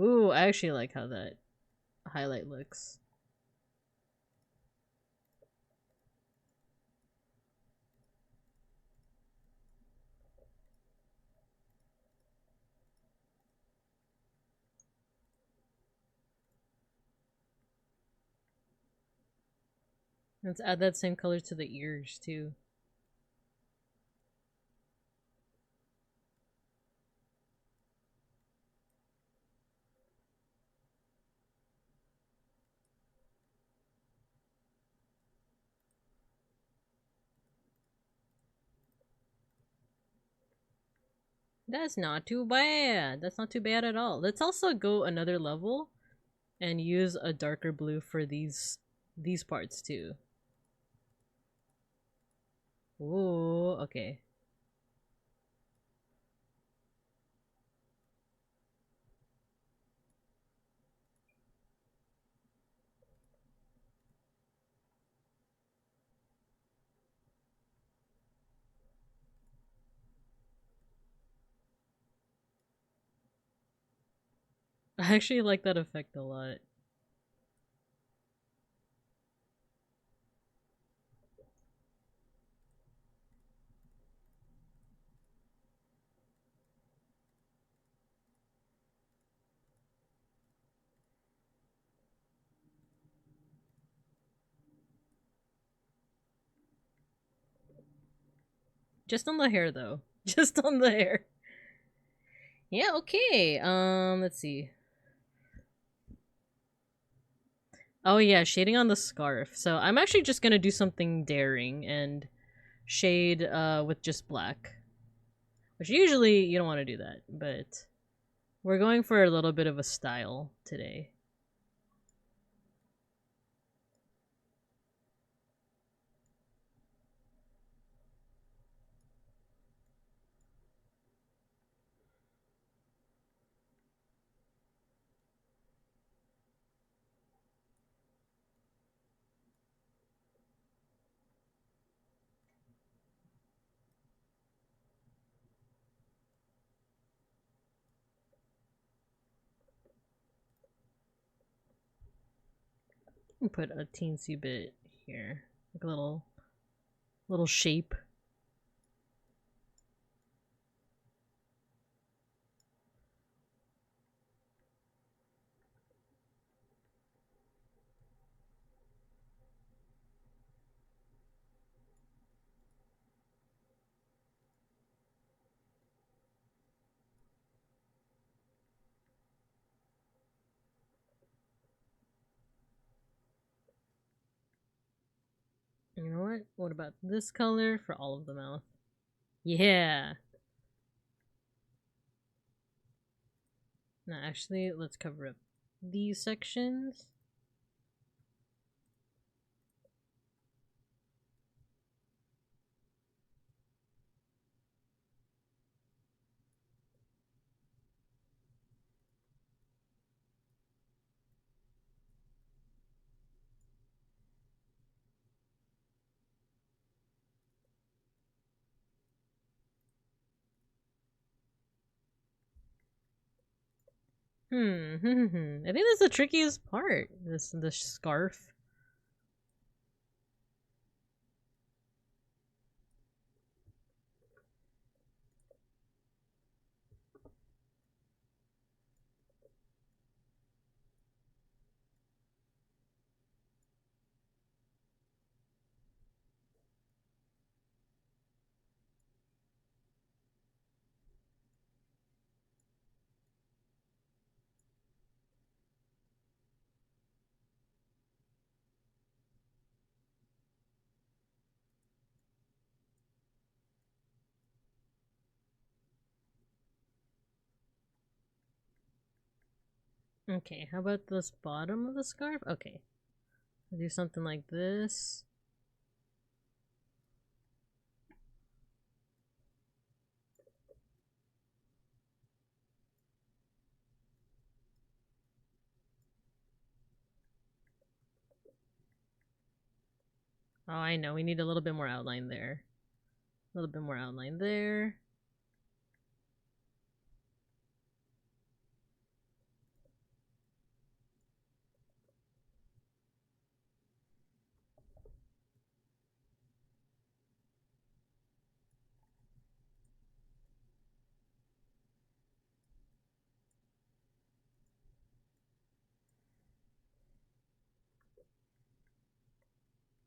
Ooh, I actually like how that highlight looks. Let's add that same color to the ears too. That's not too bad. That's not too bad at all. Let's also go another level and use a darker blue for these parts too. Ooh, okay. I actually like that effect a lot. Just on the hair though. Just on the hair. Yeah, okay. Let's see. Oh yeah, shading on the scarf. So I'm actually just gonna do something daring and shade with just black. Which usually you don't want to do that, but we're going for a little bit of a style today. Put a teensy bit here, like a little shape. You know what? What about this color for all of the mouth? Yeah. Now, actually, let's cover up these sections. I think that's the trickiest part. The scarf. Okay, how about this bottom of the scarf? Okay. I'll do something like this. Oh, I know. We need a little bit more outline there. A little bit more outline there.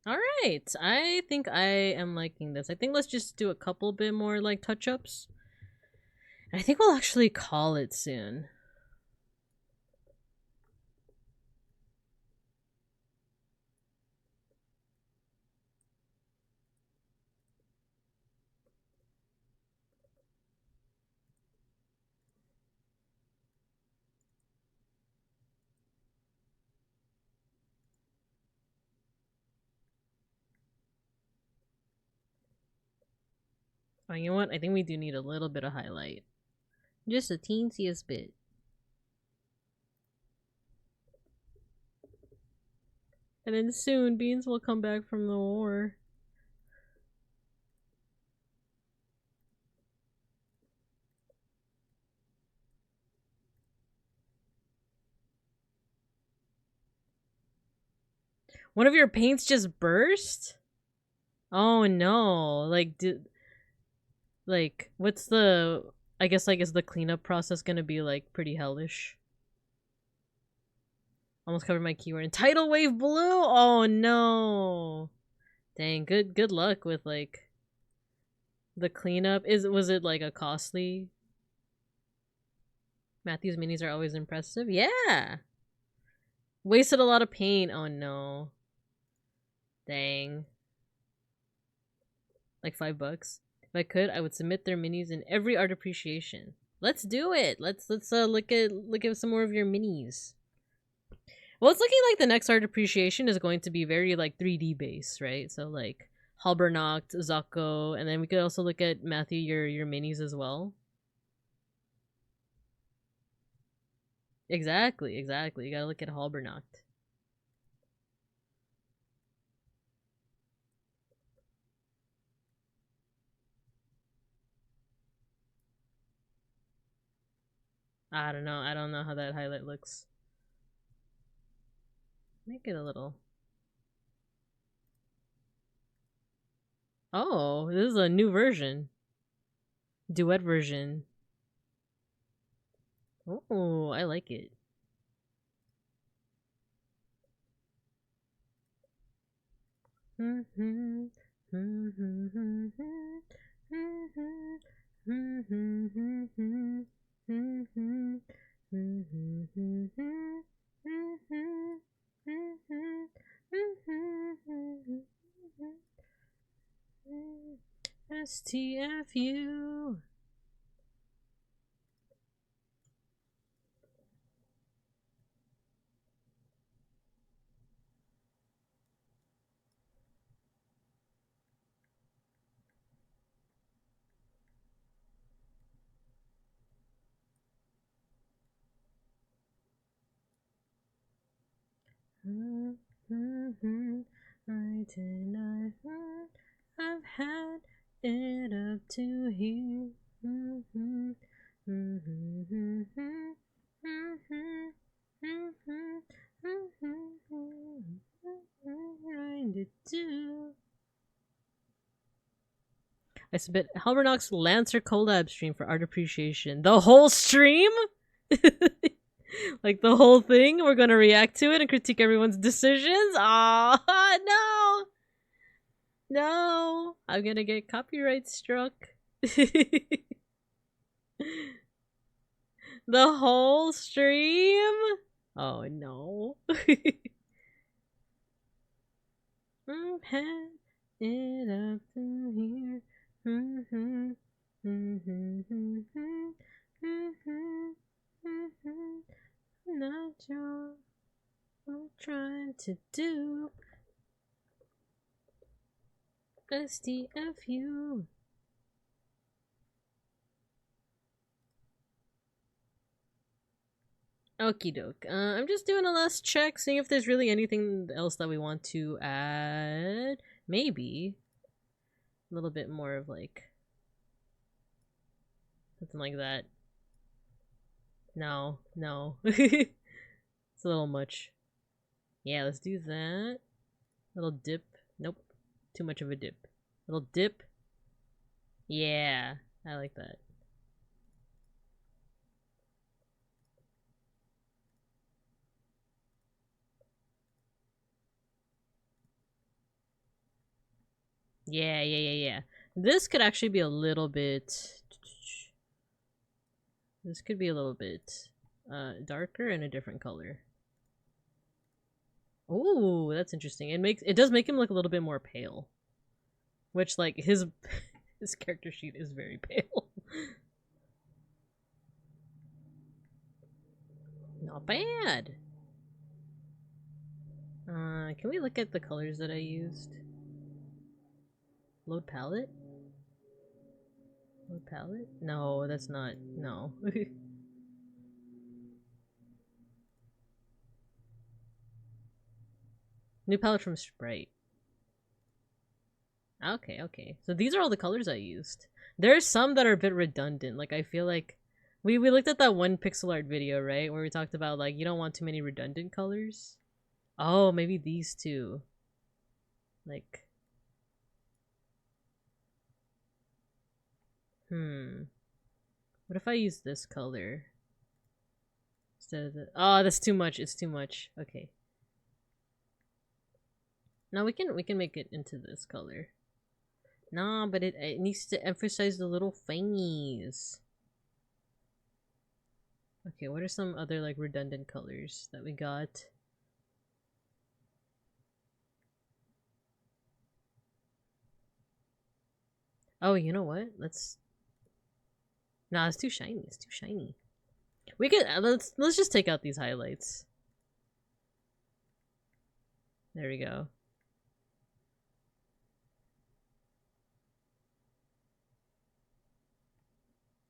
Alright, I think I am liking this. I think let's just do a couple bit more like touch-ups. I think we'll actually call it soon. Oh, you know what? I think we do need a little bit of highlight. Just a teensiest bit. And then soon, Beans will come back from the war. One of your paints just burst? Oh no. Like, what's the... I guess, like, is the cleanup process gonna be, like, pretty hellish? Almost covered my keyword. And tidal wave blue? Oh no. Dang, good luck with, like, the cleanup. Was it, like, a costly... Matthew's minis are always impressive? Yeah! Wasted a lot of paint. Oh no. Dang. Like $5. If I could, I would submit their minis in every art appreciation. Let's do it. Let's look at some more of your minis. Well, it's looking like the next art appreciation is going to be very like 3D based, right? So like Halbernacht, Zako, and then we could also look at Matthew your minis as well. Exactly. You gotta look at Halbernacht. I don't know. I don't know how that highlight looks. Make it a little. Oh, this is a new version. Duet version. Oh, I like it. STFU. I deny I've had it up to here. I submit Halbernock's Lancer collab stream for art appreciation. The whole stream? Like the whole thing? We're gonna react to it and critique everyone's decisions? Ah, no! No! I'm gonna get copyright struck. The whole stream? Oh no. I've had it up to here. Not sure what I'm trying to do. STFU. Okie doke. I'm just doing a last check, seeing if there's really anything else that we want to add. Maybe a little bit more of like something like that. No. It's a little much. Yeah, let's do that. Little dip. Nope. Too much of a dip. Little dip. Yeah, I like that. Yeah. This could actually be a little bit... This could be a little bit darker and a different color. Ooh, that's interesting. It does make him look a little bit more pale. Which, like, his character sheet is very pale. Not bad. Can we look at the colors that I used? Load palette? Load palette? No, that's not. No. New palette from Sprite. Okay. So these are all the colors I used. There's some that are a bit redundant. Like, I feel like we looked at that one pixel art video, right? Where we talked about, like, you don't want too many redundant colors. Oh, maybe these two. Like... What if I use this color? Instead of the... Oh, that's too much. It's too much. Okay. Now we can make it into this color. Nah, but it needs to emphasize the little thingies. Okay, what are some other, like, redundant colors that we got? Oh, you know what? Nah, it's too shiny. It's too shiny. We could let's just take out these highlights. There we go.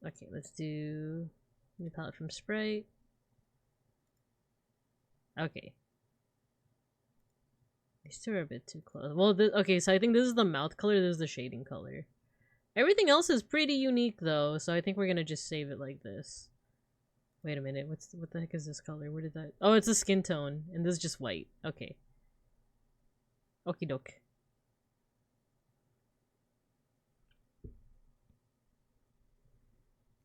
Okay, let's do new palette from Sprite. Okay. These two are a bit too close. Well, okay, so I think this is the mouth color, this is the shading color. Everything else is pretty unique though, so I think we're gonna just save it like this. Wait a minute, what the heck is this color? Where did that... Oh, it's a skin tone, and this is just white. Okay. Okie doke.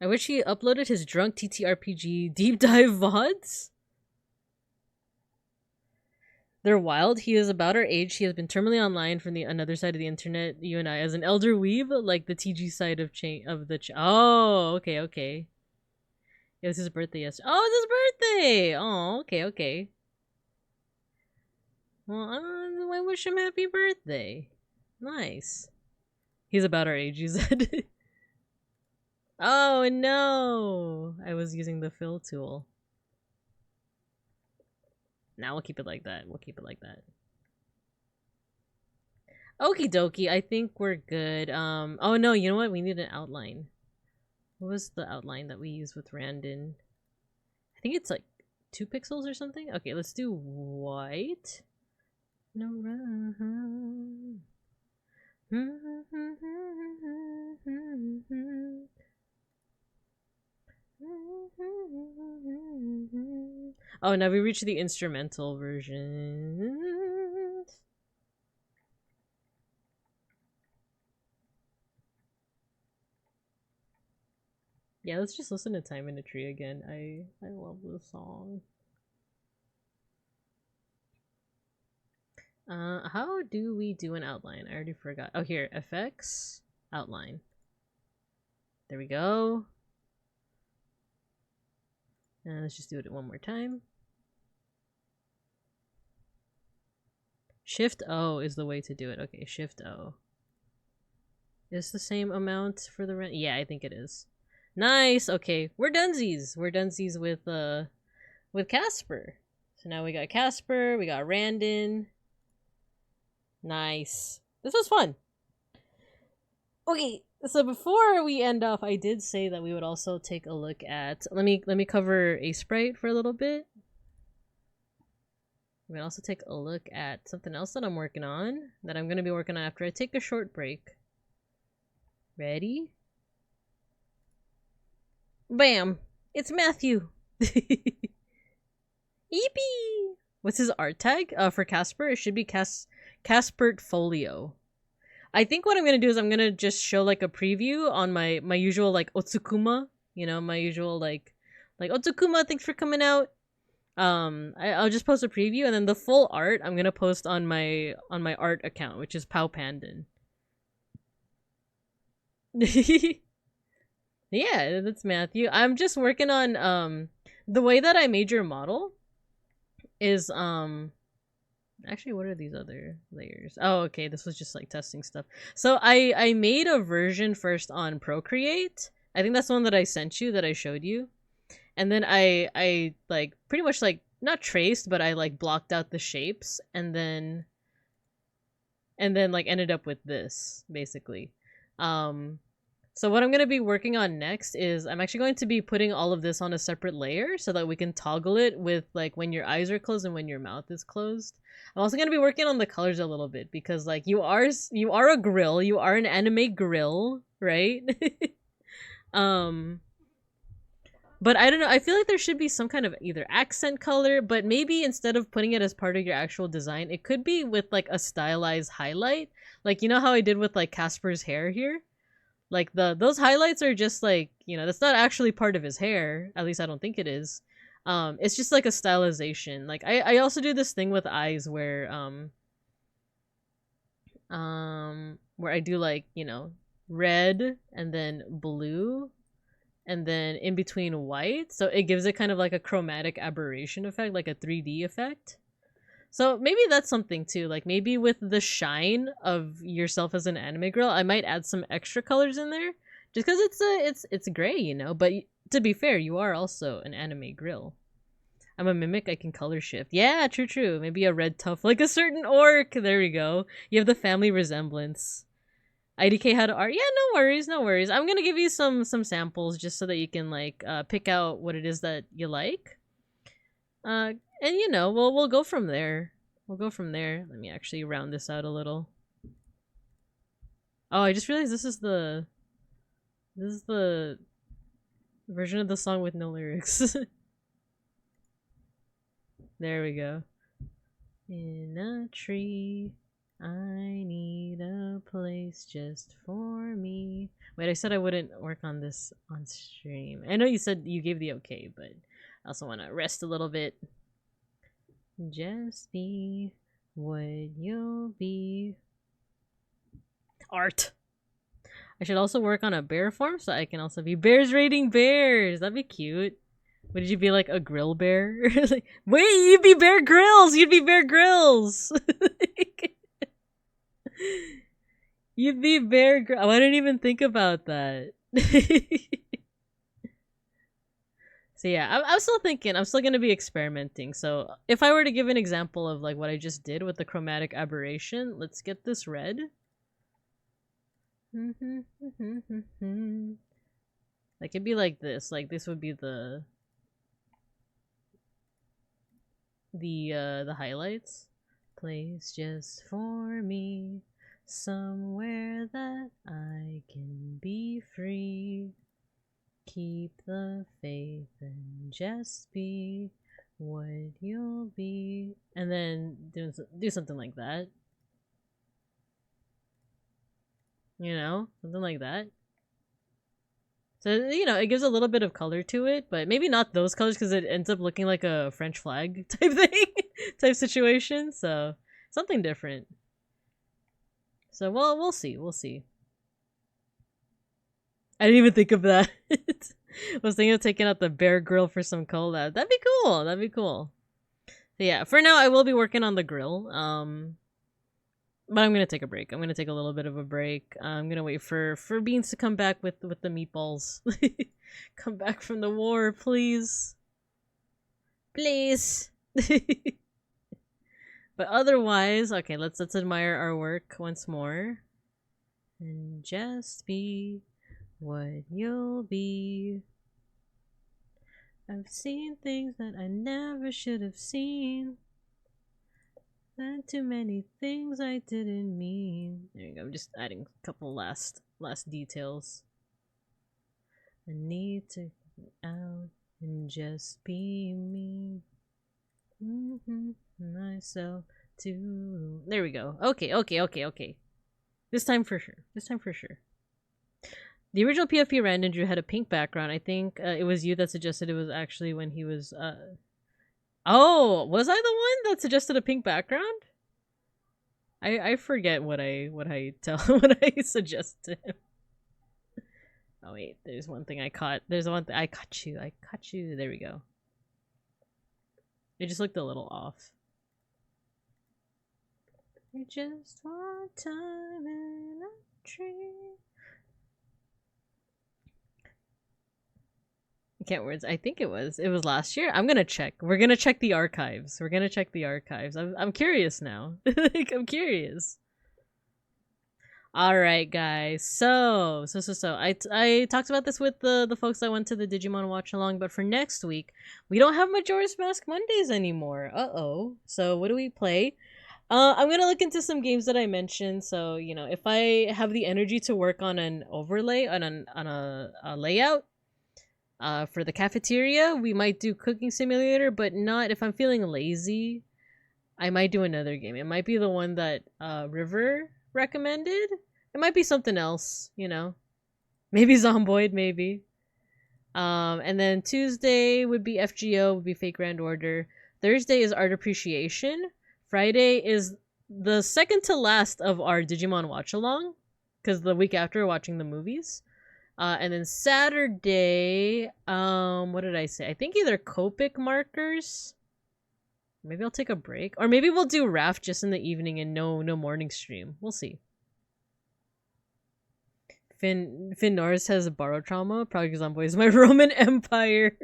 I wish he uploaded his drunk TTRPG deep dive VODs. They're wild. He is about our age. He has been terminally online from the another side of the internet. You and I, as an elder weeb, like the TG side of Oh, okay. It was his birthday yesterday. Oh, it's his birthday! Oh, okay. Well, I wish him happy birthday. Nice. He's about our age, you said. Oh no! I was using the fill tool. Now we'll keep it like that. Okie dokie, I think we're good. Oh no, you know what? We need an outline. What was the outline that we used with Randon? I think it's like 2 pixels or something? Okay, let's do white. No run. Oh, now we reached the instrumental version. Yeah, let's just listen to Time in a Tree again. I love this song. How do we do an outline? I already forgot. Oh, here, effects, outline. There we go. And let's just do it one more time. Shift O is the way to do it. Okay, Shift O. Is the same amount for the rent? Yeah, I think it is. Nice. Okay, we're dunsies. We're dunsies with Casper. So now we got Casper. We got Randon. Nice. This was fun. Okay, so before we end off, I did say that we would also take a look at. Let me cover a sprite for a little bit. We can also take a look at something else that I'm working on. That I'm gonna be working on after I take a short break. Ready? Bam! It's Matthew! Eepee! What's his art tag? For Casper? It should be Caspertfolio. I think what I'm gonna do is I'm gonna just show like a preview on my usual like Otsukuma. You know, my usual like Otsukuma, thanks for coming out. I'll just post a preview and then the full art I'm gonna post on my art account, which is Powpandan. Yeah, that's Matthew. I'm just working on the way that I made your model is actually, what are these other layers? Oh, okay, this was just like testing stuff. So I made a version first on Procreate. I think that's the one that I sent you, that I showed you. And then I like pretty much like not traced, but I like blocked out the shapes and then like ended up with this basically. So what I'm going to be working on next is I'm actually going to be putting all of this on a separate layer so that we can toggle it with like when your eyes are closed and when your mouth is closed. I'm also going to be working on the colors a little bit because like you are a grill, you are an anime grill, right? um but I don't know, I feel like there should be some kind of either accent color, but maybe instead of putting it as part of your actual design, it could be with like a stylized highlight. Like, you know how I did with like Casper's hair here? Like those highlights are just like, you know, that's not actually part of his hair. At least I don't think it is. It's just like a stylization. Like I also do this thing with eyes where where I do like, you know, red and then blue and then in between white. So it gives it kind of like a chromatic aberration effect, like a 3D effect. So maybe that's something too. Like maybe with the shine of yourself as an anime girl, I might add some extra colors in there, just because it's gray, you know. But to be fair, you are also an anime grill. I'm a mimic. I can color shift. Yeah, true, true. Maybe a red tuft, like a certain orc. There we go. You have the family resemblance. IDK had art. Yeah, no worries, no worries. I'm gonna give you some samples just so that you can like pick out what it is that you like. And you know, we'll go from there. We'll go from there. Let me actually round this out a little. Oh, I just realized this is the version of the song with no lyrics. There we go. In a tree, I need a place just for me. Wait, I said I wouldn't work on this on stream. I know you said you gave the okay, but I also want to rest a little bit. Just be what you'll be. Art. I should also work on a bear form so I can also be bears raiding bears. That'd be cute. Would you be like a grill bear? Like, wait, you'd be Bear Grylls! You'd be Bear Grylls! You'd be Bear Grylls. Oh, I didn't even think about that. So yeah, I'm still thinking. I'm still gonna be experimenting. So if I were to give an example of like what I just did with the chromatic aberration, let's get this red. Like it'd be like this. Like this would be the highlights. Place just for me, somewhere that I can be free. Keep the faith and just be what you'll be. And then do something like that. You know? Something like that. So, you know, it gives a little bit of color to it, but maybe not those colors because it ends up looking like a French flag type thing, type situation. So, something different. So, well, we'll see. We'll see. I didn't even think of that. I was thinking of taking out the bear grill for some collab. That'd be cool. That'd be cool. So yeah, for now I will be working on the grill. But I'm gonna take a break. I'm gonna take a little bit of a break. I'm gonna wait for Beans to come back with the meatballs. Come back from the war, please. Please. But otherwise, okay, let's admire our work once more. And just be what you'll be. I've seen things that I never should have seen. Said too many things I didn't mean. There you go. I'm just adding a couple last details. I need to get out and just be me. Myself too. There we go. Okay. This time for sure. The original PFP Random Drew had a pink background. I think it was you that suggested it was actually when he was Oh, was I the one that suggested a pink background? I forget what I tell what I suggest to him. Oh wait, there's one thing I caught. There's one thing I caught you. I caught you. There we go. It just looked a little off. You just want time in a tree. I can't words. I think it was last year. I'm gonna check. We're gonna check the archives. We're gonna check the archives. I'm curious now. Like, I'm curious. All right, guys. So I talked about this with the folks that went to the Digimon watch along, but for next week, we don't have Majora's Mask Mondays anymore. Uh-oh. So what do we play? I'm gonna look into some games that I mentioned. So you know, if I have the energy to work on an overlay on a layout, for the cafeteria, we might do Cooking Simulator, but not if I'm feeling lazy. I might do another game. It might be the one that River recommended. It might be something else, you know. Maybe Zomboid, maybe. And then Tuesday would be FGO, would be Fake Grand Order. Thursday is Art Appreciation. Friday is the second to last of our Digimon watch along, because the week after we're watching the movies. And then Saturday, what did I say? I think either Copic markers. Maybe I'll take a break, or maybe we'll do Raft just in the evening and no morning stream. We'll see. Finn Norris has a borrow trauma, probably because I'm boys my Roman Empire.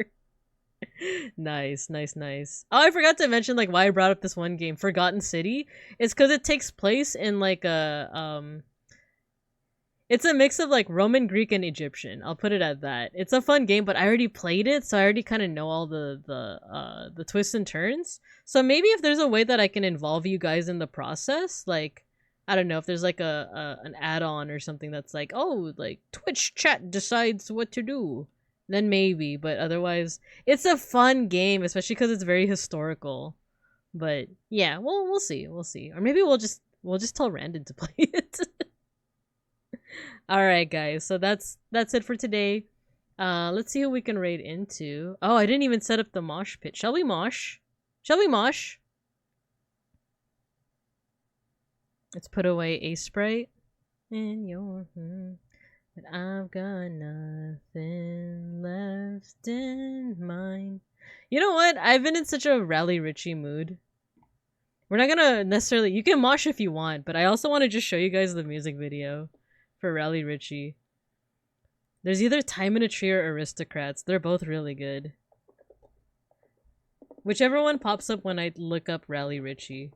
Nice. Oh, I forgot to mention like why I brought up this one game, Forgotten City. It's because it takes place in like a it's a mix of like Roman, Greek, and Egyptian. I'll put it at that. It's a fun game, but I already played it, so I already kind of know all the twists and turns. So maybe if there's a way that I can involve you guys in the process, like I don't know if there's like an add-on or something that's like, oh, like Twitch chat decides what to do, then maybe. But otherwise, it's a fun game, especially because it's very historical. But yeah, we'll see, or maybe we'll just tell Randon to play it. All right, guys. So that's it for today. Let's see who we can raid into. Oh, I didn't even set up the mosh pit. Shall we mosh? Let's put away a sprite in your but I've got nothing left in mine. You know what? I've been in such a Rally Richie mood. We're not gonna necessarily. You can mosh if you want, but I also want to just show you guys the music video for Rally Richie. There's either Time in a Tree or Aristocrats. They're both really good. Whichever one pops up when I look up Rally Richie.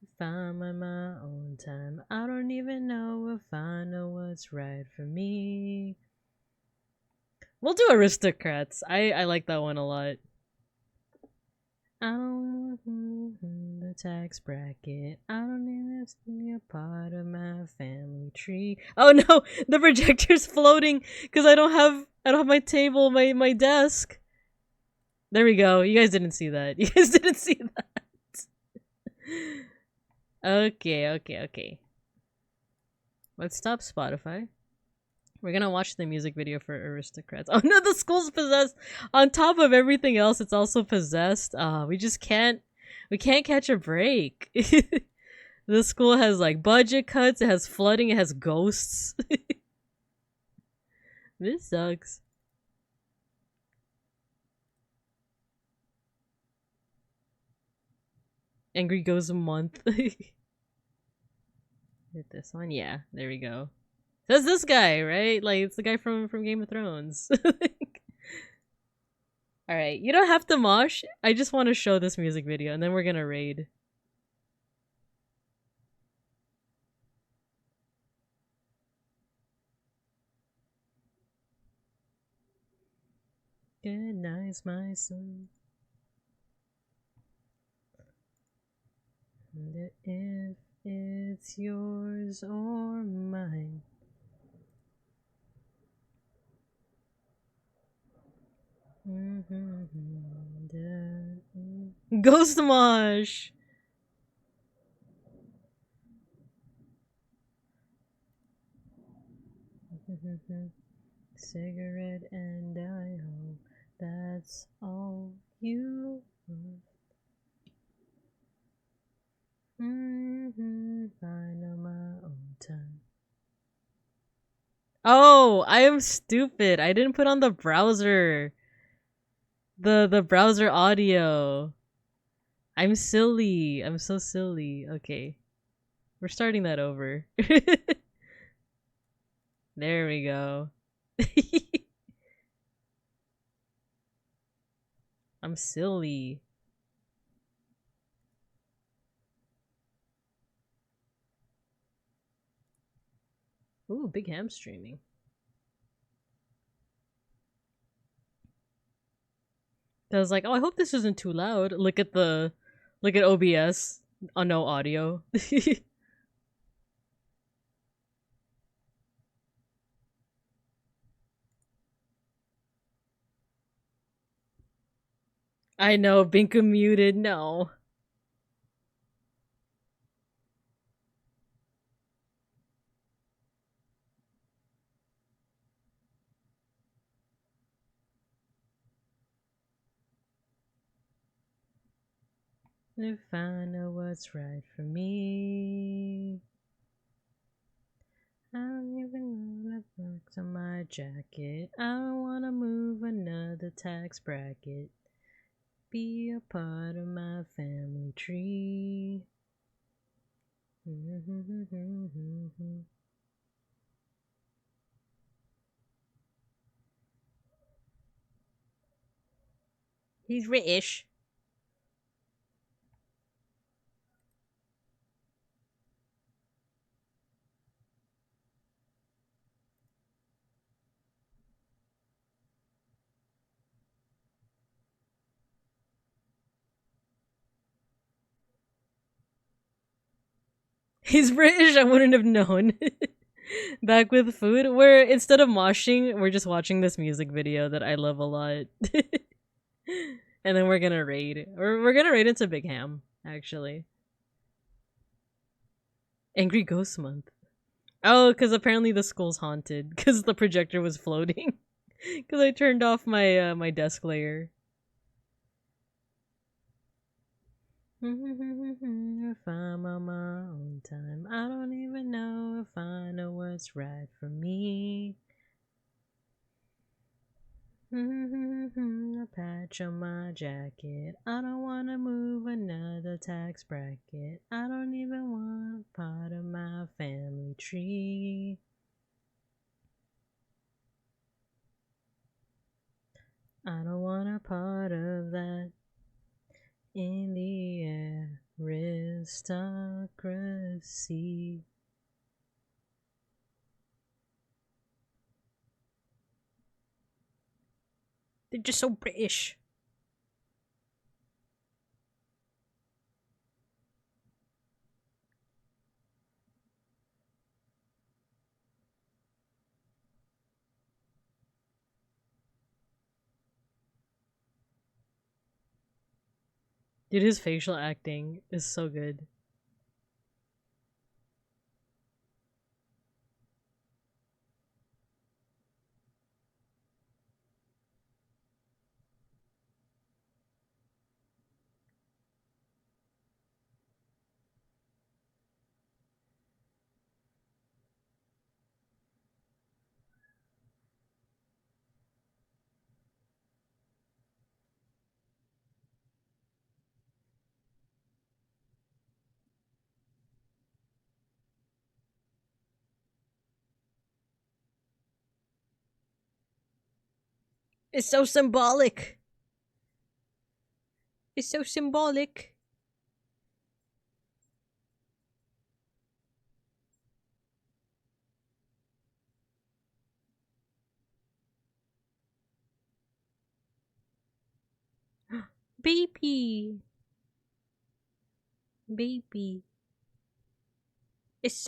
If I'm on my own time, I don't even know if I know what's right for me. We'll do Aristocrats. I like that one a lot. I don't want the tax bracket. I don't need this to be a part of my family tree. Oh no, the projector's floating because I don't have my table, my desk. There we go. You guys didn't see that. Okay. Let's stop Spotify. We're gonna watch the music video for Aristocrats. Oh no, the school's possessed. On top of everything else, it's also possessed. We just can't. We can't catch a break. The school has like budget cuts. It has flooding. It has ghosts. This sucks. Angry Ghost a month. Hit this one. Yeah, there we go. That's this guy, right? Like, it's the guy from Game of Thrones. Alright, you don't have to mosh. I just want to show this music video, and then we're gonna raid. Good night, my son. And if it's yours or mine. Ghost Mosh! Cigarette and I hope that's all you want. I know my own time. Oh, I am stupid. I didn't put on the browser. The browser audio. I'm silly. I'm so silly. Okay. We're starting that over. There we go. I'm silly. Ooh, big ham streaming. I was like, oh, I hope this isn't too loud. Look at OBS. Oh, no audio. I know, Binka muted. No. If I know what's right for me, I don't even know the box on my jacket. I don't wanna move another tax bracket. Be a part of my family tree. He's British. He's British. I wouldn't have known. Back with food, where instead of moshing, we're just watching this music video that I love a lot. And then we're gonna raid. We're gonna raid into Big Ham, actually. Angry Ghost Month. Oh, because apparently the school's haunted because the projector was floating. Because I turned off my my desk layer. If I'm on my own time, I don't even know if I know what's right for me. A patch on my jacket. I don't wanna move another tax bracket. I don't even want part of my family tree. I don't want a part of that in the aristocracy. They're just so British. Dude, his facial acting is so good. It's so symbolic. It's so symbolic. Baby. Baby. It's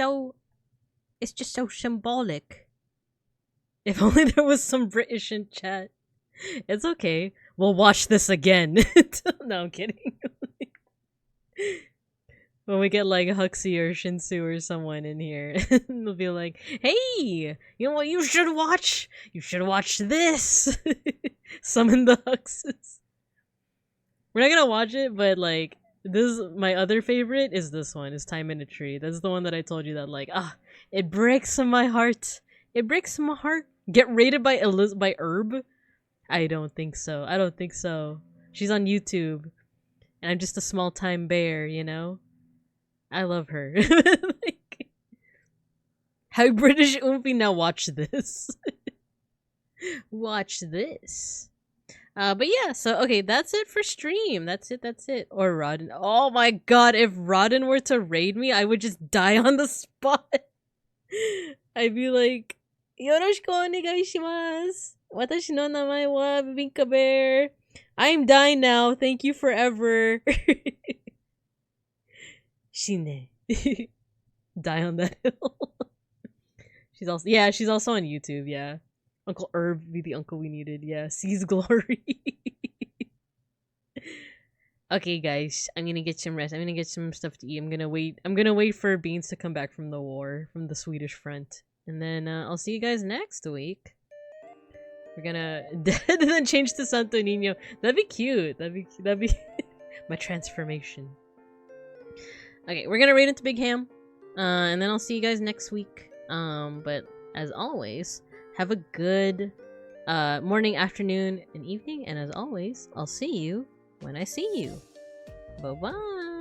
just so symbolic. If only there was some British in chat. It's okay. We'll watch this again. No, I'm kidding. When we get like Huxley or Shinsu or someone in here, they'll be like, "Hey, you know what you should watch? You should watch this." Summon the Huxes. We're not gonna watch it, but like this, my other favorite is this one. Is Time in a Tree. That's the one that I told you that like it breaks my heart It breaks my heart. Get rated by by Herb? I don't think so. I don't think so. She's on YouTube. And I'm just a small time bear, you know? I love her. Like, how British Oomphy, now watch this. Watch this. But yeah, so okay, that's it for stream. That's it. Or Rodden. Oh my god, if Rodden were to raid me, I would just die on the spot. I'd be like, Yoroshiku onegaishimasu. Watashi no namae wa Bibinka Bear. I'm dying now. Thank you forever. Shine. Die on that hill. She's also on YouTube, yeah. Uncle Herb be the uncle we needed, yeah. Seize glory. Okay, guys, I'm gonna get some rest. I'm gonna get some stuff to eat. I'm gonna wait for Beans to come back from the war, from the Swedish front. And then I'll see you guys next week. We're gonna then change to Santo Nino. That'd be cute. That'd be my transformation. Okay, we're gonna raid into Big Ham. And then I'll see you guys next week. But as always, have a good morning, afternoon, and evening. And as always, I'll see you when I see you. Bye-bye.